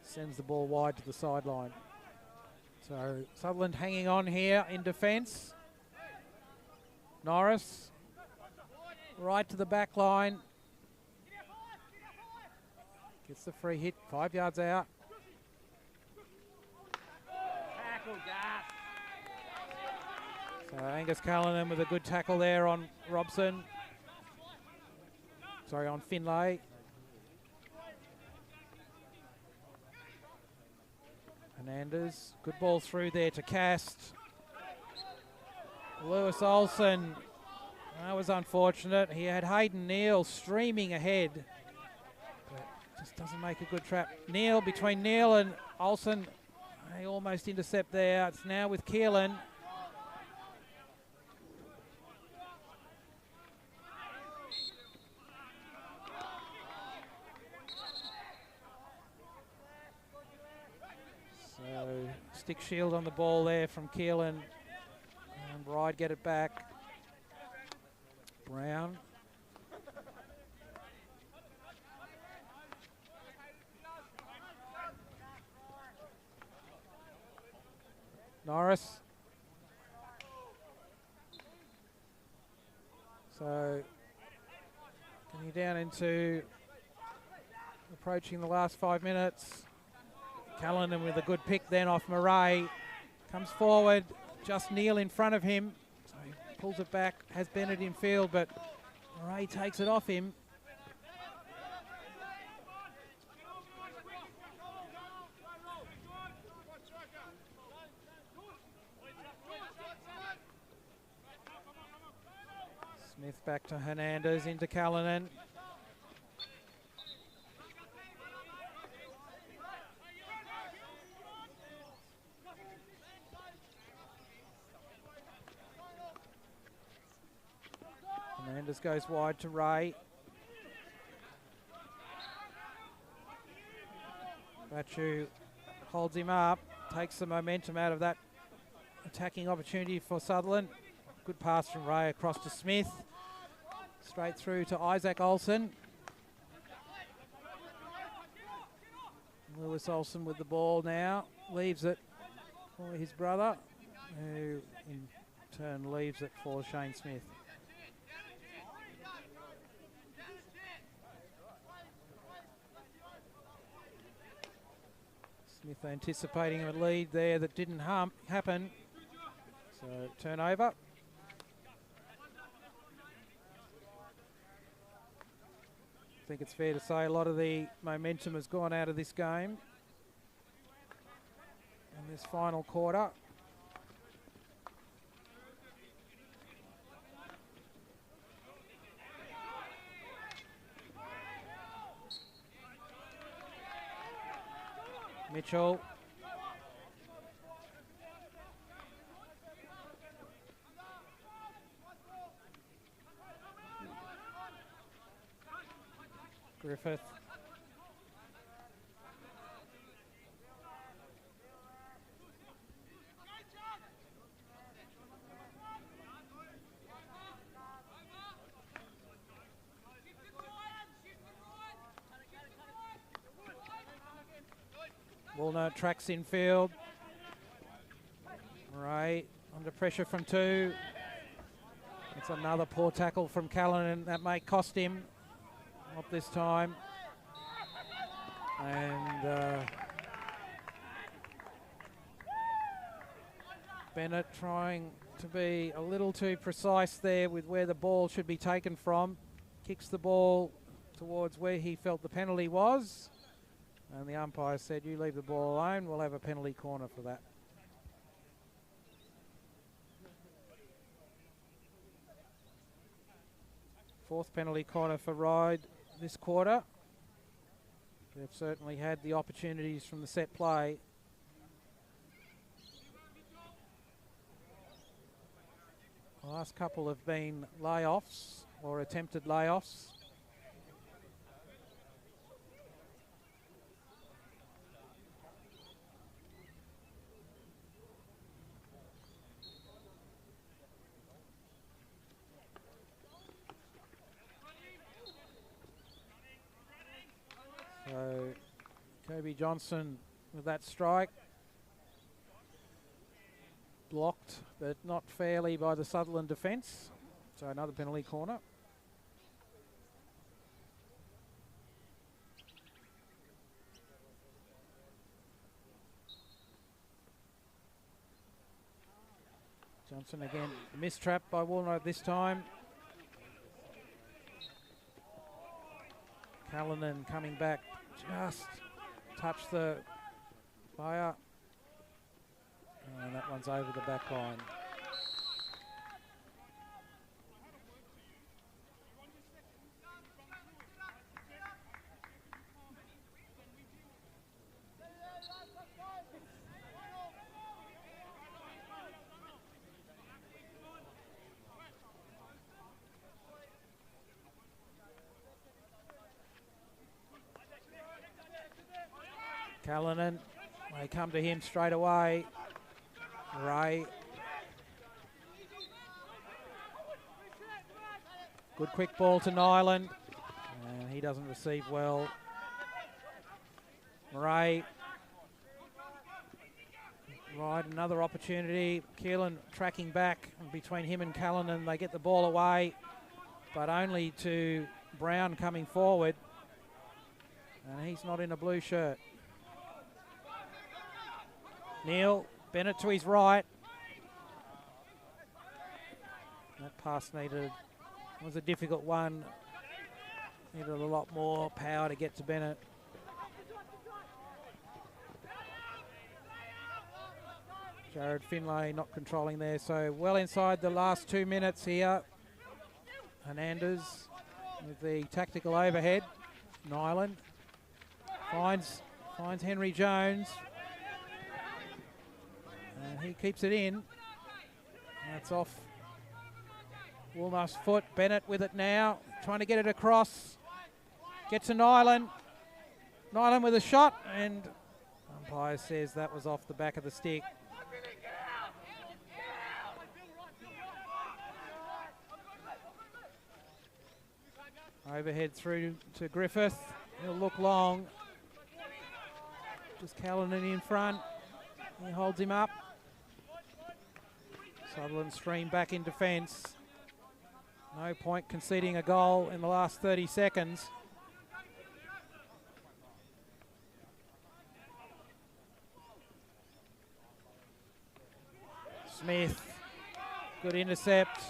sends the ball wide to the sideline. So Sutherland hanging on here in defence. Norris right to the back line. Gets the free hit, 5 yards out. So Angus Callanan with a good tackle there on Robson. Sorry, on Finlay. Hernandez, good ball through there to Cast. Lewis Olsen, that was unfortunate. He had Hayden Neal streaming ahead, but just doesn't make a good trap. Neal, between Neal and Olsen, they almost intercept there. It's now with Keelan. So stick shield on the ball there from Keelan. And Ryde get it back. Brown. Norris. So getting down into approaching the last 5 minutes. Callanan with a good pick then off Murray. Comes forward, just Neal in front of him. So he pulls it back, has Bennett in field, but Murray takes it off him. Smith back to Hernandez, into Callanan. Hernandez goes wide to Ray. Bachu holds him up, takes the momentum out of that attacking opportunity for Sutherland. Good pass from Ray across to Smith. Straight through to Isaac Olsen. Lewis Olsen with the ball now. Leaves it for his brother, who in turn leaves it for Shane Smith. Smith anticipating a lead there that didn't happen. So turnover. I think it's fair to say a lot of the momentum has gone out of this game in this final quarter. Mitchell. Griffith. Walnut tracks in field. Right, under pressure from two. It's another poor tackle from Callanan. That may cost him. Not this time. And Bennett trying to be a little too precise there with where the ball should be taken from. Kicks the ball towards where he felt the penalty was. And the umpire said, you leave the ball alone, we'll have a penalty corner for that. Fourth penalty corner for Ryde this quarter. They've certainly had the opportunities from the set play. The last couple have been layoffs or attempted layoffs. So Kobe Johnson with that strike. Blocked, but not fairly by the Sutherland defence. So another penalty corner. Johnson again, mistrap by Walnut this time. Callanan coming back, just touched the player. And that one's over the back line. Callanan, they come to him straight away. Ryde. Good quick ball to Nyland. And he doesn't receive well. Ryde, another opportunity. Keelan tracking back between him and Callanan. They get the ball away, but only to Brown coming forward. And he's not in a blue shirt. Neil, Bennett to his right. That pass was a difficult one. Needed a lot more power to get to Bennett. Jared Finlay not controlling there, so well inside the last 2 minutes here. Hernandez with the tactical overhead. Nyland finds Henry Jones. And he keeps it in. That's off Woolnought's foot. Bennett with it now, trying to get it across. Gets to Nyland. Nyland with a shot, and umpire says that was off the back of the stick. Overhead through to Griffith. He'll look long. Just Callanan in front. He holds him up. Sutherland stream back in defence. No point conceding a goal in the last 30 seconds. Smith, good intercept.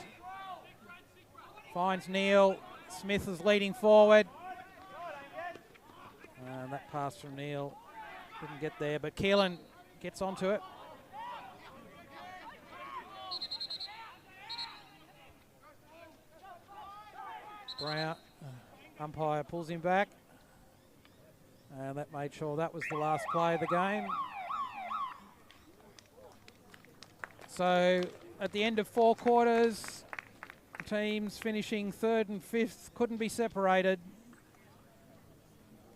Finds Neil. Smith is leading forward. And that pass from Neil didn't get there, but Keelan gets onto it. Brown, umpire pulls him back. And that made sure that was the last play of the game. So at the end of 4 quarters, teams finishing 3rd and 5th couldn't be separated.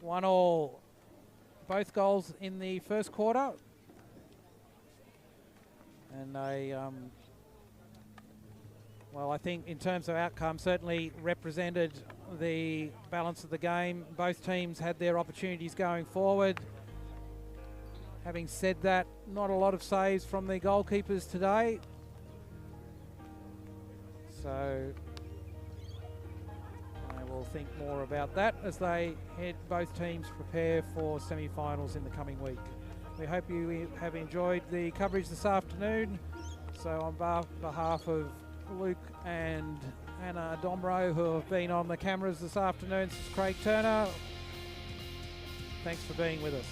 1-1. Both goals in the first quarter. And well, I think in terms of outcome, certainly represented the balance of the game. Both teams had their opportunities going forward. Having said that, not a lot of saves from the goalkeepers today. So I will think more about that as both teams prepare for semi-finals in the coming week. We hope you have enjoyed the coverage this afternoon. So on behalf of Luke and Anna Domro, who have been on the cameras this afternoon, this is Craig Turner. Thanks for being with us.